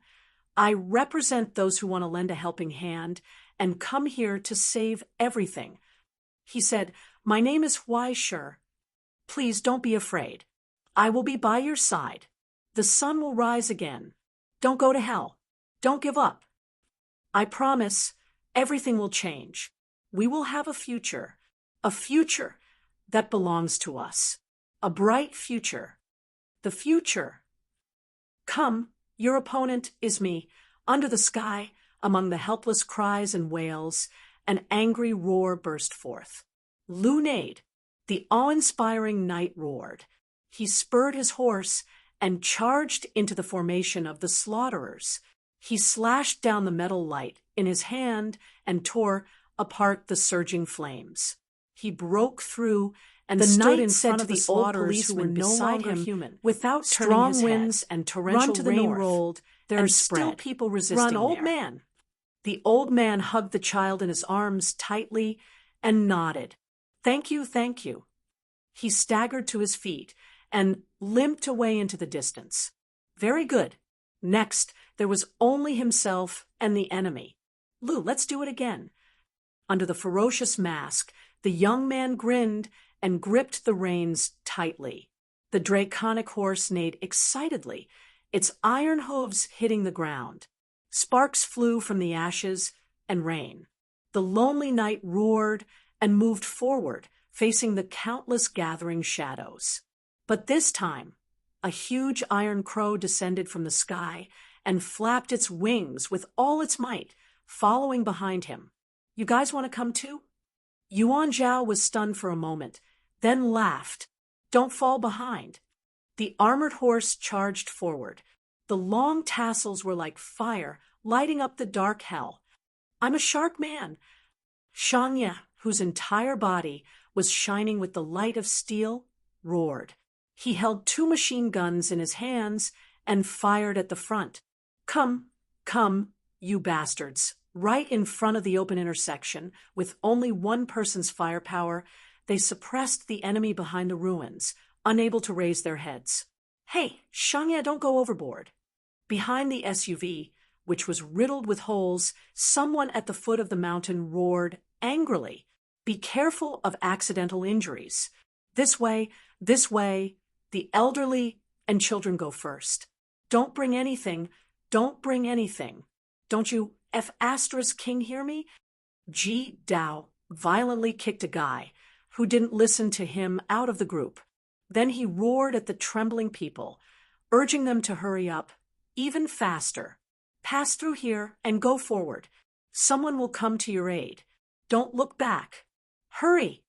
I represent those who want to lend a helping hand and come here to save everything. He said, "My name is Huai Shi. Please don't be afraid. I will be by your side. The sun will rise again. Don't go to hell. Don't give up. I promise everything will change. We will have a future that belongs to us, a bright future. The future. Come, your opponent is me." Under the sky, among the helpless cries and wails, an angry roar burst forth. Lunade, the awe-inspiring knight, roared. He spurred his horse and charged into the formation of the slaughterers. He slashed down the metal light in his hand and tore apart the surging flames. He broke through and stood in front of the old policemen beside him human. Without strong winds and torrential rain rolled, there are still people resisting. Run, old man. The old man hugged the child in his arms tightly and nodded. Thank you, thank you. He staggered to his feet and limped away into the distance. Very good. Next, there was only himself and the enemy. Lou, let's do it again. Under the ferocious mask, the young man grinned and gripped the reins tightly. The draconic horse neighed excitedly, its iron hooves hitting the ground. Sparks flew from the ashes and rain. The lonely knight roared and moved forward, facing the countless gathering shadows. But this time, a huge iron crow descended from the sky and flapped its wings with all its might, following behind him. You guys want to come too? Yuan Zhao was stunned for a moment, then laughed. Don't fall behind. The armored horse charged forward. The long tassels were like fire, lighting up the dark hell. I'm a shark man. Shangye, whose entire body was shining with the light of steel, roared. He held 2 machine guns in his hands and fired at the front. Come, you bastards. Right in front of the open intersection, with only one person's firepower, they suppressed the enemy behind the ruins, unable to raise their heads. Hey, Shangye, don't go overboard. Behind the SUV, which was riddled with holes, someone at the foot of the mountain roared angrily. Be careful of accidental injuries. This way, the elderly and children go first. Don't bring anything. Don't you F***king hear me? Ji Dao violently kicked a guy who didn't listen to him out of the group. Then he roared at the trembling people, urging them to hurry up, even faster. Pass through here and go forward. Someone will come to your aid. Don't look back. Hurry!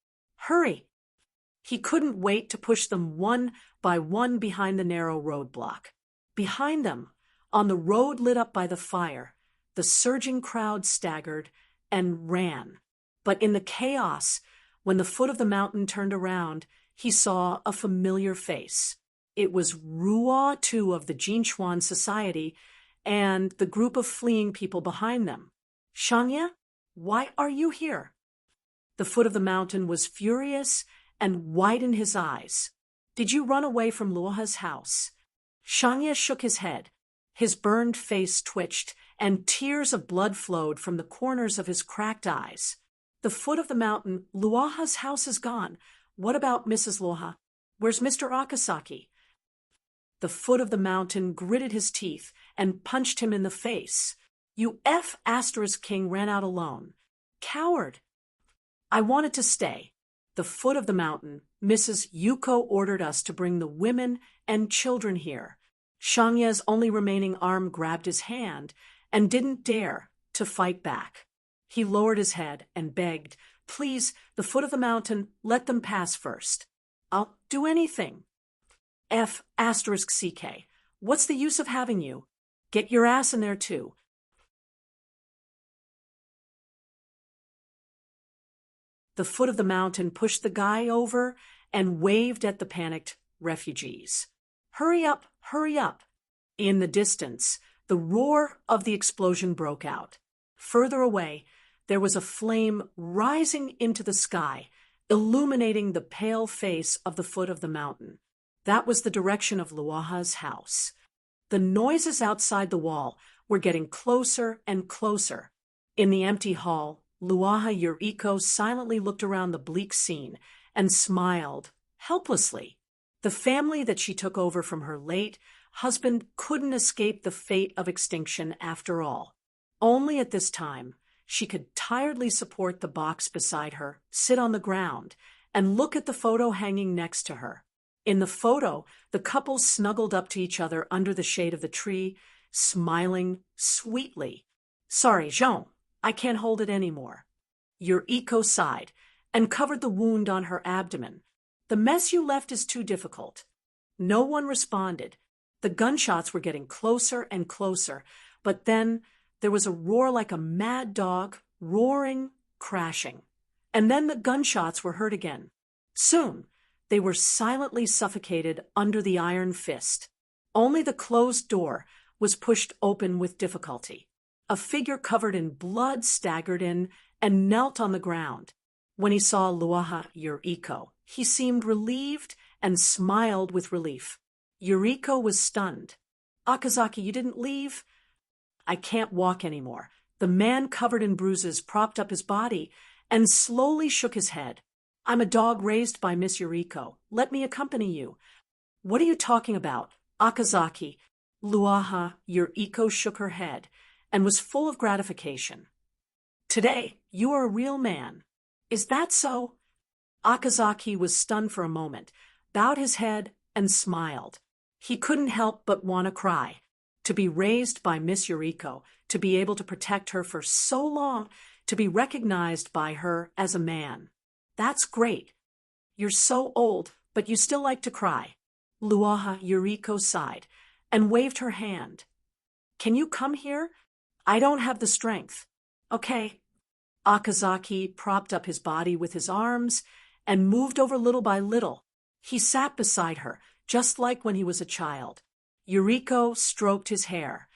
He couldn't wait to push them one by one behind the narrow roadblock. Behind them, on the road lit up by the fire, the surging crowd staggered and ran. But in the chaos, when the foot of the mountain turned around, he saw a familiar face. It was Ruo Tu of the Jinchuan Society and the group of fleeing people behind them. Shangye, why are you here? The foot of the mountain was furious and widened his eyes. Did you run away from Luoha's house? Shangye shook his head. His burned face twitched, and tears of blood flowed from the corners of his cracked eyes. The foot of the mountain, Luoha's house is gone. What about Mrs. Luoha? Where's Mr. Akasaki? The foot of the mountain gritted his teeth and punched him in the face. You King ran out alone. Coward! I wanted to stay. The foot of the mountain, Mrs. Yuko ordered us to bring the women and children here. Shangye's only remaining arm grabbed his hand and didn't dare to fight back. He lowered his head and begged, please, the foot of the mountain, let them pass first. I'll do anything. F***CK. What's the use of having you? Get your ass in there too. The foot of the mountain pushed the guy over and waved at the panicked refugees. "Hurry up, hurry up!" In the distance, the roar of the explosion broke out. Further away, there was a flame rising into the sky, illuminating the pale face of the foot of the mountain. That was the direction of Luaha's house. The noises outside the wall were getting closer and closer. In the empty hall, Luaha Yuriko silently looked around the bleak scene and smiled helplessly. The family that she took over from her late husband couldn't escape the fate of extinction after all. Only at this time, she could tiredly support the box beside her, sit on the ground, and look at the photo hanging next to her. In the photo, the couple snuggled up to each other under the shade of the tree, smiling sweetly. "Sorry, Jean, I can't hold it anymore." Yuriko sighed and covered the wound on her abdomen. "The mess you left is too difficult." No one responded. The gunshots were getting closer and closer, but then there was a roar like a mad dog, roaring, crashing. And then the gunshots were heard again. Soon, they were silently suffocated under the iron fist. Only the closed door was pushed open with difficulty. A figure covered in blood staggered in and knelt on the ground. When he saw Luaha Yuriko, he seemed relieved and smiled with relief. Yuriko was stunned. "Akazaki, you didn't leave?" "I can't walk anymore." The man covered in bruises propped up his body and slowly shook his head. "I'm a dog raised by Miss Yuriko. Let me accompany you." "What are you talking about, Akazaki?" Luaha Yuriko shook her head and was full of gratification. "Today, you are a real man." "Is that so?" Akazaki was stunned for a moment, bowed his head, and smiled. He couldn't help but want to cry. To be raised by Miss Yuriko, to be able to protect her for so long, to be recognized by her as a man. That's great. You're so old, but you still like to cry. Luaha Yuriko sighed and waved her hand. "Can you come here? I don't have the strength." "Okay." Akazaki propped up his body with his arms and moved over little by little. He sat beside her, just like when he was a child. Yuriko stroked his hair.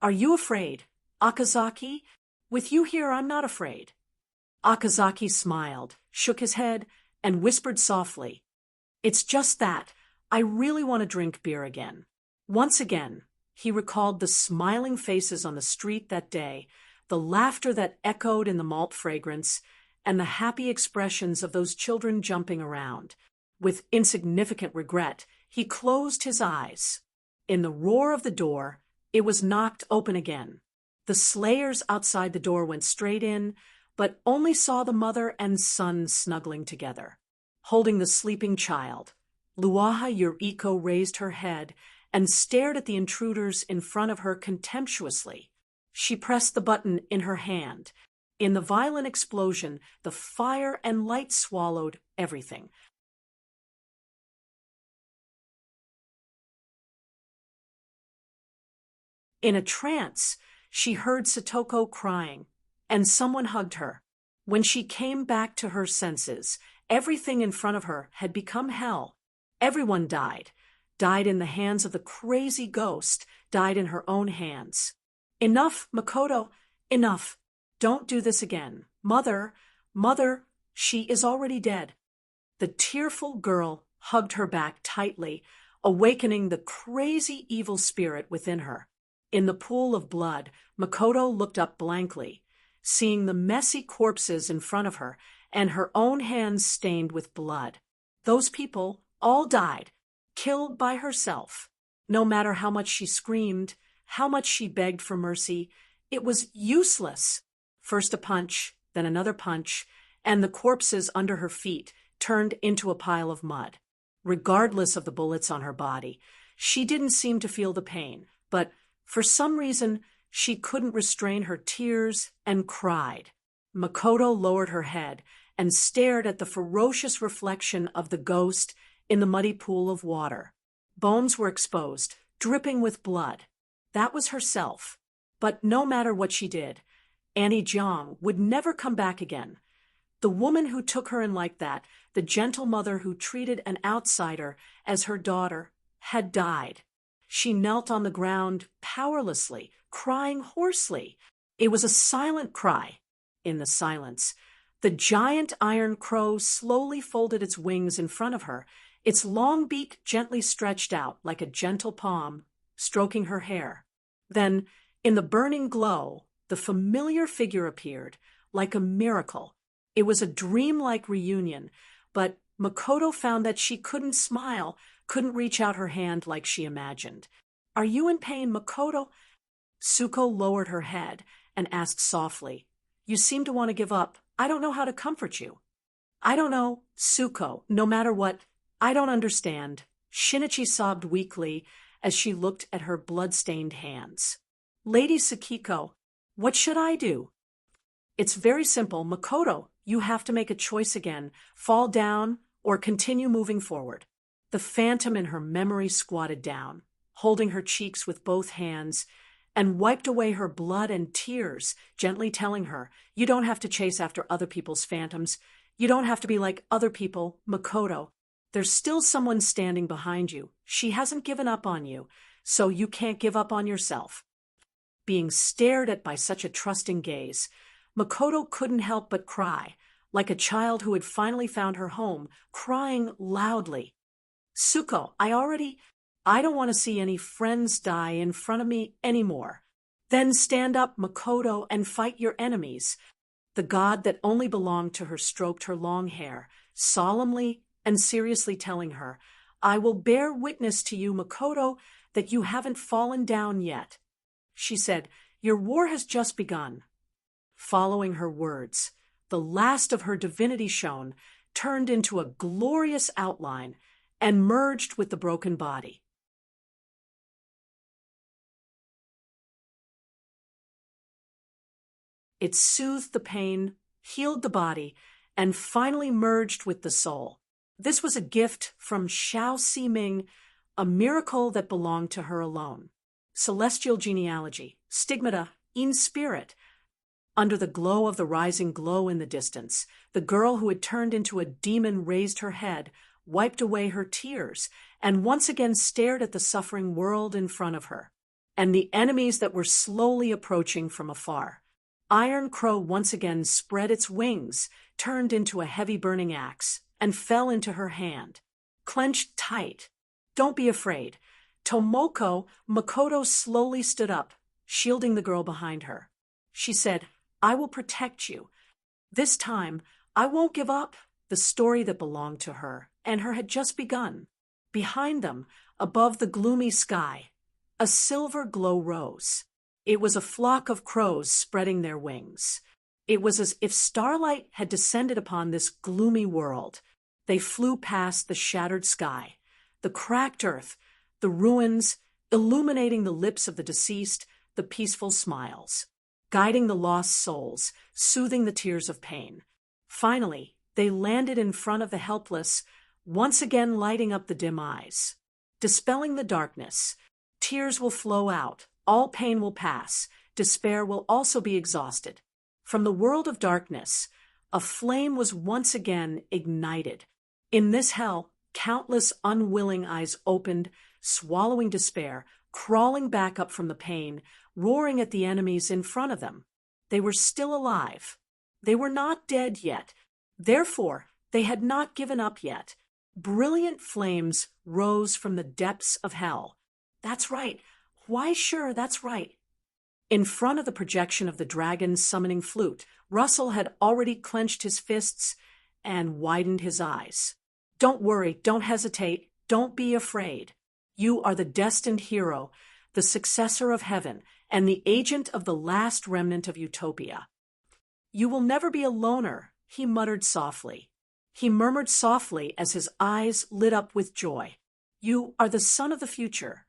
"Are you afraid, Akazaki? With you here, I'm not afraid." Akazaki smiled, shook his head, and whispered softly, "It's just that. I really want to drink beer again." Once again, he recalled the smiling faces on the street that day, the laughter that echoed in the malt fragrance, and the happy expressions of those children jumping around. With insignificant regret, he closed his eyes. In the roar of the door, it was knocked open again. The slayers outside the door went straight in, but only saw the mother and son snuggling together, holding the sleeping child. Luaha Yuriko raised her head and stared at the intruders in front of her contemptuously. She pressed the button in her hand. In the violent explosion, the fire and light swallowed everything. In a trance, she heard Satoko crying, and someone hugged her. When she came back to her senses, everything in front of her had become hell. Everyone died in the hands of the crazy ghost, died in her own hands. "Enough, Makoto, enough. Don't do this again. Mother, she is already dead." The tearful girl hugged her back tightly, awakening the crazy evil spirit within her. In the pool of blood, Makoto looked up blankly, seeing the messy corpses in front of her and her own hands stained with blood. Those people all died, killed by herself. No matter how much she screamed, how much she begged for mercy, it was useless. First a punch, then another punch, and the corpses under her feet turned into a pile of mud. Regardless of the bullets on her body, she didn't seem to feel the pain, but for some reason, she couldn't restrain her tears and cried. Makoto lowered her head and stared at the ferocious reflection of the ghost in the muddy pool of water. Bones were exposed, dripping with blood. That was herself. But no matter what she did, Annie Jiang would never come back again. The woman who took her in like that, the gentle mother who treated an outsider as her daughter, had died. She knelt on the ground powerlessly, crying hoarsely. It was a silent cry. In the silence, the giant iron crow slowly folded its wings in front of her, its long beak gently stretched out like a gentle palm, stroking her hair. Then, in the burning glow, the familiar figure appeared, like a miracle. It was a dreamlike reunion, but Makoto found that she couldn't smile, couldn't reach out her hand like she imagined. "Are you in pain, Makoto?" Suko lowered her head and asked softly, "You seem to want to give up. I don't know how to comfort you." "I don't know, Suko, no matter what. I don't understand." Shinichi sobbed weakly as she looked at her blood-stained hands. "Lady Sakiko, what should I do?" "It's very simple, Makoto. You have to make a choice again, fall down or continue moving forward." The phantom in her memory squatted down, holding her cheeks with both hands, and wiped away her blood and tears, gently telling her, "You don't have to chase after other people's phantoms. You don't have to be like other people, Makoto. There's still someone standing behind you. She hasn't given up on you, so you can't give up on yourself." Being stared at by such a trusting gaze, Makoto couldn't help but cry, like a child who had finally found her home, crying loudly. "Suko, I don't want to see any friends die in front of me anymore." "Then stand up, Makoto, and fight your enemies." The god that only belonged to her stroked her long hair, solemnly and seriously telling her, "I will bear witness to you, Makoto, that you haven't fallen down yet." She said, "Your war has just begun." Following her words, the last of her divinity shone, turned into a glorious outline, and merged with the broken body. It soothed the pain, healed the body, and finally merged with the soul. This was a gift from Xiao Ximing, a miracle that belonged to her alone. Celestial genealogy, stigmata, in spirit. Under the glow of the rising glow in the distance, the girl who had turned into a demon raised her head, wiped away her tears, and once again stared at the suffering world in front of her, and the enemies that were slowly approaching from afar. Iron Crow once again spread its wings, turned into a heavy burning axe, and fell into her hand, clenched tight. "Don't be afraid." Makoto slowly stood up, shielding the girl behind her. She said, "I will protect you. This time, I won't give up." The story that belonged to her and her had just begun. Behind them, above the gloomy sky, a silver glow rose. It was a flock of crows spreading their wings. It was as if starlight had descended upon this gloomy world. They flew past the shattered sky, the cracked earth, the ruins, illuminating the lips of the deceased, the peaceful smiles, guiding the lost souls, soothing the tears of pain. Finally, they landed in front of the helpless, once again lighting up the dim eyes. Dispelling the darkness, tears will flow out, all pain will pass, despair will also be exhausted. From the world of darkness, a flame was once again ignited. In this hell, countless unwilling eyes opened, swallowing despair, crawling back up from the pain, roaring at the enemies in front of them. They were still alive. They were not dead yet. Therefore, they had not given up yet. Brilliant flames rose from the depths of hell. That's right. Why, sure, that's right. In front of the projection of the dragon's summoning flute, Russell had already clenched his fists and widened his eyes. "Don't worry, don't hesitate, don't be afraid. You are the destined hero, the successor of heaven, and the agent of the last remnant of utopia. You will never be a loner," he muttered softly. He murmured softly as his eyes lit up with joy. "You are the son of the future."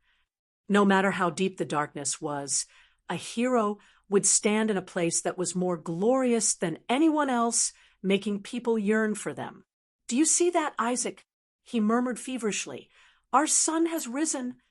No matter how deep the darkness was, a hero would stand in a place that was more glorious than anyone else, making people yearn for them. "Do you see that, Isaac?" he murmured feverishly. "Our sun has risen.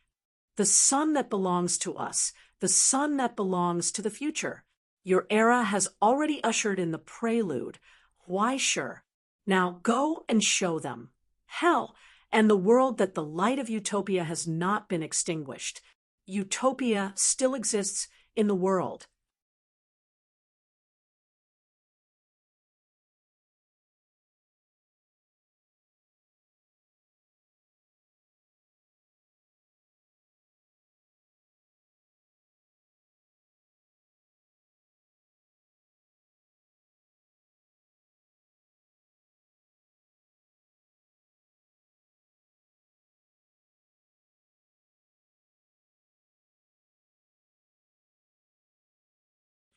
The sun that belongs to us, the sun that belongs to the future. Your era has already ushered in the prelude. Why, sure. Now go and show them. Hell, and the world that the light of utopia has not been extinguished. Utopia still exists in the world.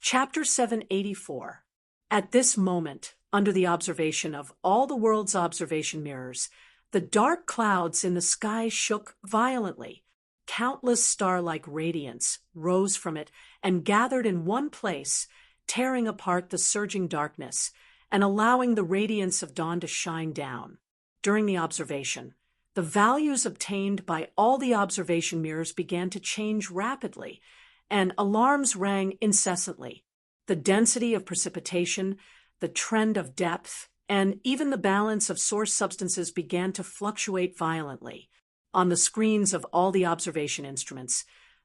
Chapter 784. At this moment, under the observation of all the world's observation mirrors, the dark clouds in the sky shook violently. Countless star-like radiance rose from it and gathered in one place, tearing apart the surging darkness and allowing the radiance of dawn to shine down. During the observation, the values obtained by all the observation mirrors began to change rapidly, and alarms rang incessantly. The density of precipitation, the trend of depth, and even the balance of source substances began to fluctuate violently. On the screens of all the observation instruments,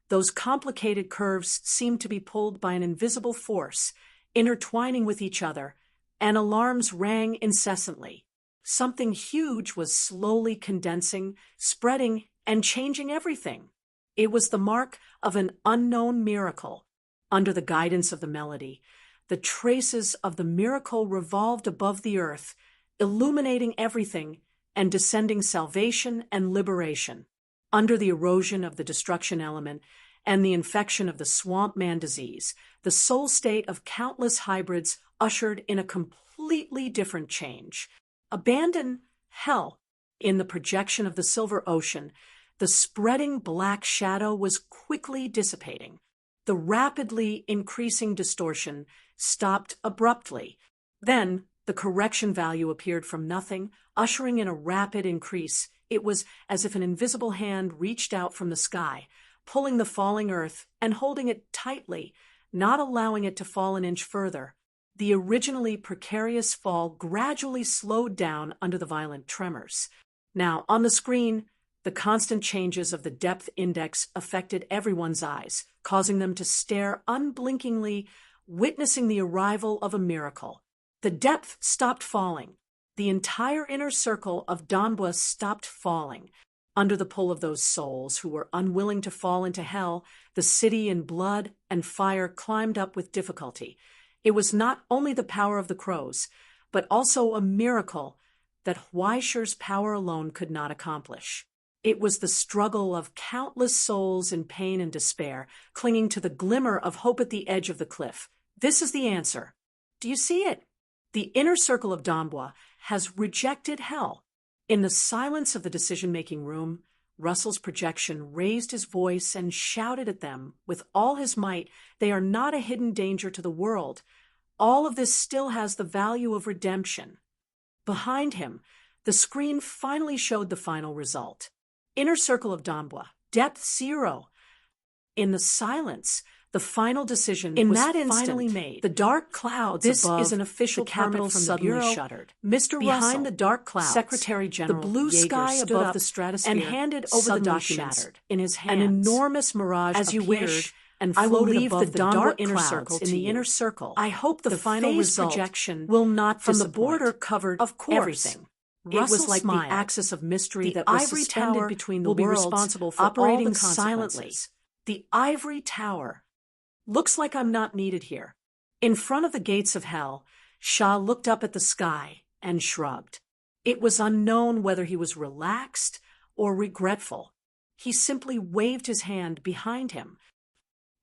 those complicated curves seemed to be pulled by an invisible force, intertwining with each other, and alarms rang incessantly. Something huge was slowly condensing, spreading, and changing everything. It was the mark of an unknown miracle. Under the guidance of the melody, the traces of the miracle revolved above the earth, illuminating everything and descending salvation and liberation. Under the erosion of the destruction element and the infection of the swamp man disease, the soul state of countless hybrids ushered in a completely different change. Abandon hell. In the projection of the silver ocean, the spreading black shadow was quickly dissipating. The rapidly increasing distortion stopped abruptly. Then the correction value appeared from nothing, ushering in a rapid increase. It was as if an invisible hand reached out from the sky, pulling the falling earth and holding it tightly, not allowing it to fall an inch further. The originally precarious fall gradually slowed down under the violent tremors. Now, on the screen, the constant changes of the depth index affected everyone's eyes, causing them to stare unblinkingly, witnessing the arrival of a miracle. The depth stopped falling. The entire inner circle of Donbua stopped falling. Under the pull of those souls who were unwilling to fall into hell, the city in blood and fire climbed up with difficulty. It was not only the power of the crows, but also a miracle that Huaisher's power alone could not accomplish. It was the struggle of countless souls in pain and despair, clinging to the glimmer of hope at the edge of the cliff. This is the answer. Do you see it? The inner circle of Donbua has rejected hell. In the silence of the decision-making room, Russell's projection raised his voice and shouted at them with all his might, "They are not a hidden danger to the world. All of this still has the value of redemption." Behind him, the screen finally showed the final result. Inner circle of Donbua, depth 0. In the silence, the final decision was finally made. The dark clouds above is an official capital suddenly shuttered. Mr. Behind Russell, the dark clouds, Secretary General, the blue sky above the stratosphere, and handed over the documents in his hands. An enormous mirage as you wish, and I will leave the dark inner circle in the inner circle. I hope the final result projection will not from the border covered of course everything. It was like the axis of mystery that was suspended between the worlds, responsible for operating silently. The ivory tower. Looks like I'm not needed here. In front of the gates of hell, Shah looked up at the sky and shrugged. It was unknown whether he was relaxed or regretful. He simply waved his hand behind him.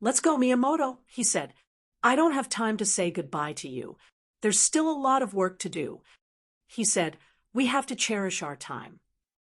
"Let's go, Miyamoto," he said. "I don't have time to say goodbye to you. There's still a lot of work to do." He said, "We have to cherish our time."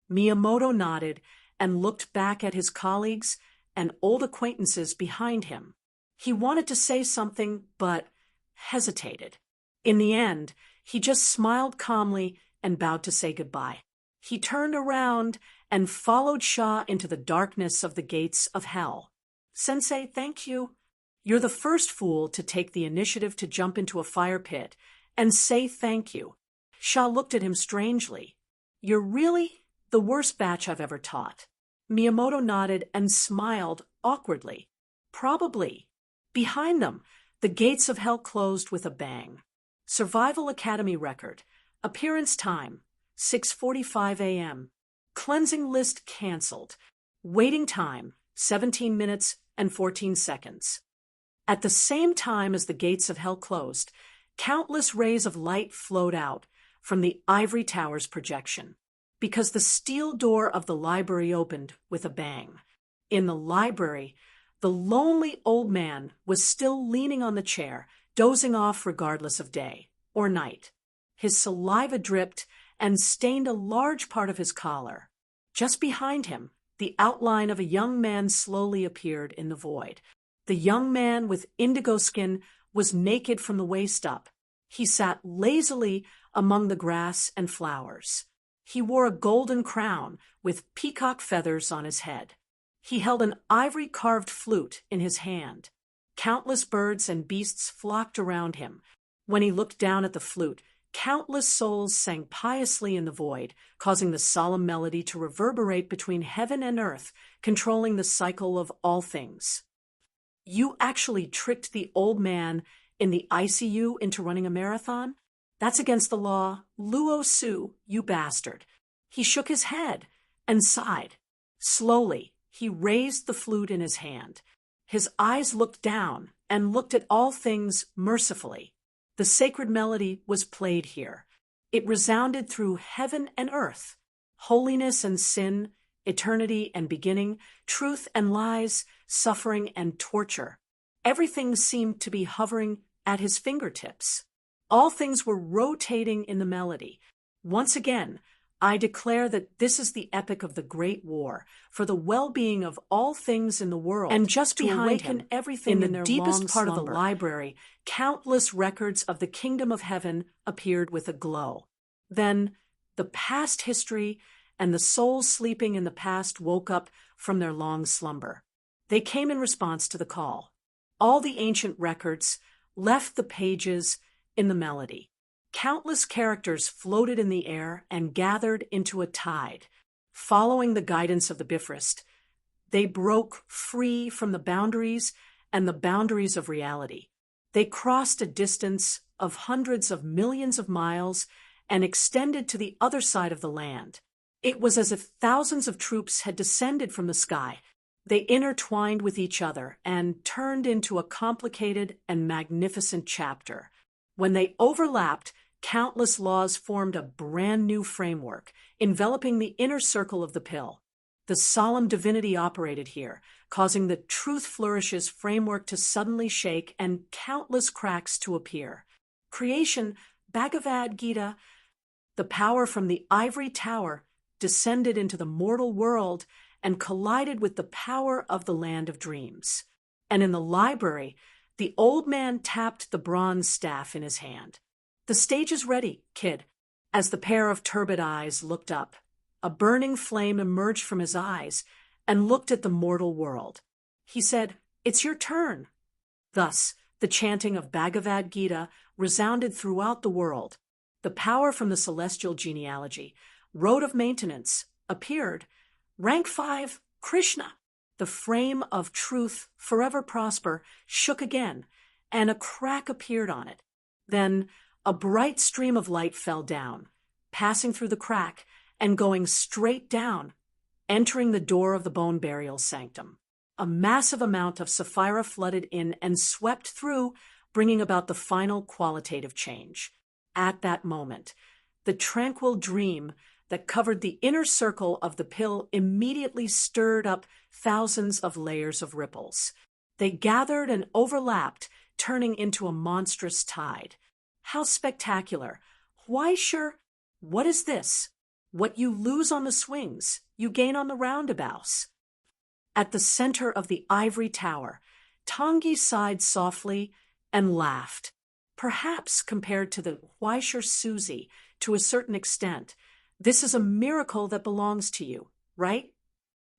Miyamoto nodded and looked back at his colleagues and old acquaintances behind him. He wanted to say something, but hesitated. In the end, he just smiled calmly and bowed to say goodbye. He turned around and followed Shah into the darkness of the gates of hell. "Sensei, thank you. You're the first fool to take the initiative to jump into a fire pit, and say thank you. Sha looked at him strangely. You're really the worst batch I've ever taught. Miyamoto nodded and smiled awkwardly. Probably. Behind them, the gates of hell closed with a bang. Survival Academy record. Appearance time, 6:45 a.m. Cleansing list canceled. Waiting time, 17 minutes and 14 seconds. At the same time as the gates of hell closed, countless rays of light flowed out from the ivory tower's projection, because the steel door of the library opened with a bang. In the library, the lonely old man was still leaning on the chair, dozing off regardless of day or night. His saliva dripped and stained a large part of his collar. Just behind him, the outline of a young man slowly appeared in the void. The young man with indigo skin was naked from the waist up. He sat lazily among the grass and flowers. He wore a golden crown with peacock feathers on his head. He held an ivory-carved flute in his hand. Countless birds and beasts flocked around him. When he looked down at the flute, countless souls sang piously in the void, causing the solemn melody to reverberate between heaven and earth, controlling the cycle of all things. You actually tricked the old man in the ICU into running a marathon? That's against the law. Luo Su, you bastard. He shook his head and sighed. Slowly, he raised the flute in his hand. His eyes looked down and looked at all things mercifully. The sacred melody was played here. It resounded through heaven and earth. Holiness and sin, eternity and beginning, truth and lies, suffering and torture. Everything seemed to be hovering at his fingertips. All things were rotating in the melody. Once again, I declare that this is the epic of the Great War, for the well-being of all things in the world. And just behind him, everything in the deepest part of the library, countless records of the kingdom of heaven appeared with a glow. Then, the past history and the souls sleeping in the past woke up from their long slumber. They came in response to the call. All the ancient records left the pages in the melody. Countless characters floated in the air and gathered into a tide. Following the guidance of the Bifrost, they broke free from the boundaries and the boundaries of reality. They crossed a distance of hundreds of millions of miles and extended to the other side of the land. It was as if thousands of troops had descended from the sky. They intertwined with each other and turned into a complicated and magnificent chapter. When they overlapped, countless laws formed a brand new framework, enveloping the inner circle of the pill. The solemn divinity operated here, causing the truth flourishes framework to suddenly shake and countless cracks to appear. Creation, Bhagavad Gita, the power from the ivory tower descended into the mortal world and collided with the power of the land of dreams. And in the library, the old man tapped the bronze staff in his hand. The stage is ready, kid. As the pair of turbid eyes looked up, a burning flame emerged from his eyes and looked at the mortal world. He said, "It's your turn." Thus, the chanting of Bhagavad Gita resounded throughout the world. The power from the celestial genealogy, road of maintenance, appeared. Rank 5, Krishna. The frame of truth, forever prosper, shook again, and a crack appeared on it. Then a bright stream of light fell down, passing through the crack and going straight down, entering the door of the bone burial sanctum. A massive amount of sapphira flooded in and swept through, bringing about the final qualitative change. At that moment, the tranquil dream that covered the inner circle of the pill immediately stirred up thousands of layers of ripples. They gathered and overlapped, turning into a monstrous tide. How spectacular! Why, sure, what is this? What you lose on the swings, you gain on the roundabouts. At the center of the ivory tower, Tangi sighed softly and laughed. Perhaps compared to the Huaisher Susie, to a certain extent, this is a miracle that belongs to you, right?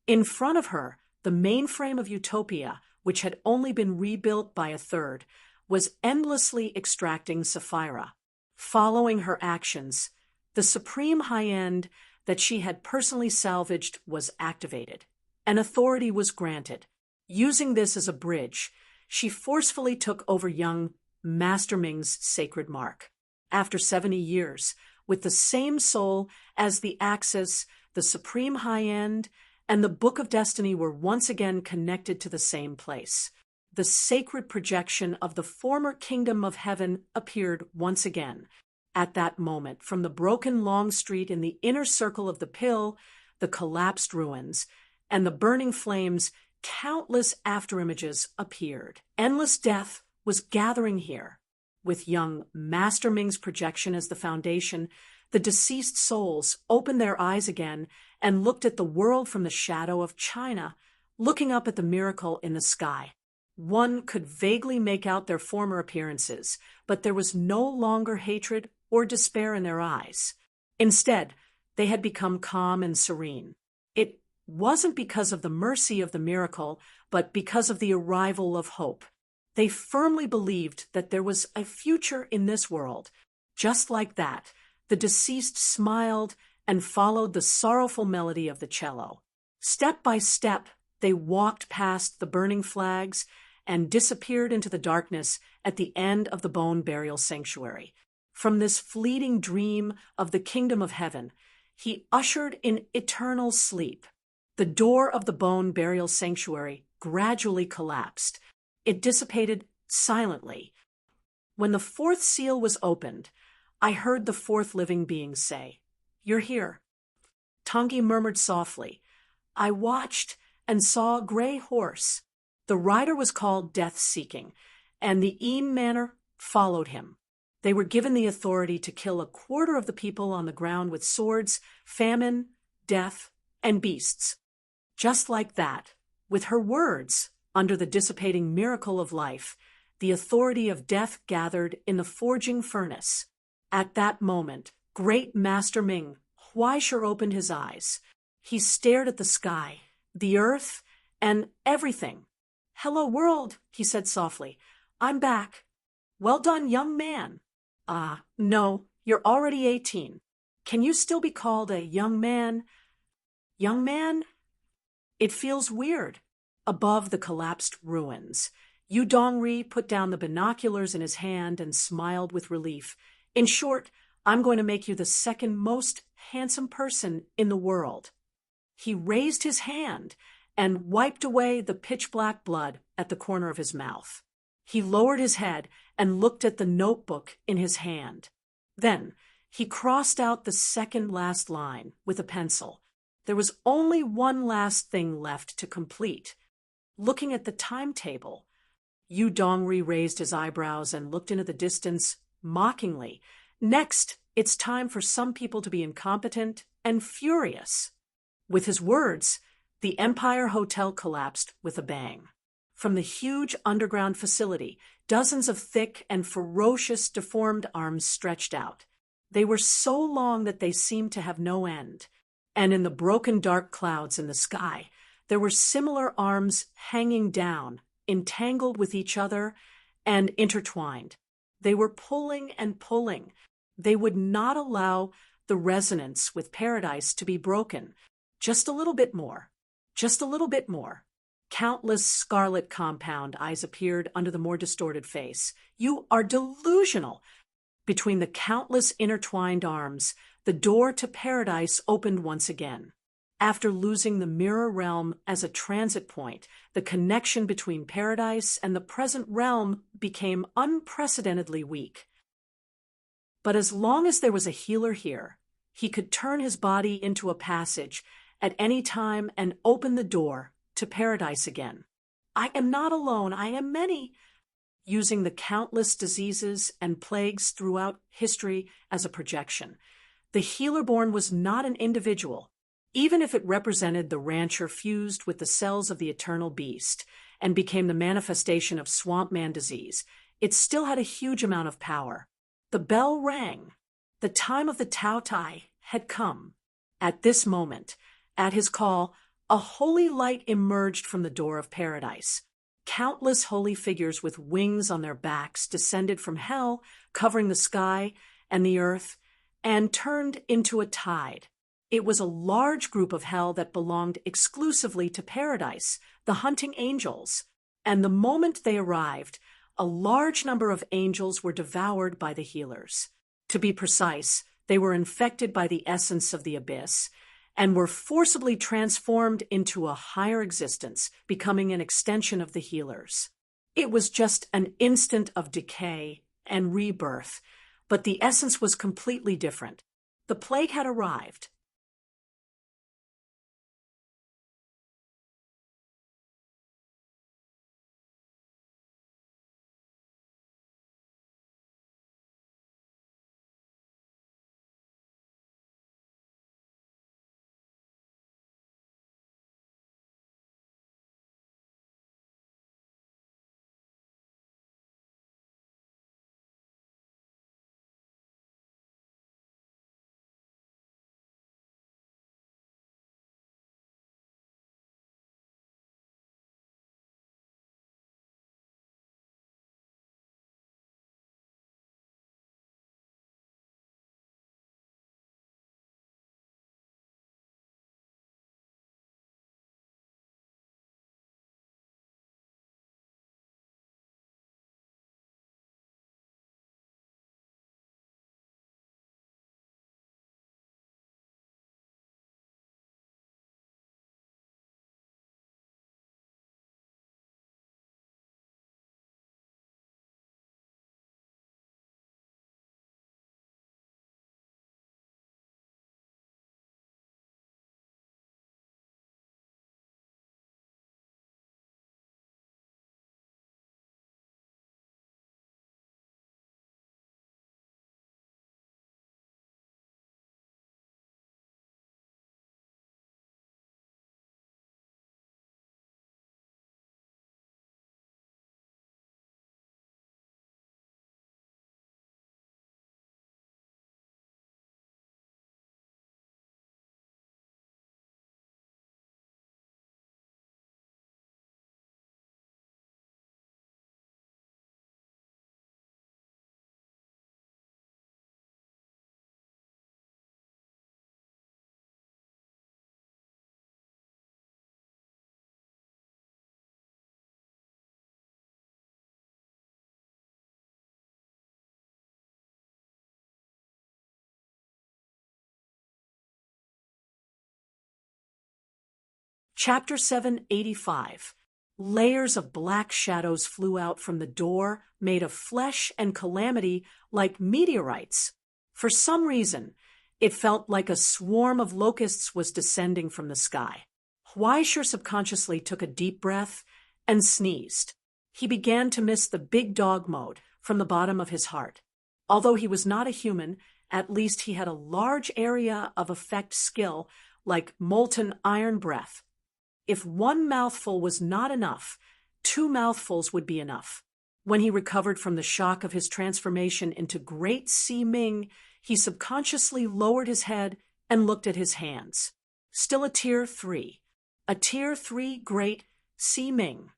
In front of her, the mainframe of Utopia, which had only been rebuilt by a third, was endlessly extracting sapphira. Following her actions, the supreme high end that she had personally salvaged was activated, and authority was granted. Using this as a bridge, she forcefully took over young Master Ming's sacred mark. After 70 years, with the same soul as the Axis, the Supreme High End, and the Book of Destiny were once again connected to the same place. The sacred projection of the former kingdom of heaven appeared once again. At that moment, from the broken long street in the inner circle of the pill, the collapsed ruins, and the burning flames, countless afterimages appeared. Endless death was gathering here. With young Master Ming's projection as the foundation, the deceased souls opened their eyes again and looked at the world from the shadow of China, looking up at the miracle in the sky. One could vaguely make out their former appearances, but there was no longer hatred or despair in their eyes. Instead, they had become calm and serene. It wasn't because of the mercy of the miracle, but because of the arrival of hope. They firmly believed that there was a future in this world. Just like that, the deceased smiled and followed the sorrowful melody of the cello. Step by step, they walked past the burning flags and disappeared into the darkness at the end of the bone burial sanctuary. From this fleeting dream of the kingdom of heaven, he ushered in eternal sleep. The door of the bone burial sanctuary gradually collapsed. It dissipated silently. When the fourth seal was opened, I heard the fourth living being say, "You're here." Tangi murmured softly. I watched and saw a gray horse. The rider was called Death-Seeking, and the Eam Manor followed him. They were given the authority to kill a quarter of the people on the ground with swords, famine, death, and beasts. Just like that, with her words, under the dissipating miracle of life, the authority of death gathered in the forging furnace. At that moment, great Master Ming Huaishir opened his eyes. He stared at the sky, the earth, and everything. "Hello, world," he said softly. "I'm back." "Well done, young man." No, you're already 18. Can you still be called a young man?" "Young man?" It feels weird. Above the collapsed ruins, Yu Dongri put down the binoculars in his hand and smiled with relief. "In short, I'm going to make you the second most handsome person in the world." He raised his hand and wiped away the pitch-black blood at the corner of his mouth. He lowered his head and looked at the notebook in his hand. Then he crossed out the second last line with a pencil. There was only one last thing left to complete. Looking at the timetable, Yu Dongri raised his eyebrows and looked into the distance mockingly. "Next, it's time for some people to be incompetent and furious." With his words, the Empire Hotel collapsed with a bang. From the huge underground facility, dozens of thick and ferocious deformed arms stretched out. They were so long that they seemed to have no end. And in the broken dark clouds in the sky, there were similar arms hanging down, entangled with each other and intertwined. They were pulling and pulling. They would not allow the resonance with paradise to be broken. Just a little bit more. Just a little bit more. Countless scarlet compound eyes appeared under the more distorted face. "You are delusional." Between the countless intertwined arms, the door to paradise opened once again. After losing the mirror realm as a transit point, the connection between paradise and the present realm became unprecedentedly weak. But as long as there was a healer here, he could turn his body into a passage at any time and open the door to paradise again. "I am not alone, I am many." Using the countless diseases and plagues throughout history as a projection, the healer-born was not an individual, even if it represented the rancher fused with the cells of the eternal beast and became the manifestation of swamp man disease. It still had a huge amount of power. The bell rang. The time of the Tao Tai had come. At this moment, at his call, a holy light emerged from the door of paradise. Countless holy figures with wings on their backs descended from hell, covering the sky, and the earth, and turned into a tide. It was a large group of hell that belonged exclusively to paradise, the hunting angels, and the moment they arrived, a large number of angels were devoured by the healers. To be precise, they were infected by the essence of the abyss and were forcibly transformed into a higher existence, becoming an extension of the healers. It was just an instant of decay and rebirth, but the essence was completely different. The plague had arrived. Chapter 785. Layers of black shadows flew out from the door, made of flesh and calamity like meteorites. For some reason, it felt like a swarm of locusts was descending from the sky. Huaishir subconsciously took a deep breath and sneezed. He began to miss the big dog mode from the bottom of his heart. Although he was not a human, at least he had a large area of effect skill like molten iron breath. If one mouthful was not enough, 2 mouthfuls would be enough. When he recovered from the shock of his transformation into Great Si Ming, he subconsciously lowered his head and looked at his hands. Still a tier 3. A tier 3 Great Si Ming.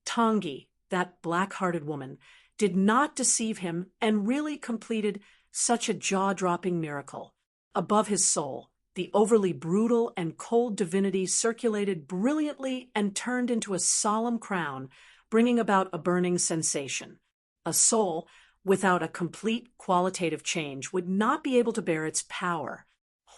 Tongyi, that black-hearted woman, did not deceive him and really completed such a jaw-dropping miracle. Above his soul, the overly brutal and cold divinity circulated brilliantly and turned into a solemn crown, bringing about a burning sensation. A soul, without a complete qualitative change, would not be able to bear its power.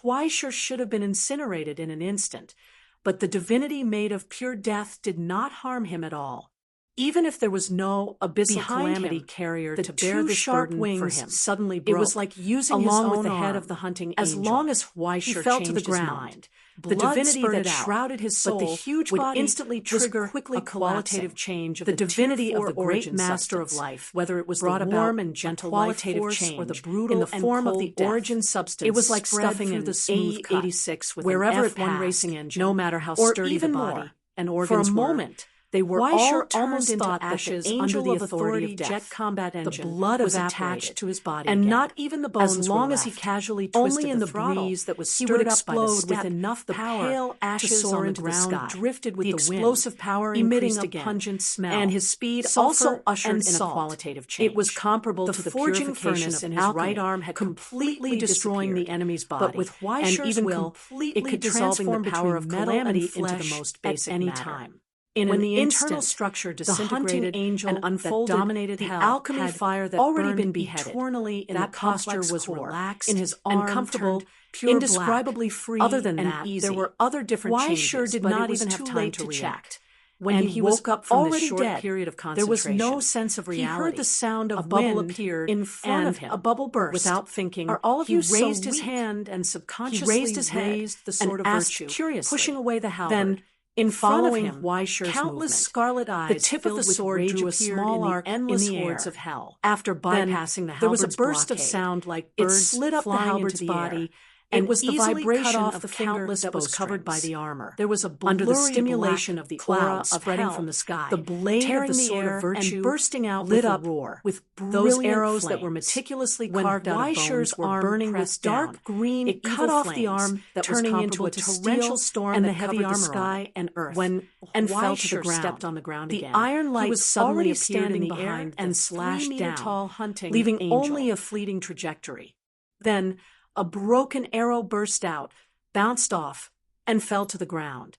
Huaishir should have been incinerated in an instant, but the divinity made of pure death did not harm him at all. Even if there was no abyssal calamity carrier to bear this burden for him, suddenly broke. It was like using his own with the head of the hunting angel. As long as Huaishir fell to the ground, the divinity that shrouded his soul, but the huge would body instantly trigger a qualitative change of the divinity of the great master of life, whether it was brought the warm and gentle qualitative change or the brutal in the form of the origin substance. It was like stuffing through the smooth A86 with wherever an F1 racing engine, no matter how sturdy the body and organs were. For a moment, They were Weisher all turned almost into thought ashes that the under the angel of authority authority of death. jet combat The engine blood was evaporated, attached to his body and again. not even the bones As long were as he left. casually Only twisted in the throttle, breeze that was he would stirred up by the explode step, with enough the power pale ashes to soar on the into the ground sky. drifted with the the explosive wind, power emitting increased a again, pungent smell, and his speed sulfur also ushered and in a salt. qualitative change. It was comparable the to the forging purification furnace of in his alchemy, right arm had completely destroying the enemy's body. But with and Weisher's even will, completely it could dissolving the transform power of between metal calamity and flesh into the most basic at any matter. time. In When an the internal instant, structure the hunting disintegrated angel and unfolded, that dominated the hell alchemy had fire that already burned been beheaded. eternally in That the posture complex was core, relaxed in his and arm comfortable, turned pure indescribably black. free Other than and that, easy. there were other different Weisher changes, did but not it was even have too time late to to react. check. When And he woke was up from this already short dead, period of there was concentration. no sense of reality. He heard the sound of a bubble wind appeared in front and of him. a bubble burst. Without thinking, Are all of he you raised so his weak? hand and He subconsciously raised his head raised the and sword of asked virtue, curiously. pushing away the halberd. Then, in Following front of him, Weisher's countless movement, scarlet eyes the tip of the filled with sword rage drew a appeared small in the arc endless in the hordes air. of hell. After Then, bypassing the there was a halberd's burst of blockade, sound like it birds slid up the flying halberd's into the body, air. and It was the easily cut vibration off of the finger countless that was covered by bowstrings. the armor. There was a Under the blurry stimulation black of the aura aura of spreading hell, from the sky, the blade tearing of the the sword air of virtue and bursting out lit with a up roar, with those brilliant arrows that were flames. meticulously When carved out of Weisher's bones were arm burning with pressed down, dark green it cut evil off the flames, arm that was turning into comparable a to torrential steel storm and that the heavy covered armor the sky on it. and earth, When and fell to the Weisher ground. stepped on the ground The again, iron light he was suddenly already appeared standing in the behind air and the slashed 3-meter down, tall hunting leaving angel. only a fleeting trajectory. Then a broken arrow burst out, bounced off, and fell to the ground.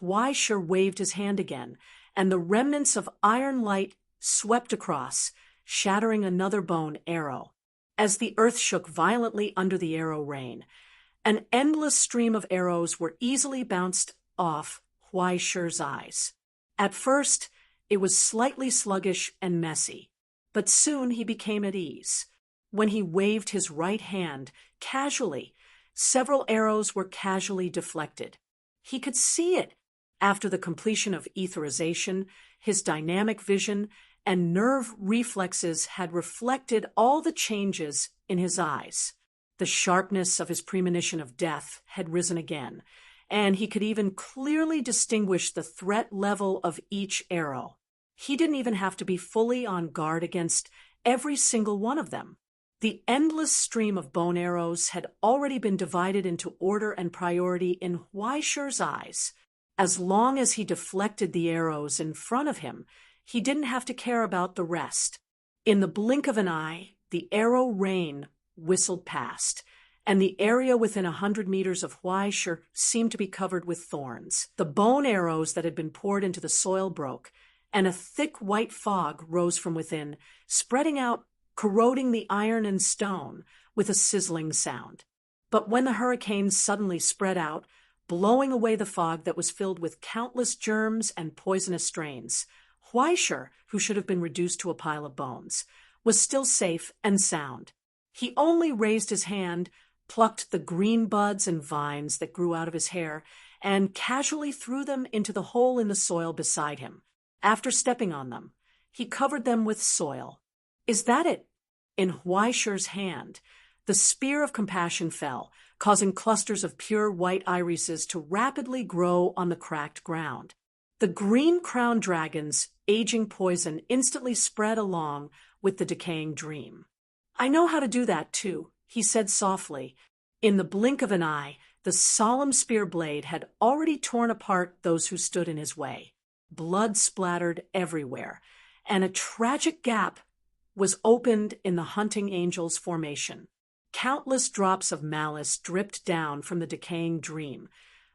Weisher waved his hand again, and the remnants of iron light swept across, shattering another bone arrow. As the earth shook violently under the arrow rain, an endless stream of arrows were easily bounced off Weisher's eyes. At first, it was slightly sluggish and messy, but soon he became at ease. When he waved his right hand, casually, several arrows were casually deflected. He could see it. After the completion of etherization, his dynamic vision and nerve reflexes had reflected all the changes in his eyes. The sharpness of his premonition of death had risen again, and he could even clearly distinguish the threat level of each arrow. He didn't even have to be fully on guard against every single one of them. The endless stream of bone arrows had already been divided into order and priority in Weisher's eyes. As long as he deflected the arrows in front of him, he didn't have to care about the rest. In the blink of an eye, the arrow rain whistled past, and the area within 100 meters of Weisher seemed to be covered with thorns. The bone arrows that had been poured into the soil broke, and a thick white fog rose from within, spreading out, corroding the iron and stone with a sizzling sound. But when the hurricane suddenly spread out, blowing away the fog that was filled with countless germs and poisonous strains, Weisher, who should have been reduced to a pile of bones, was still safe and sound. He only raised his hand, plucked the green buds and vines that grew out of his hair, and casually threw them into the hole in the soil beside him. After stepping on them, he covered them with soil. Is that it? In Weisher's hand, the spear of compassion fell, causing clusters of pure white irises to rapidly grow on the cracked ground. The green crowned dragon's aging poison instantly spread along with the decaying dream. I know how to do that, too, he said softly. In the blink of an eye, the solemn spear blade had already torn apart those who stood in his way. Blood splattered everywhere, and a tragic gap was opened in the hunting angel's formation. Countless drops of malice dripped down from the decaying dream,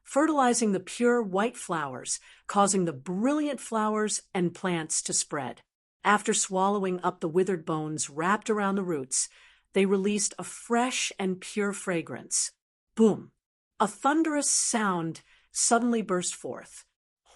fertilizing the pure white flowers, causing the brilliant flowers and plants to spread. After swallowing up the withered bones wrapped around the roots, they released a fresh and pure fragrance. Boom! A thunderous sound suddenly burst forth.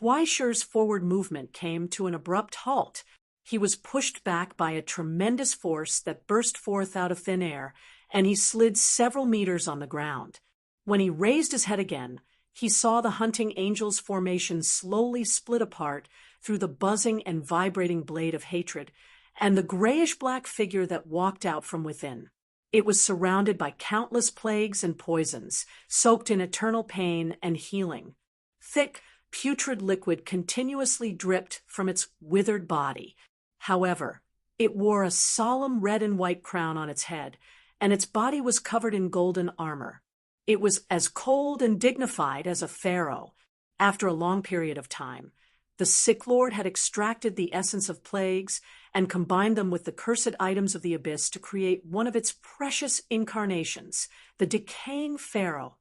Weisher's forward movement came to an abrupt halt. He was pushed back by a tremendous force that burst forth out of thin air, and he slid several meters on the ground. When he raised his head again, he saw the hunting angel's formation slowly split apart through the buzzing and vibrating blade of hatred, and the grayish-black figure that walked out from within. It was surrounded by countless plagues and poisons, soaked in eternal pain and healing. Thick, Putrid liquid continuously dripped from its withered body. However, it wore a solemn red and white crown on its head, and its body was covered in golden armor. It was as cold and dignified as a pharaoh. After a long period of time, the sick lord had extracted the essence of plagues and combined them with the cursed items of the abyss to create one of its precious incarnations, the decaying pharaoh.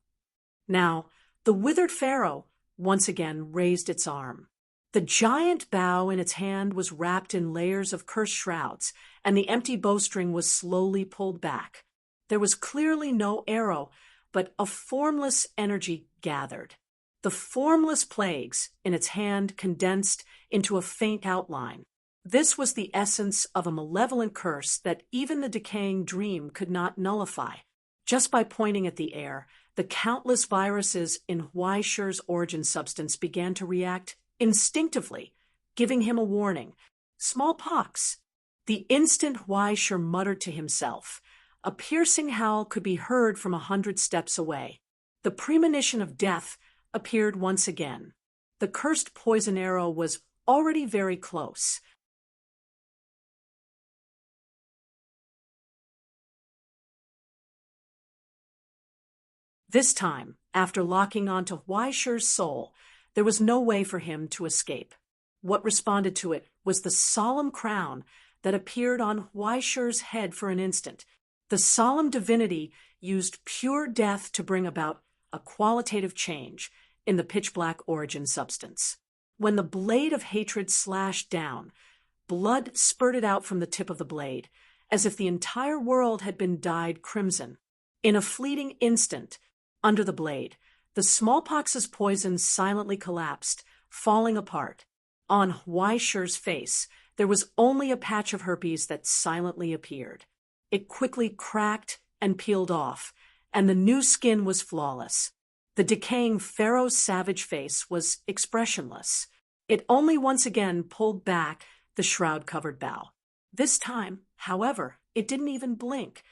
Now, the withered pharaoh once again raised its arm. The giant bow in its hand was wrapped in layers of cursed shrouds, and the empty bowstring was slowly pulled back. There was clearly no arrow, but a formless energy gathered. The formless plagues in its hand condensed into a faint outline. This was the essence of a malevolent curse that even the decaying dream could not nullify. Just by pointing at the air, the countless viruses in Huaishur's origin substance began to react instinctively, giving him a warning. Smallpox. The instant Huaishur muttered to himself, a piercing howl could be heard from 100 steps away. The premonition of death appeared once again. The cursed poison arrow was already very close. This time, after locking onto Huaishur's soul, there was no way for him to escape. What responded to it was the solemn crown that appeared on Huaishur's head for an instant. The solemn divinity used pure death to bring about a qualitative change in the pitch-black origin substance. When the blade of hatred slashed down, blood spurted out from the tip of the blade, as if the entire world had been dyed crimson. In a fleeting instant, under the blade, the smallpox's poison silently collapsed, falling apart. On Huaishur's face, there was only a patch of herpes that silently appeared. It quickly cracked and peeled off, and the new skin was flawless. The decaying pharaoh's savage face was expressionless. It only once again pulled back the shroud-covered bow. This time, however, it didn't even blink.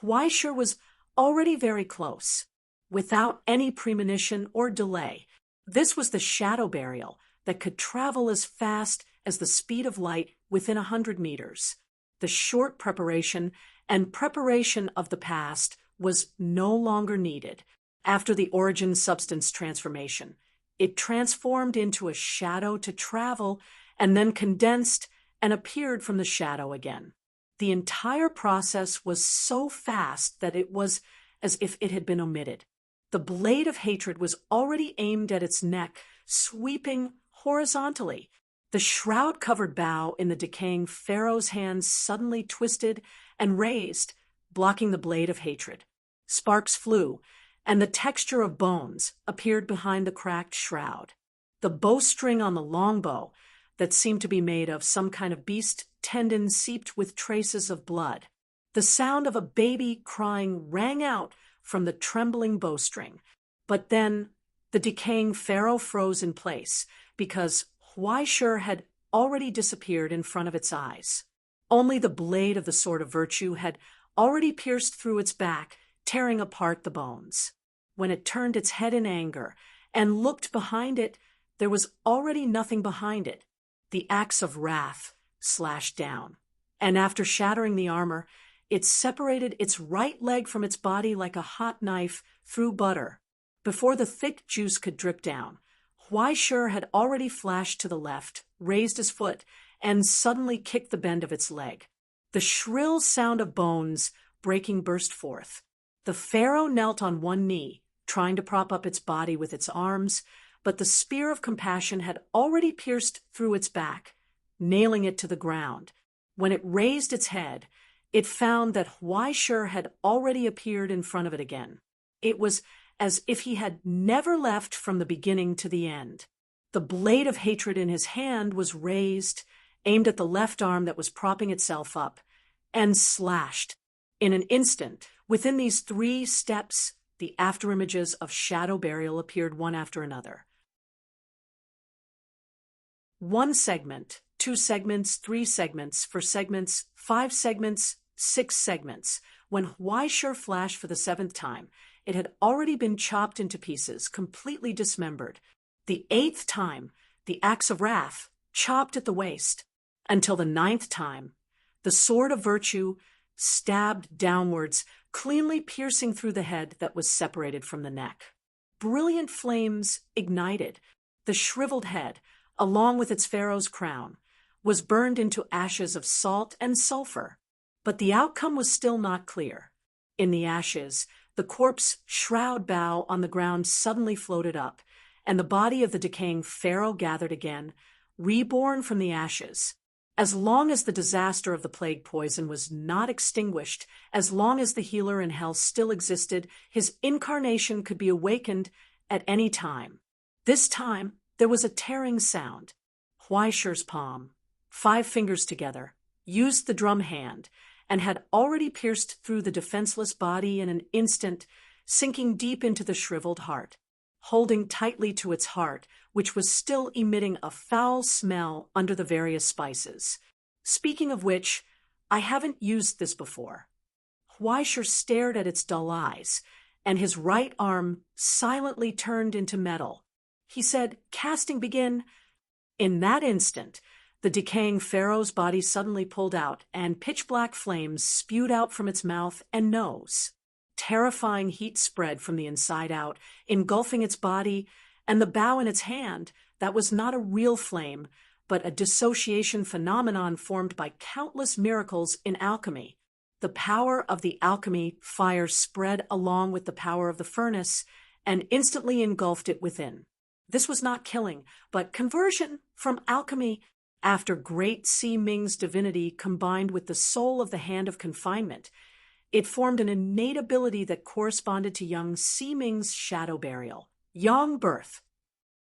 Huaishur was already very close. Without any premonition or delay, this was the shadow burial that could travel as fast as the speed of light within 100 meters. The short preparation and preparation of the past was no longer needed. After the origin substance transformation, it transformed into a shadow to travel and then condensed and appeared from the shadow again. The entire process was so fast that it was as if it had been omitted. The blade of hatred was already aimed at its neck, sweeping horizontally. The shroud-covered bow in the decaying pharaoh's hands suddenly twisted and raised, blocking the blade of hatred. Sparks flew, and the texture of bones appeared behind the cracked shroud. The bowstring on the longbow, that seemed to be made of some kind of beast tendon seeped with traces of blood. The sound of a baby crying rang out from the trembling bowstring. But then the decaying pharaoh froze in place because Huaishur had already disappeared in front of its eyes. Only the blade of the sword of virtue had already pierced through its back, tearing apart the bones. When it turned its head in anger and looked behind it, there was already nothing behind it. The axe of wrath slashed down, and after shattering the armor, it separated its right leg from its body like a hot knife through butter. Before the thick juice could drip down, Huaishur had already flashed to the left, raised his foot, and suddenly kicked the bend of its leg. The shrill sound of bones breaking burst forth. The pharaoh knelt on one knee, trying to prop up its body with its arms, but the spear of compassion had already pierced through its back, nailing it to the ground. When it raised its head, it found that Huaishur had already appeared in front of it again. It was as if he had never left from the beginning to the end. The blade of hatred in his hand was raised, aimed at the left arm that was propping itself up, and slashed. In an instant, within these 3 steps, the afterimages of shadow burial appeared one after another. 1 segment, 2 segments, 3 segments, 4 segments, 5 segments, 6 segments. When Huaishur flashed for the 7th time, it had already been chopped into pieces, completely dismembered. The 8th time, the axe of wrath chopped at the waist, until the 9th time, the sword of virtue stabbed downwards, cleanly piercing through the head that was separated from the neck. Brilliant flames ignited. The shriveled head, along with its pharaoh's crown, was burned into ashes of salt and sulfur. But the outcome was still not clear. In the ashes, the corpse shroud bow on the ground suddenly floated up, and the body of the decaying pharaoh gathered again, reborn from the ashes. As long as the disaster of the plague poison was not extinguished, as long as the healer in hell still existed, his incarnation could be awakened at any time. This time, there was a tearing sound. Huaishir's palm, 5 fingers together, used the drum hand, and had already pierced through the defenseless body in an instant, sinking deep into the shriveled heart. Holding tightly to its heart, which was still emitting a foul smell under the various spices. Speaking of which, I haven't used this before. Huaishir stared at its dull eyes, and his right arm silently turned into metal. He said, "Casting begin." In that instant, the decaying pharaoh's body suddenly pulled out, and pitch-black flames spewed out from its mouth and nose. Terrifying heat spread from the inside out, engulfing its body, and the bow in its hand that was not a real flame, but a dissociation phenomenon formed by countless miracles in alchemy. The power of the alchemy fire spread along with the power of the furnace and instantly engulfed it within. This was not killing, but conversion from alchemy after Great Si Ming's divinity combined with the soul of the hand of confinement. It formed an innate ability that corresponded to young Si Ming's shadow burial. Yang birth,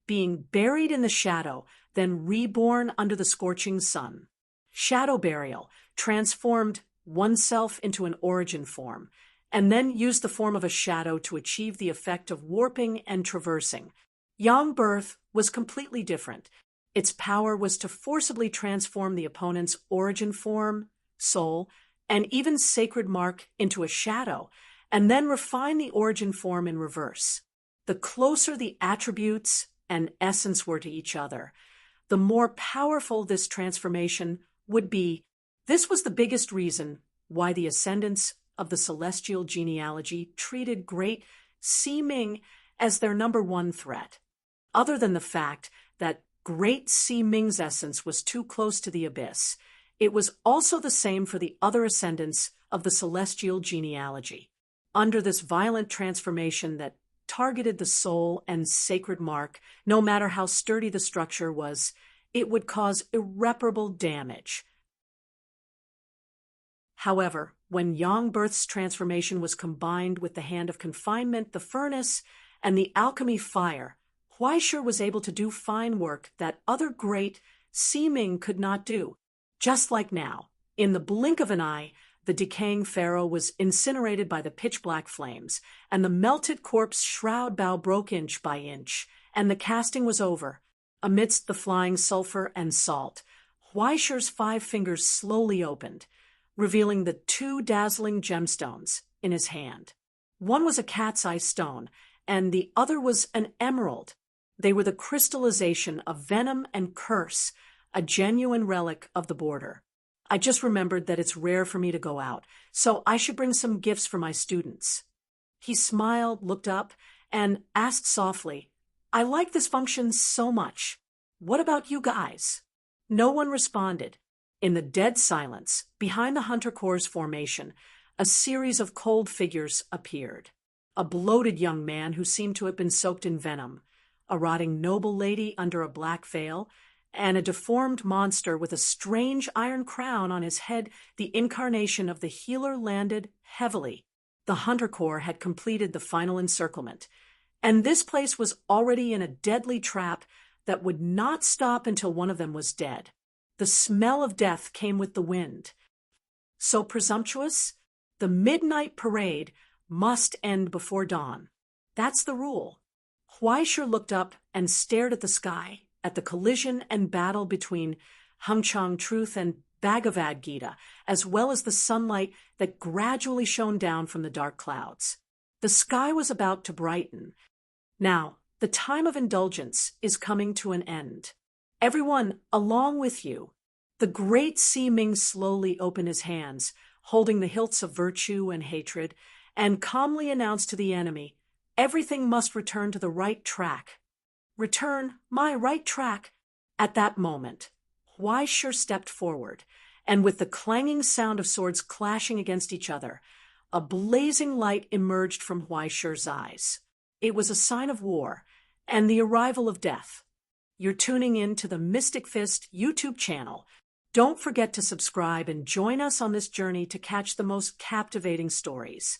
being buried in the shadow, then reborn under the scorching sun. Shadow burial transformed oneself into an origin form, and then used the form of a shadow to achieve the effect of warping and traversing. Yang birth was completely different. Its power was to forcibly transform the opponent's origin form, soul, and even sacred mark into a shadow, and then refine the origin form in reverse. The closer the attributes and essence were to each other, the more powerful this transformation would be. This was the biggest reason why the ascendants of the celestial genealogy treated Great Si Ming as their #1 threat. Other than the fact that Great Si Ming's essence was too close to the abyss, it was also the same for the other ascendants of the celestial genealogy. Under this violent transformation that targeted the soul and sacred mark, no matter how sturdy the structure was, it would cause irreparable damage. However, when Yang birth's transformation was combined with the hand of confinement, the furnace, and the alchemy fire, Huaishir was able to do fine work that other Great Si Ming could not do. Just like now, in the blink of an eye, the decaying pharaoh was incinerated by the pitch-black flames, and the melted corpse shroud bow broke inch by inch, and the casting was over. Amidst the flying sulfur and salt, Huaishir's 5 fingers slowly opened, revealing the 2 dazzling gemstones in his hand. One was a cat's eye stone, and the other was an emerald. They were the crystallization of venom and curse, a genuine relic of the border. I just remembered that it's rare for me to go out, so I should bring some gifts for my students. He smiled, looked up, and asked softly, "I like this function so much. What about you guys?" No one responded. In the dead silence, behind the Hunter Corps' formation, a series of cold figures appeared. A bloated young man who seemed to have been soaked in venom, a rotting noble lady under a black veil, and a deformed monster with a strange iron crown on his head, the incarnation of the healer, landed heavily. The Hunter Corps had completed the final encirclement, and this place was already in a deadly trap that would not stop until one of them was dead. The smell of death came with the wind. So presumptuous? The midnight parade must end before dawn. That's the rule. Huaishir looked up and stared at the sky, at the collision and battle between Hangchang Truth and Bhagavad Gita, as well as the sunlight that gradually shone down from the dark clouds. The sky was about to brighten. Now, The time of indulgence is coming to an end. Everyone, along with you. The great Ming slowly opened his hands, holding the hilts of virtue and hatred, and calmly announced to the enemy, everything must return to the right track. Return, my right track. At that moment, Shi stepped forward, and with the clanging sound of swords clashing against each other, a blazing light emerged from Shi's eyes. It was a sign of war and the arrival of death. You're tuning in to the Mystic Fist YouTube channel. Don't forget to subscribe and join us on this journey to catch the most captivating stories.